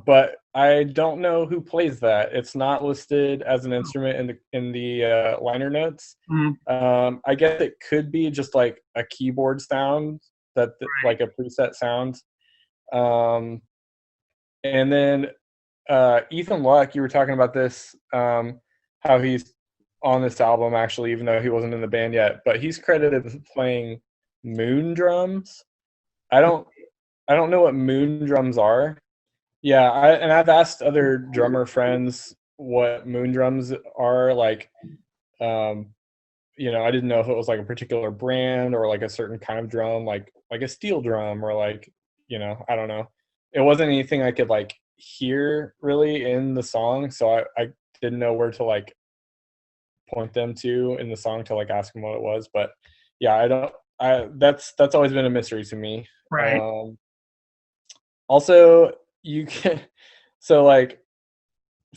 But I don't know who plays that. It's not listed as an instrument in the liner notes. Mm-hmm. I guess it could be just like a keyboard sound like a preset sound. And then Ethan Luck, you were talking about this, how he's on this album actually, even though he wasn't in the band yet, but he's credited with playing moon drums. I don't know what moon drums are. Yeah, I've asked other drummer friends what moon drums are. Like, I didn't know if it was like a particular brand or like a certain kind of drum, like a steel drum or like, I don't know. It wasn't anything I could like hear really in the song, so I didn't know where to like point them to in the song to like ask them what it was. But yeah, that's always been a mystery to me. Right. Also, you can so like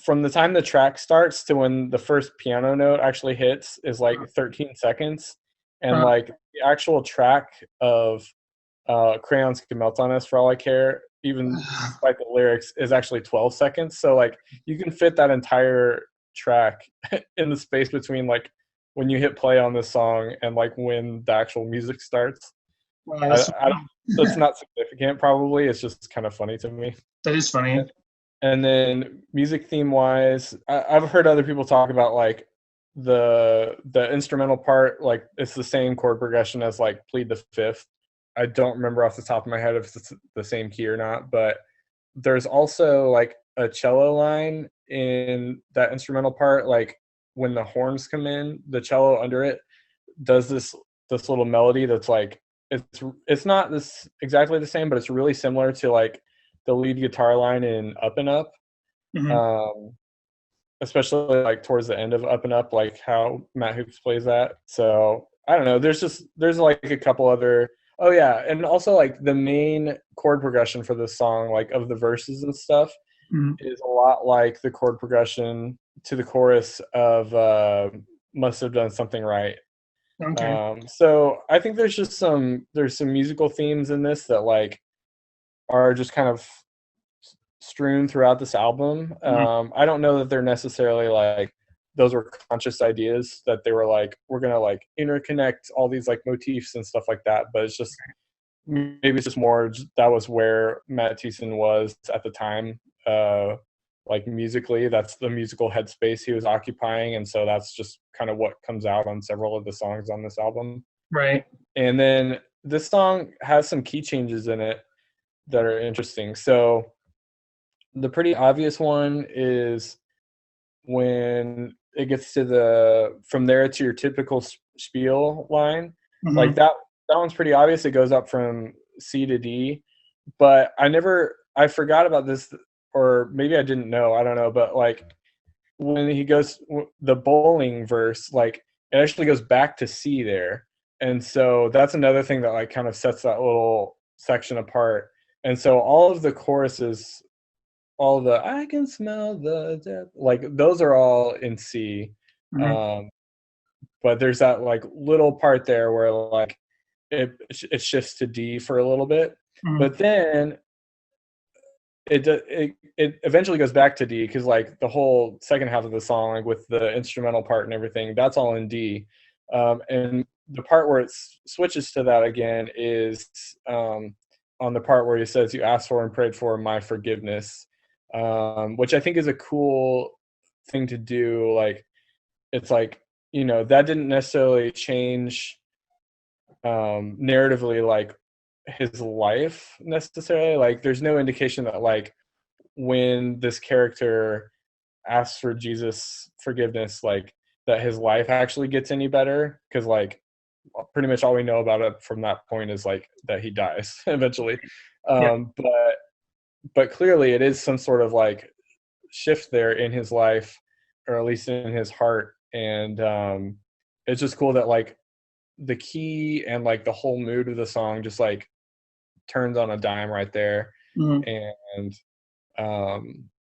from the time the track starts to when the first piano note actually hits is like 13 seconds, and like the actual track of Crayons Can Melt on Us For All I Care, even despite the lyrics, is actually 12 seconds. So like you can fit that entire track in the space between like when you hit play on this song and like when the actual music starts. Wow, that's not significant probably. It's just kind of funny to me. That is funny. And then music theme wise, I've heard other people talk about like the instrumental part, like it's the same chord progression as like Plead the Fifth. I don't remember off the top of my head if it's the same key or not, but there's also like a cello line in that instrumental part. Like when the horns come in, the cello under it does this little melody that's like, it's not this exactly the same, but it's really similar to like the lead guitar line in Up and Up. Especially like towards the end of Up and Up, like how Matt Hoops plays that. So I don't know. There's like a couple other. Oh yeah, and also like the main chord progression for this song, like of the verses and stuff, is a lot like the chord progression to the chorus of "Must Have Done Something Right." Okay. So I think there's some musical themes in this that like are just kind of strewn throughout this album. I don't know that they're necessarily like those were conscious ideas that they were like, we're gonna like interconnect all these like motifs and stuff like that, but it's just maybe it's just more that was where Matt Thiessen was at the time, like musically. That's the musical headspace he was occupying, and so that's just kind of what comes out on several of the songs on this album. Right. And then this song has some key changes in it that are interesting. So the pretty obvious one is when it gets to the from there to your typical spiel line. Like that one's pretty obvious. It goes up from C to D, but I forgot about this, or maybe I didn't know, I don't know, but like when he goes the bowling verse, like it actually goes back to C there. And so that's another thing that like kind of sets that little section apart. And so all of the choruses, all the I can smell the death, like those are all in C. But there's that like little part there where like it shifts to D for a little bit, but then it eventually goes back to D, because like the whole second half of the song, like with the instrumental part and everything, that's all in D. And the part where it switches to that again is on the part where he says, "You asked for and prayed for my forgiveness," which I think is a cool thing to do. Like, it's like, you know, that didn't necessarily change narratively like his life necessarily. Like there's no indication that like when this character asks for Jesus forgiveness, like that his life actually gets any better, because like pretty much all we know about it from that point is like that he dies eventually. But clearly it is some sort of like shift there in his life, or at least in his heart. And it's just cool that like the key and like the whole mood of the song just like turns on a dime right there. And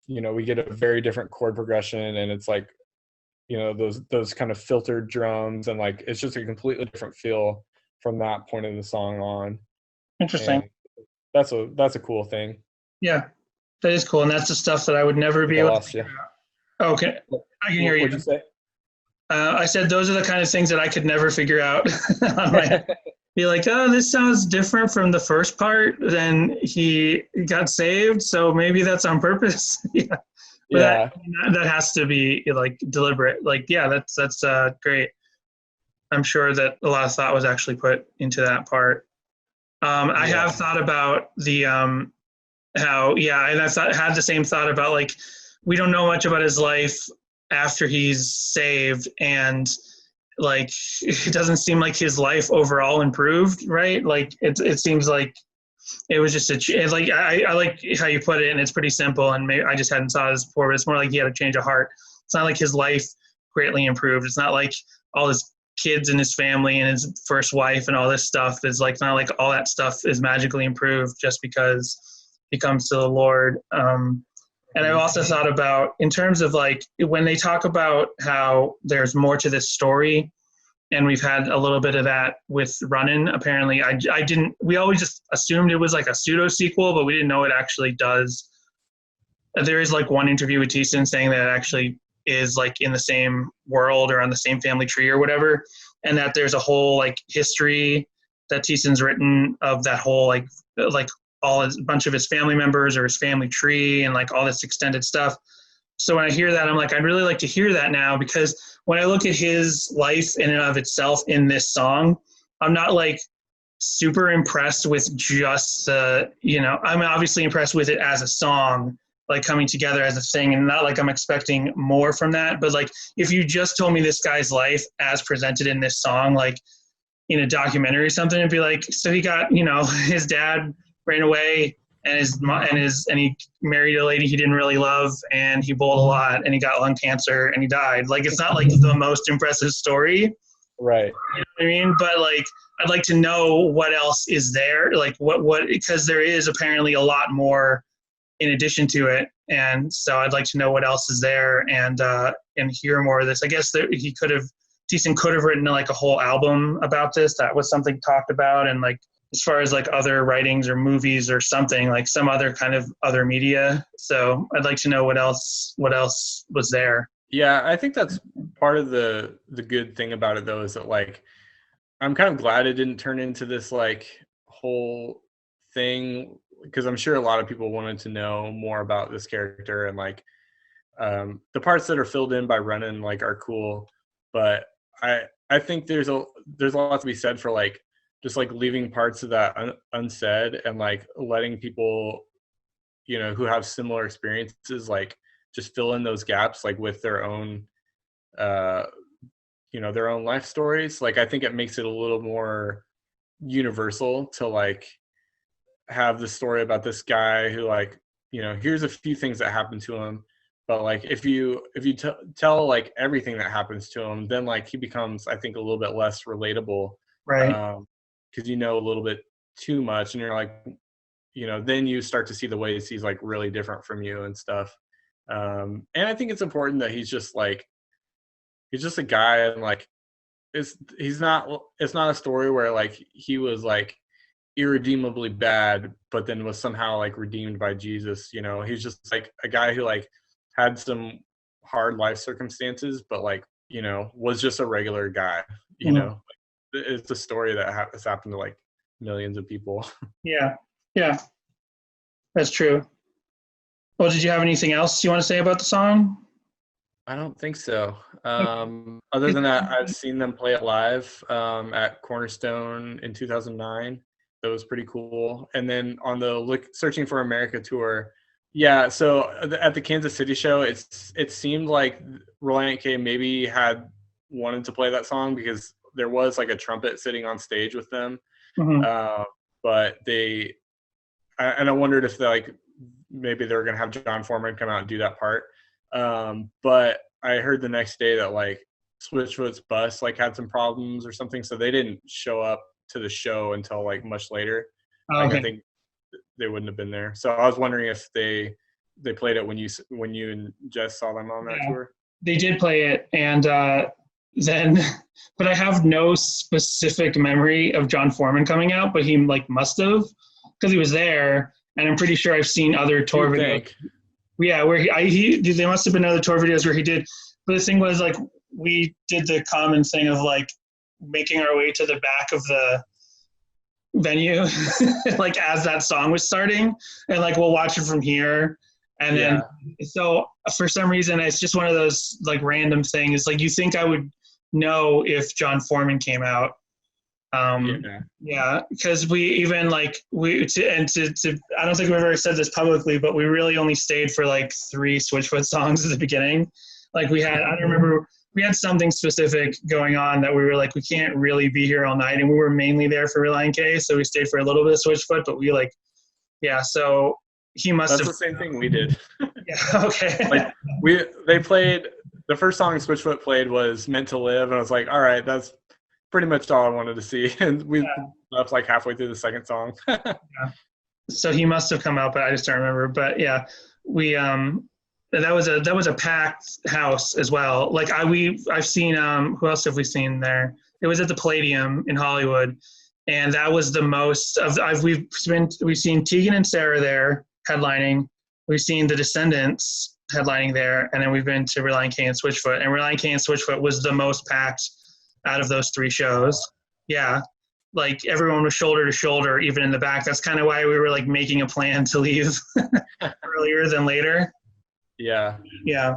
you know, we get a very different chord progression, and it's like, you know, those kind of filtered drums, and like it's just a completely different feel from that point of the song on. Interesting. And that's a cool thing. Yeah, that is cool, and that's the stuff that I would never be able to figure out. Okay, I can hear you. What'd you say? I said those are the kind of things that I could never figure out on my head. Be like, oh, this sounds different from the first part. Then he got saved, so maybe that's on purpose. Yeah. That has to be like deliberate. Like, yeah, that's great. I'm sure that a lot of thought was actually put into that part. I have thought about the how, yeah, and I've had the same thought about like we don't know much about his life after he's saved, and like it doesn't seem like his life overall improved, right? Like it seems like it was just like I like how you put it, and it's pretty simple, and maybe I just hadn't thought of this before, but it's more like he had a change of heart. It's not like his life greatly improved. It's not like all his kids and his family and his first wife and all this stuff is like, not like all that stuff is magically improved just because he comes to the Lord. And I've also thought about, in terms of like, when they talk about how there's more to this story, and we've had a little bit of that with Runnin'. Apparently, we always just assumed it was like a pseudo sequel, but we didn't know it actually does. There is like one interview with Thiessen saying that it actually is like in the same world or on the same family tree or whatever. And that there's a whole like history that Thiessen's written of that whole like a bunch of his family members or his family tree and like all this extended stuff. So when I hear that, I'm like, I'd really like to hear that now, because when I look at his life in and of itself in this song, I'm not like super impressed with just I'm obviously impressed with it as a song, like coming together as a thing, and not like I'm expecting more from that. But like, if you just told me this guy's life as presented in this song, like in a documentary or something and be like, so he got, his dad ran away and he married a lady he didn't really love and he bowled a lot and he got lung cancer and he died. Like, it's not like the most impressive story. Right. You know what I mean? But like, I'd like to know what else is there. Like because there is apparently a lot more in addition to it. And so I'd like to know what else is there and hear more of this. I guess Thiessen could have written like a whole album about this. That was something talked about. And like, as far as like other writings or movies or something, like some other kind of other media. So I'd like to know what else was there. Yeah, I think that's part of the good thing about it, though, is that like I'm kind of glad it didn't turn into this like whole thing, because I'm sure a lot of people wanted to know more about this character, and like the parts that are filled in by Brennan like are cool, but I think there's a lot to be said for like just like leaving parts of that unsaid and like letting people, who have similar experiences, like just fill in those gaps like with their own their own life stories. Like I think it makes it a little more universal to like have the story about this guy who like, here's a few things that happened to him, but like if you tell like everything that happens to him, then like he becomes, I think, a little bit less relatable, Right. because a little bit too much, and you're like, then you start to see the ways he's like really different from you and stuff. And I think it's important that he's just a guy, and like it's not a story where like he was like irredeemably bad but then was somehow like redeemed by Jesus. He's just like a guy who like had some hard life circumstances, but like was just a regular guy. It's a story that has happened to like millions of people. Yeah that's true. Well, did you have anything else you want to say about the song? I don't think so. Other than that, I've seen them play it live at Cornerstone in 2009. That was pretty cool. And then on the Searching for America tour, yeah. So at the Kansas City show, it seemed like Relient K maybe had wanted to play that song because there was like a trumpet sitting on stage with them. Mm-hmm. But I wondered if maybe they were going to have John Foreman come out and do that part. But I heard the next day that like Switchfoot's bus like had some problems or something, so they didn't show up to the show until like much later. Okay. I think they wouldn't have been there. So I was wondering if they played it when you and Jess saw them on that tour. They did play it, and then, but I have no specific memory of John Foreman coming out, but he like must have, because he was there, and I'm pretty sure I've seen other tour videos. Yeah, where there must have been other tour videos where he did. But the thing was, like, we did the common thing of like making our way to the back of the venue, like as that song was starting, and like we'll watch it from here. And then, so for some reason, it's just one of those like random things. Like you think I would know if John Foreman came out. Because we even like I don't think we've ever said this publicly, but we really only stayed for like 3 Switchfoot songs at the beginning. Like I don't remember, we had something specific going on that we were like, we can't really be here all night, and we were mainly there for Relient K, so we stayed for a little bit of Switchfoot, but we like, so he must have. That's the same thing we did. Yeah, okay. Like they played, the first song Switchfoot played was Meant to Live, and I was like, all right, that's pretty much all I wanted to see. And we left like halfway through the second song. So he must have come out, but I just don't remember. But yeah, we that was a packed house as well. Like I've seen who else have we seen there? It was at the Palladium in Hollywood, and that was the most of we've seen Tegan and Sera there headlining. We've seen the Descendants headlining there, and then we've been to Relient K and Switchfoot, and Relient K and Switchfoot was the most packed out of those 3 shows. Yeah, like everyone was shoulder to shoulder, even in the back. That's kind of why we were like making a plan to leave earlier than later. Yeah. Yeah.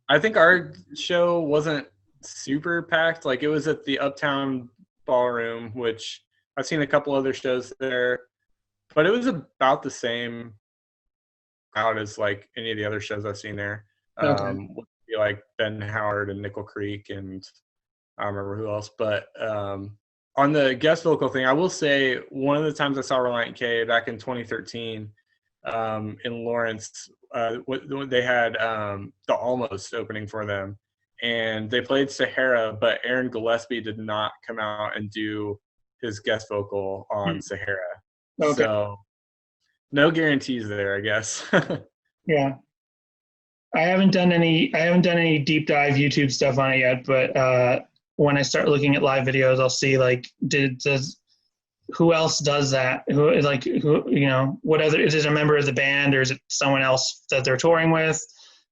I think our show wasn't super packed. Like it was at the Uptown Ballroom, which I've seen a couple other shows there, but it was about the same crowd as like any of the other shows I've seen there. Okay. Like Ben Howard and Nickel Creek, and I don't remember who else, but on the guest vocal thing, I will say one of the times I saw Relient K back in 2013 in Lawrence, they had the Almost opening for them, and they played Sahara, but Aaron Gillespie did not come out and do his guest vocal on Sahara. Okay. So no guarantees there, I guess. Yeah. I haven't done any deep dive YouTube stuff on it yet, but when I start looking at live videos, I'll see like who else does that? Who what other, is it a member of the band, or is it someone else that they're touring with,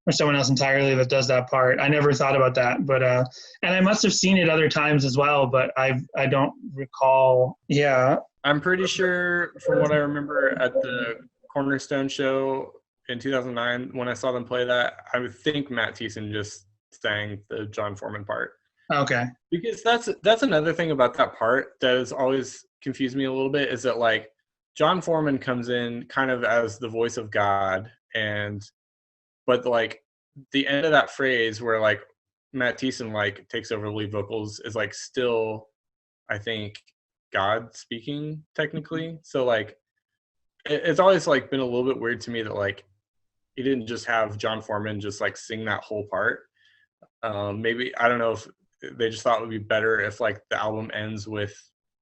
or someone else entirely that does that part? I never thought about that, but and I must have seen it other times as well, but I don't recall. Yeah. I'm pretty sure from what I remember at the Cornerstone show in 2009, when I saw them play that, I would think Matt Thiessen just sang the John Foreman part. Okay. Because that's another thing about that part that has always confused me a little bit, is that like John Foreman comes in kind of as the voice of God, but like the end of that phrase where like Matt Thiessen like takes over the lead vocals is like still, I think, God speaking technically. So like it's always like been a little bit weird to me that like he didn't just have John Foreman just like sing that whole part. Maybe, I don't know if they just thought it would be better if like the album ends with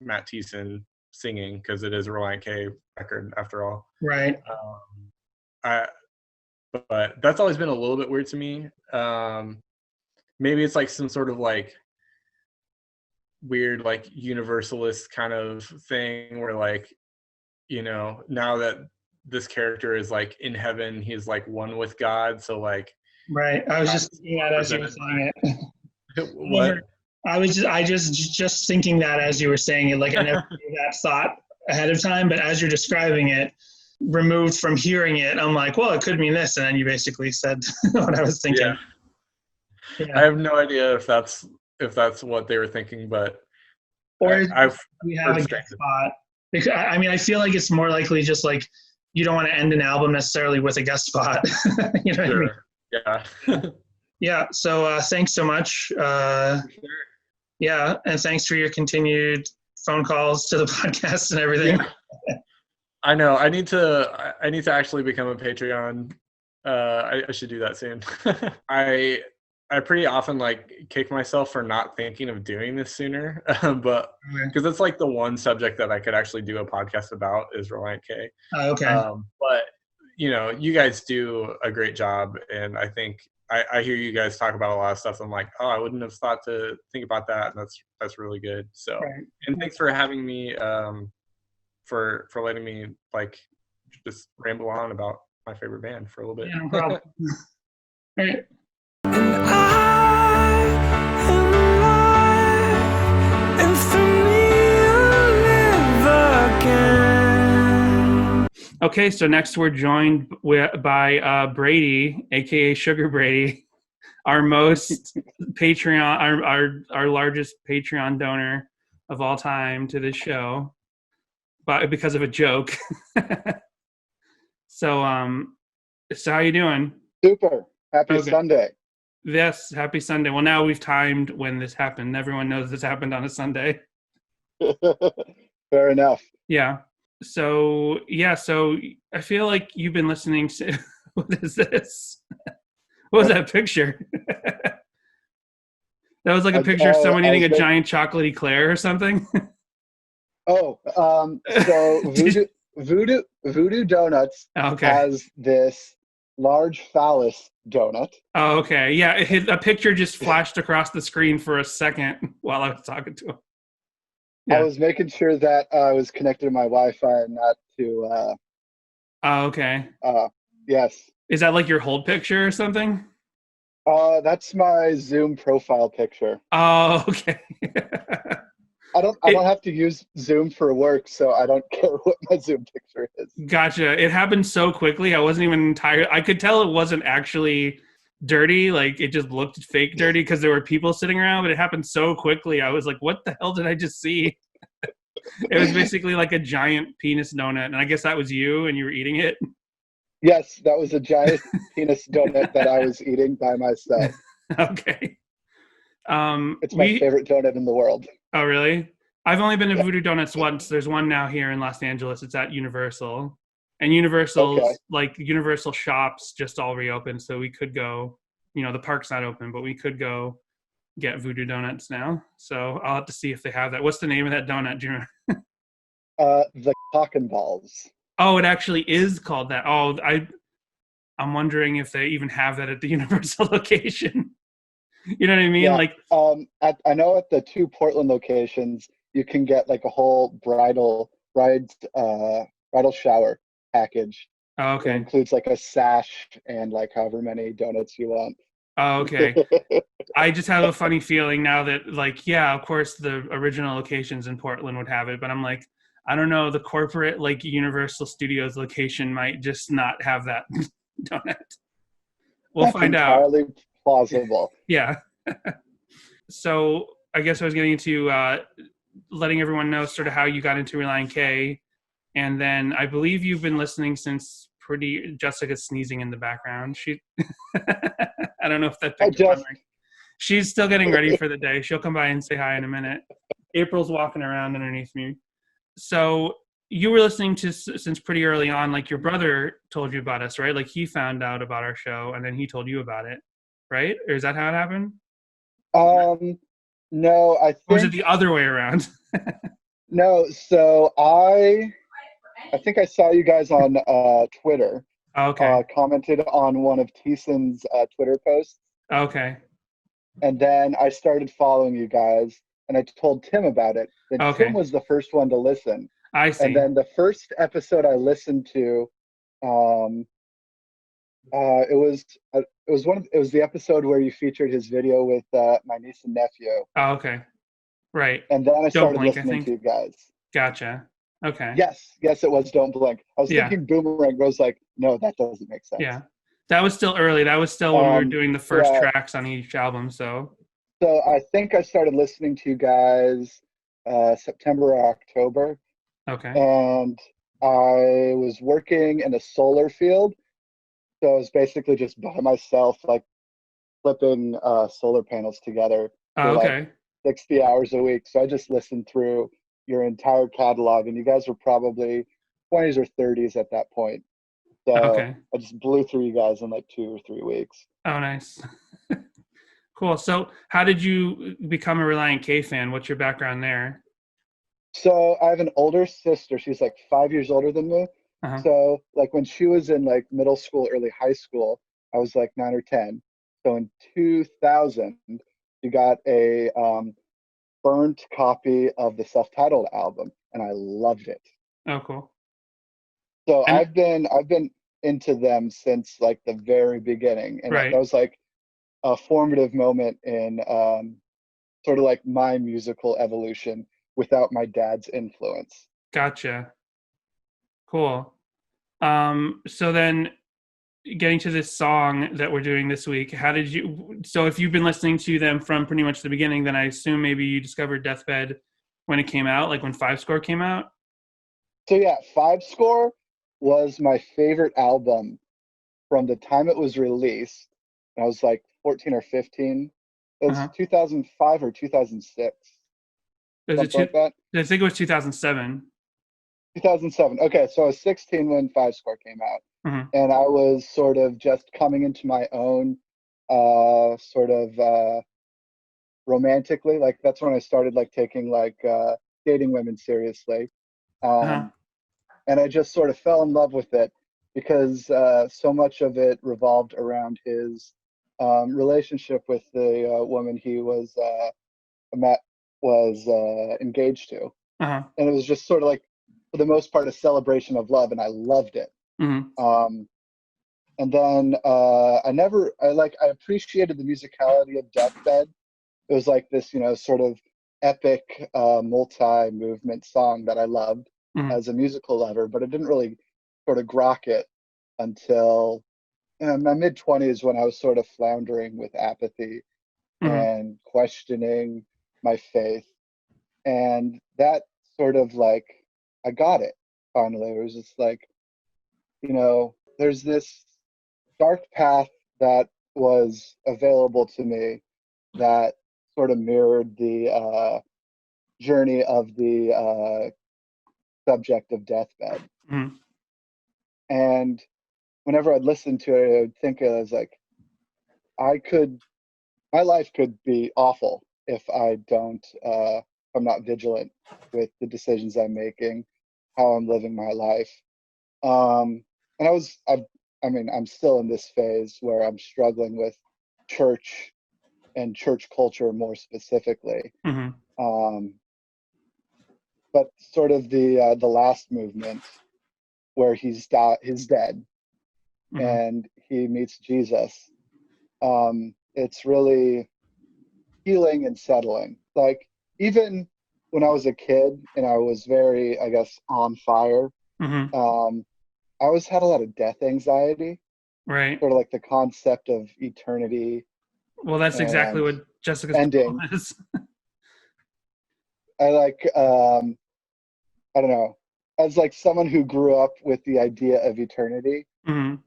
Matt Thiessen singing, because it is a Relient K record after all. Right. But that's always been a little bit weird to me. Maybe it's like some sort of like weird like universalist kind of thing where like, you know, now that this character is like in heaven, he's like one with God. So like, right. I was just thinking that as you were saying it. What? I just thinking that as you were saying it, like I never gave that thought ahead of time, but as you're describing it, removed from hearing it, I'm like, well, it could mean this, and then you basically said what I was thinking. Yeah. I have no idea if that's what they were thinking, but or we have a guest spot. Because, I mean, I feel like it's more likely just like you don't want to end an album necessarily with a guest spot. You know what I mean? Yeah. Yeah. So thanks so much. Yeah, and thanks for your continued phone calls to the podcast and everything. Yeah. I know. I need to actually become a Patreon. I should do that soon. I pretty often like kick myself for not thinking of doing this sooner, but because it's like the one subject that I could actually do a podcast about is Relient K. Okay. But you know, you guys do a great job, and I think I hear you guys talk about a lot of stuff. I'm like, oh, I wouldn't have thought to think about that, and that's really good. So, and thanks for having me, for letting me like just ramble on about my favorite band for a little bit. Yeah, no problem. All right. And I am alive, and for me you'll live again. Okay, so next we're joined by Brady, aka Sugar Brady, our most Patreon, our largest Patreon donor of all time to this show, but because of a joke. So how you doing? Super. Happy Sunday. Yes, happy Sunday. Well, now we've timed when this happened. Everyone knows this happened on a Sunday. Fair enough. Yeah. So I feel like you've been listening to, what is this? What was that picture? That was like a picture of someone eating a giant chocolate eclair or something. So Voodoo Donuts has this large phallus donut. Oh, okay. Yeah, a picture just flashed across the screen for a second while I was talking to him. Yeah. I was making sure that I was connected to my Wi-Fi and not to... Oh, okay. Yes. Is that like your hold picture or something? That's my Zoom profile picture. Oh, okay. I don't have to use Zoom for work, so I don't care what my Zoom picture is. Gotcha. It happened so quickly. I wasn't even entirely... I could tell it wasn't actually dirty. Like, it just looked fake dirty because there were people sitting around, but it happened so quickly. I was like, what the hell did I just see? It was basically like a giant penis donut, and I guess that was you, and you were eating it? Yes, that was a giant penis donut that I was eating by myself. Okay. It's my favorite donut in the world. Oh, really? I've only been to Voodoo Donuts once. There's one now here in Los Angeles. It's at Universal, and Universal's like Universal shops just all reopened, so we could go. You know, the park's not open, but we could go get Voodoo Donuts now. So I'll have to see if they have that. What's the name of that donut? Do you remember? The cock and balls. Oh, it actually is called that. Oh, I'm wondering if they even have that at the Universal location. You know what I mean? Yeah. Like, I know at the 2 Portland locations, you can get like a whole bridal shower package. oh, It okay. includes like a sash and like however many donuts you want. Oh, okay. I just have a funny feeling now that, like, yeah, of course the original locations in Portland would have it, but I'm like, I don't know, the corporate like Universal Studios location might just not have that donut. We'll That's find out. entirely plausible. Yeah. So I guess I was getting into letting everyone know sort of how you got into Relient K, and then I believe you've been listening since Jessica's sneezing in the background. She, I don't know if that picked up on her. She's still getting ready for the day. She'll come by and say hi in a minute. April's walking around underneath me. So you were listening to since pretty early on, like your brother told you about us, right? Like he found out about our show and then he told you about it, right? Or is that how it happened? No, I think. Or was it the other way around? No, so I think I saw you guys on Twitter. Okay. Commented on one of Teeson's Twitter posts. Okay. And then I started following you guys, and I told Tim about it. Then Okay. Tim was the first one to listen. I see. And then the first episode I listened to, it was the episode where you featured his video with my niece and nephew. Oh, okay. Right. And then I started Blink, listening to you guys. Gotcha. Okay. Yes, it was Don't Blink. I was thinking Boomerang, but I was like, no, that doesn't make sense. Yeah. That was still early. That was still when we were doing the first tracks on each album. So I think I started listening to you guys September or October. Okay. And I was working in a solar field. So I was basically just by myself, like flipping solar panels together for like 60 hours a week. So I just listened through your entire catalog, and you guys were probably 20s or 30s at that point. So I just blew through you guys in like 2 or 3 weeks. Oh, nice. Cool. So how did you become a Relient K fan? What's your background there? So I have an older sister. She's like 5 years older than me. Uh-huh. So like when she was in like middle school, early high school, I was like 9 or 10. So in 2000, she got a burnt copy of the self-titled album, and I loved it. Oh, cool. So I've been into them since like the very beginning, and that was like a formative moment in sort of like my musical evolution without my dad's influence. Gotcha. Cool. So then getting to this song that we're doing this week, so if you've been listening to them from pretty much the beginning, then I assume maybe you discovered Deathbed when it came out, like when 5 Score came out? So yeah, 5 Score was my favorite album from the time it was released. I was like 14 or 15. It was 2005 or 2006. Like that. I think it was 2007. 2007. Okay, so I was 16 when 5 Score came out. Mm-hmm. And I was sort of just coming into my own romantically. Like that's when I started like taking like dating women seriously. And I just sort of fell in love with it because so much of it revolved around his relationship with the woman he was engaged to. And it was just sort of like, for the most part, a celebration of love, and I loved it. Mm-hmm. And then I appreciated the musicality of Deathbed. It was like this, sort of epic multi-movement song that I loved as a musical lover, but it didn't really sort of grok it until my mid-20s when I was sort of floundering with apathy and questioning my faith. And that sort of like, I got it finally. It was just like, there's this dark path that was available to me that sort of mirrored the journey of the subject of Deathbed. Mhm. And whenever I'd listen to it, I would think I was like, my life could be awful if if I'm not vigilant with the decisions I'm making, how I'm living my life. And I'm still in this phase where I'm struggling with church and church culture more specifically. Mhm. But sort of the last movement where he's dead Mhm. and he meets Jesus. It's really healing and settling. Like, even when I was a kid and I was very, I guess, on fire, Mhm. I always had a lot of death anxiety, Right. sort of like the concept of eternity Well, that's exactly and what Jessica's ending. problem is. I like, I don't know, as like someone who grew up with the idea of eternity, Mhm.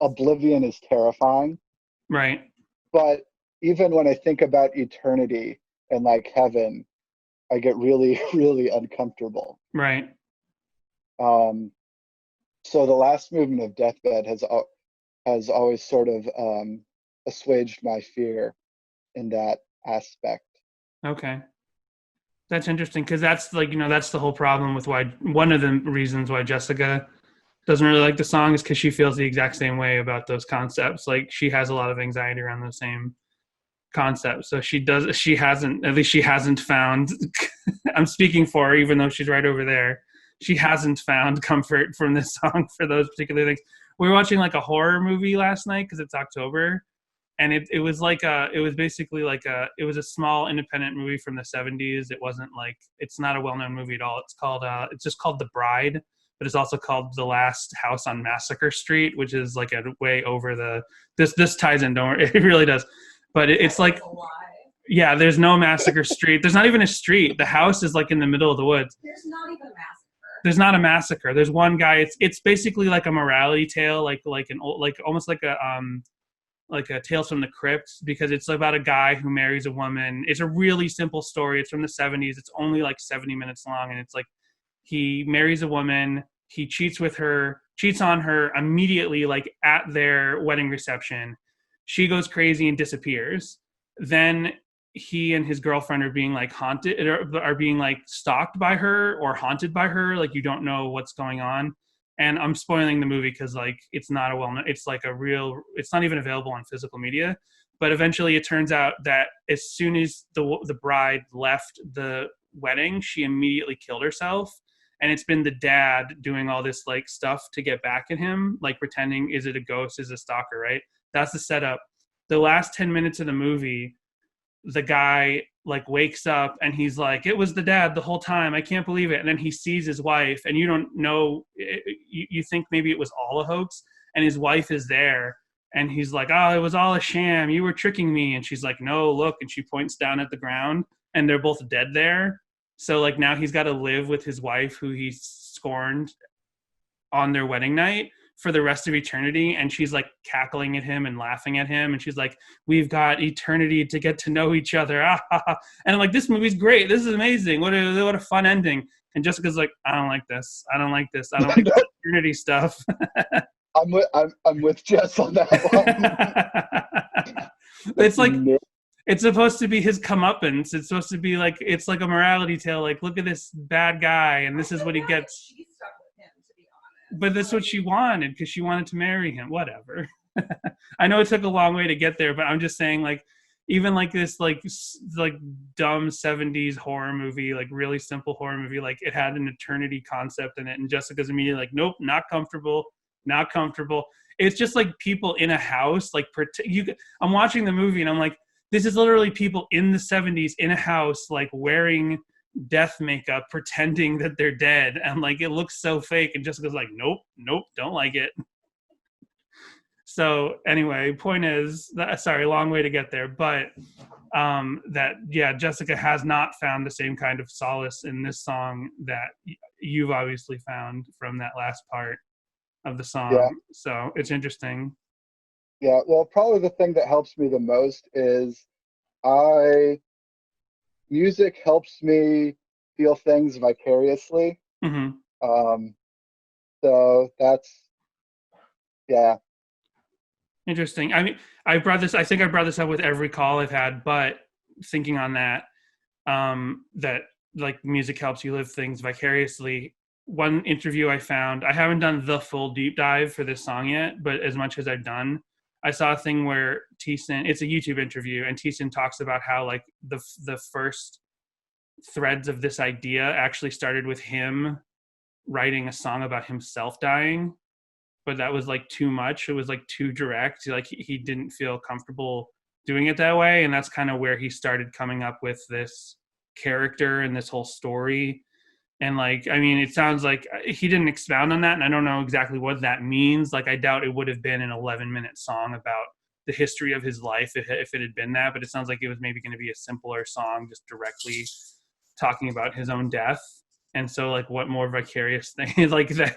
oblivion is terrifying. Right. But even when I think about eternity and like heaven, I get really, really uncomfortable. Right. So the last movement of Deathbed has always sort of assuaged my fear in that aspect. Okay. That's interesting because that's like, that's the whole problem with why one of the reasons why Jessica doesn't really like the song is because she feels the exact same way about those concepts. Like she has a lot of anxiety around those same concepts. So she hasn't, at least she hasn't found, I'm speaking for her, even though she's right over there. She hasn't found comfort from this song for those particular things. We were watching like a horror movie last night because it's October, and it was like it was basically like it was a small independent movie from the 70s. It wasn't like, it's not a well-known movie at all. It's just called The Bride, but it's also called The Last House on Massacre Street, which is like a way over this ties in, don't worry, it really does. But it's like, yeah, there's no Massacre Street. There's not even a street. The house is like in the middle of the woods. There's not even a massacre. There's not a massacre. There's one guy. It's basically like a morality tale, like an old, like almost like a Tales from the Crypt, because it's about a guy who marries a woman. It's a really simple story. It's from the 70s. It's only like 70 minutes long, and it's like he marries a woman. He cheats on her immediately, like at their wedding reception. She goes crazy and disappears. Then he and his girlfriend are being like haunted, are being like stalked by her or haunted by her. Like you don't know what's going on. And I'm spoiling the movie because like it's not it's like it's not even available on physical media. But eventually it turns out that as soon as the bride left the wedding, she immediately killed herself. And it's been the dad doing all this like stuff to get back at him, like pretending, is it a ghost, is it a stalker, right? That's the setup. The last 10 minutes of the movie, the guy like wakes up and he's like, it was the dad the whole time, I can't believe it. And then he sees his wife, and you don't know, you think maybe it was all a hoax, and his wife is there, and he's like, oh, it was all a sham, you were tricking me. And she's like, no, look. And she points down at the ground, and they're both dead there. So like now he's got to live with his wife, who he scorned on their wedding night, for the rest of eternity. And she's like cackling at him and laughing at him, and she's like, we've got eternity to get to know each other. And I'm like, this movie's great, this is amazing, what a fun ending. And Jessica's like, I don't like this, I don't like eternity stuff. I'm with Jess on that one. It's like, it's supposed to be his comeuppance. It's supposed to be like, it's like a morality tale, like, look at this bad guy and this is what he gets. But that's what she wanted, because she wanted to marry him. Whatever. I know it took a long way to get there, but I'm just saying, like, even like this, like dumb 70s horror movie, like really simple horror movie, like it had an eternity concept in it, and Jessica's immediately like, nope, not comfortable, not comfortable. It's just like people in a house, like I'm watching the movie and I'm like, this is literally people in the 70s in a house, like wearing death makeup, pretending that they're dead, and like it looks so fake. And Jessica's like, nope, don't like it. So anyway, point is that, sorry, long way to get there, but that, yeah, Jessica has not found the same kind of solace in this song that you've obviously found from that last part of the song. Yeah. So it's interesting. Yeah, well, probably the thing that helps me the most is music helps me feel things vicariously. Mm-hmm. So that's, yeah. Interesting. I mean, I think I brought this up with every call I've had, but thinking on that, that like music helps you live things vicariously. One interview I found, I haven't done the full deep dive for this song yet, but as much as I've done, I saw a thing where Thiessen, it's a YouTube interview, and Thiessen talks about how like the first threads of this idea actually started with him writing a song about himself dying, but that was like too much. It was like too direct. Like he didn't feel comfortable doing it that way, and that's kind of where he started coming up with this character and this whole story. And like, I mean, it sounds like he didn't expound on that, and I don't know exactly what that means. Like, I doubt it would have been an 11-minute song about the history of his life if it had been that. But it sounds like it was maybe going to be a simpler song, just directly talking about his own death. And so, like, what more vicarious thing like that?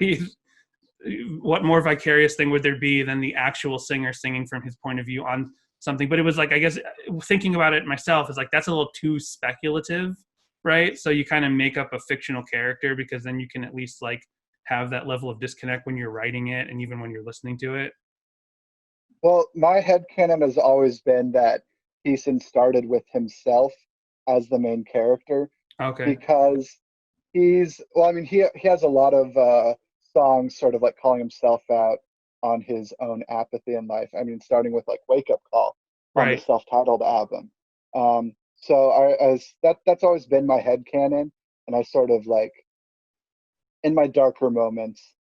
What more vicarious thing would there be than the actual singer singing from his point of view on something? But it was like, I guess thinking about it myself is like, that's a little too speculative, right? So you kind of make up a fictional character, because then you can at least like have that level of disconnect when you're writing it and even when you're listening to it. Well, my headcanon has always been that Thiessen started with himself as the main character, Okay. because he has a lot of songs sort of like calling himself out on his own apathy in life. I mean, starting with like Wake Up Call on the Right. self-titled album. So that's always been my headcanon, and I sort of like, in my darker moments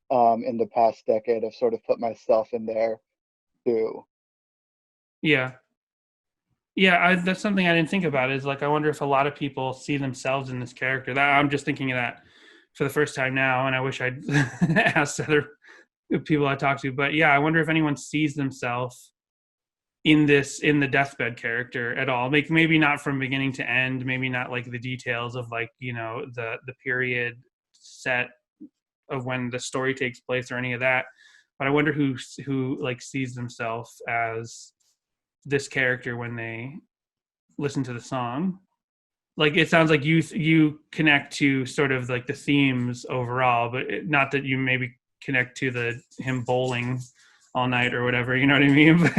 in the past decade, I've sort of put myself in there too. Yeah. That's something I didn't think about, is like, I wonder if a lot of people see themselves in this character. That I'm just thinking of that for the first time now, and I wish I'd asked other people I talked to. But yeah, I wonder if anyone sees themselves in the Deathbed character at all. Like, maybe not from beginning to end, maybe not like the details of like, you know, the period set of when the story takes place or any of that. But I wonder who like sees themselves as this character when they listen to the song. Like, it sounds like you connect to sort of like the themes overall, but not that you maybe connect to the him bowling all night or whatever, you know what I mean?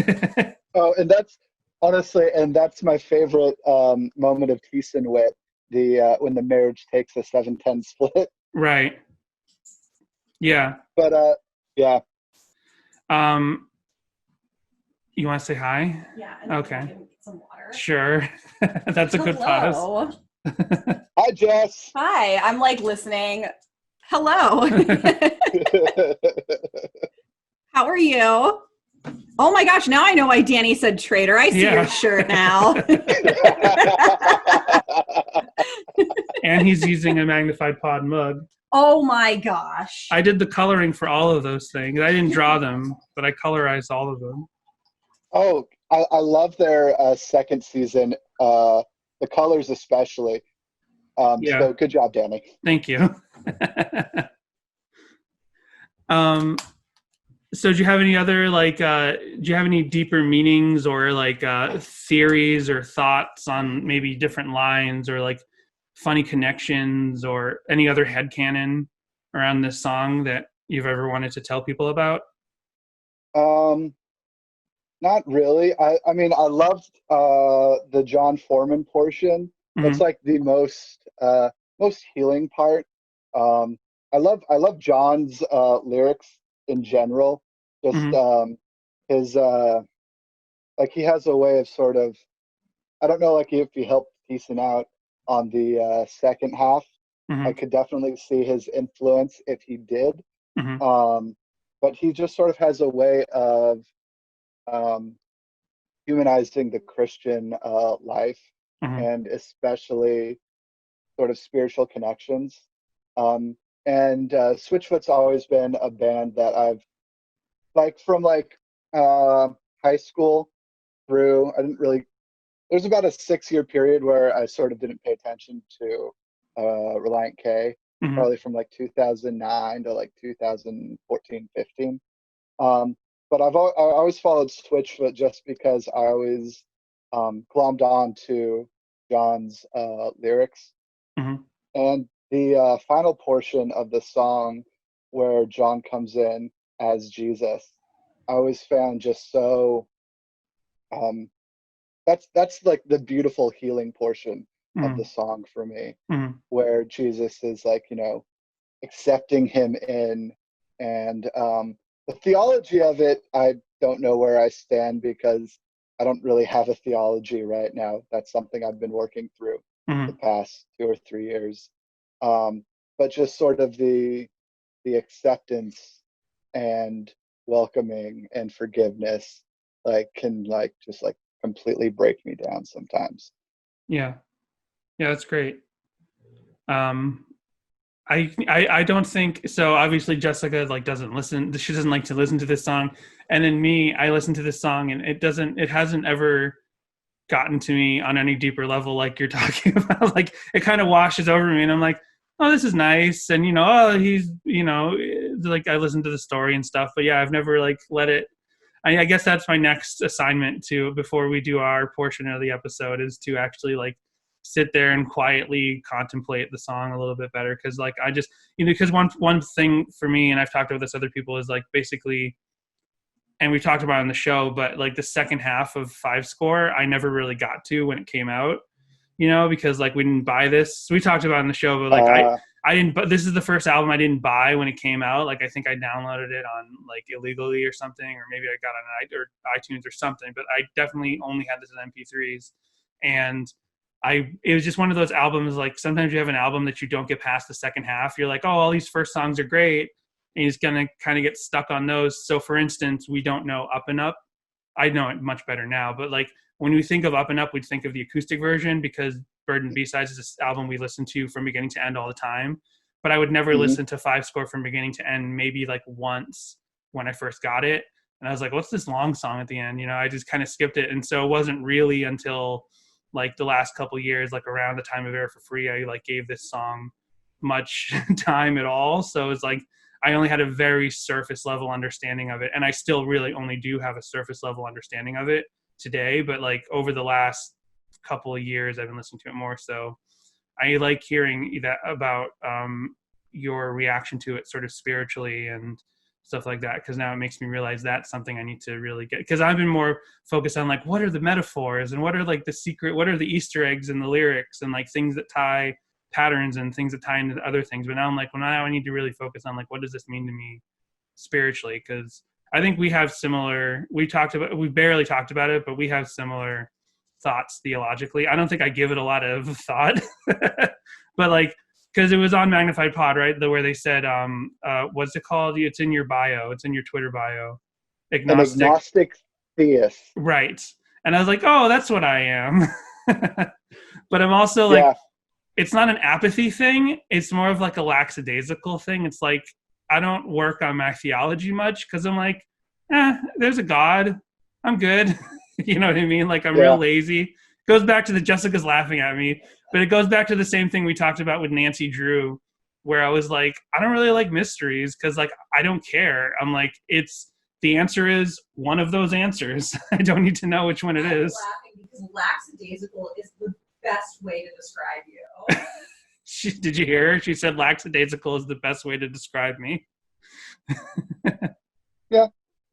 Oh, and that's honestly, and that's my favorite moment of Thiessen wit, the when the marriage takes a 7-10 split. Right. Yeah. But yeah. You want to say hi? Yeah. Okay. Get some water. Sure. That's a good pause. Hi, Jess. Hi. I'm like listening. Hello. How are you? Oh my gosh, now I know why Danny said traitor. I see your shirt now. And he's using a magnified pod mug. Oh my gosh. I did the coloring for all of those things. I didn't draw them, but I colorized all of them. Oh, I love their second season, the colors especially. So good job, Danny. Thank you. So do you have any other like do you have any deeper meanings or like theories or thoughts on maybe different lines or like funny connections or any other headcanon around this song that you've ever wanted to tell people about? Not really. I mean, I loved the John Foreman portion. Mm-hmm. That's like the most healing part. I love John's lyrics in general. Just his like, he has a way of sort of, I don't know, like if he helped Thiessen out on the second half. I could definitely see his influence if he did. But he just sort of has a way of humanizing the Christian life, and especially sort of spiritual connections. And Switchfoot's always been a band that I've like from like high school through. There's about a 6-year period where I sort of didn't pay attention to Relient K, probably from like 2009 to like 2014, 15. But I always followed Switchfoot just because I always glommed on to John's lyrics. Mm-hmm. And the final portion of the song where John comes in as Jesus, I always found just so that's like the beautiful healing portion of the song for me, where Jesus is like, accepting him in. And the theology of it, I don't know where I stand, because I don't really have a theology right now. That's something I've been working through the past 2 or 3 years. But just sort of the acceptance and welcoming and forgiveness, like, can like just like completely break me down sometimes. Yeah, that's great. I don't think so. Obviously, Jessica like doesn't listen. She doesn't like to listen to this song, and then me, I listen to this song, and it hasn't ever gotten to me on any deeper level like you're talking about. Like, it kind of washes over me, and I'm like, oh, this is nice, and oh, he's like, I listen to the story and stuff, but yeah, I've never like let it. I guess that's my next assignment to, before we do our portion of the episode, is to actually like sit there and quietly contemplate the song a little bit better. Cause like, I just, because one thing for me, and I've talked about this with other people, is like basically, and we talked about it on the show, but like the second half of Five Score, I never really got to when it came out, because like we didn't buy this. We talked about it on the show, but like I didn't, but this is the first album I didn't buy when it came out. Like, I think I downloaded it on like illegally or something, or maybe I got it on iTunes or something, but I definitely only had this as MP3s. And it was just one of those albums, like sometimes you have an album that you don't get past the second half. You're like, oh, all these first songs are great. And you're just going to kind of get stuck on those. So for instance, we don't know Up and Up. I know it much better now, but like when we think of Up and Up, we'd think of the acoustic version, because Bird and B-Sides is this album we listen to from beginning to end all the time. But I would never listen to Five Score from beginning to end, maybe like once when I first got it. And I was like, what's this long song at the end? I just kind of skipped it. And so it wasn't really until like the last couple of years, like around the time of Air for Free, I like gave this song much time at all. So it's like, I only had a very surface level understanding of it. And I still really only do have a surface level understanding of it today. But like over the last couple of years, I've been listening to it more. So I like hearing that about your reaction to it sort of spiritually and stuff like that, because now it makes me realize that's something I need to really get, because I've been more focused on like, what are the metaphors and what are like the secret, what are the Easter eggs in the lyrics and like things that tie patterns and things that tie into other things. But now I'm like, well, now I need to really focus on like, what does this mean to me spiritually? Because I think we have similar, we barely talked about it, but we have similar thoughts theologically. I don't think I give it a lot of thought, but like, because it was on Magnified Pod, right? Where they said, what's it called? It's in your bio. It's in your Twitter bio. Agnostic. An agnostic theist. Right. And I was like, oh, that's what I am. But I'm also like, it's not an apathy thing. It's more of like a lackadaisical thing. It's like, I don't work on my theology much, because I'm like, there's a God. I'm good. You know what I mean? Like, I'm real lazy. Goes back to Jessica's laughing at me, but it goes back to the same thing we talked about with Nancy Drew, where I was like, I don't really like mysteries, because like, I don't care. I'm like, the answer is one of those answers. I don't need to know which one it is. I'm laughing because lackadaisical is the best way to describe you. Did you hear her? She said lackadaisical is the best way to describe me. Yeah.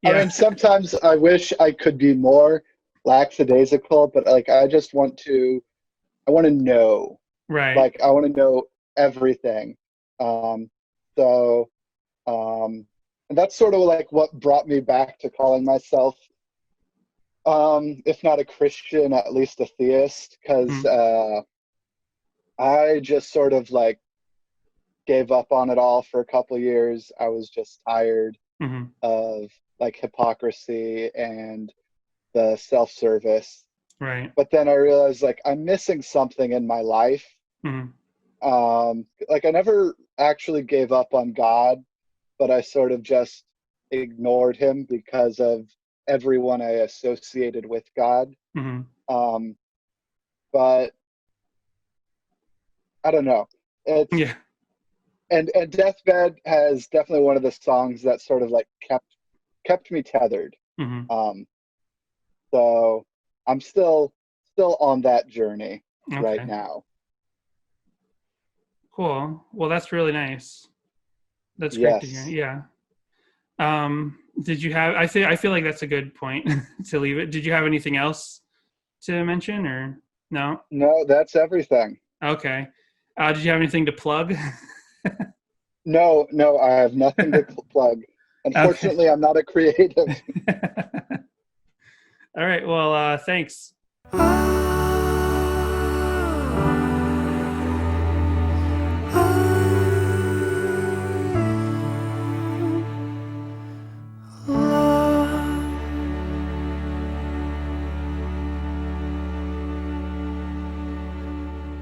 I mean, sometimes I wish I could be more lackadaisical, but like, I want to know. Right. Like, I want to know everything. And that's sort of like what brought me back to calling myself, if not a Christian, at least a theist, because I just sort of like gave up on it all for a couple of years. I was just tired of like hypocrisy and the self-service. Right. But then I realized like I'm missing something in my life. Like, I never actually gave up on God, but I sort of just ignored him because of everyone I associated with God. But I don't know. And Deathbed has definitely one of the songs that sort of like kept me tethered. So I'm still on that journey. right now. Cool. Well, that's really nice. That's great to hear. Yeah. Did you have? I feel like that's a good point to leave it. Did you have anything else to mention, or no? No, that's everything. Okay. Did you have anything to plug? No, I have nothing to plug. Unfortunately, I'm not a creative. All right. Well, thanks. I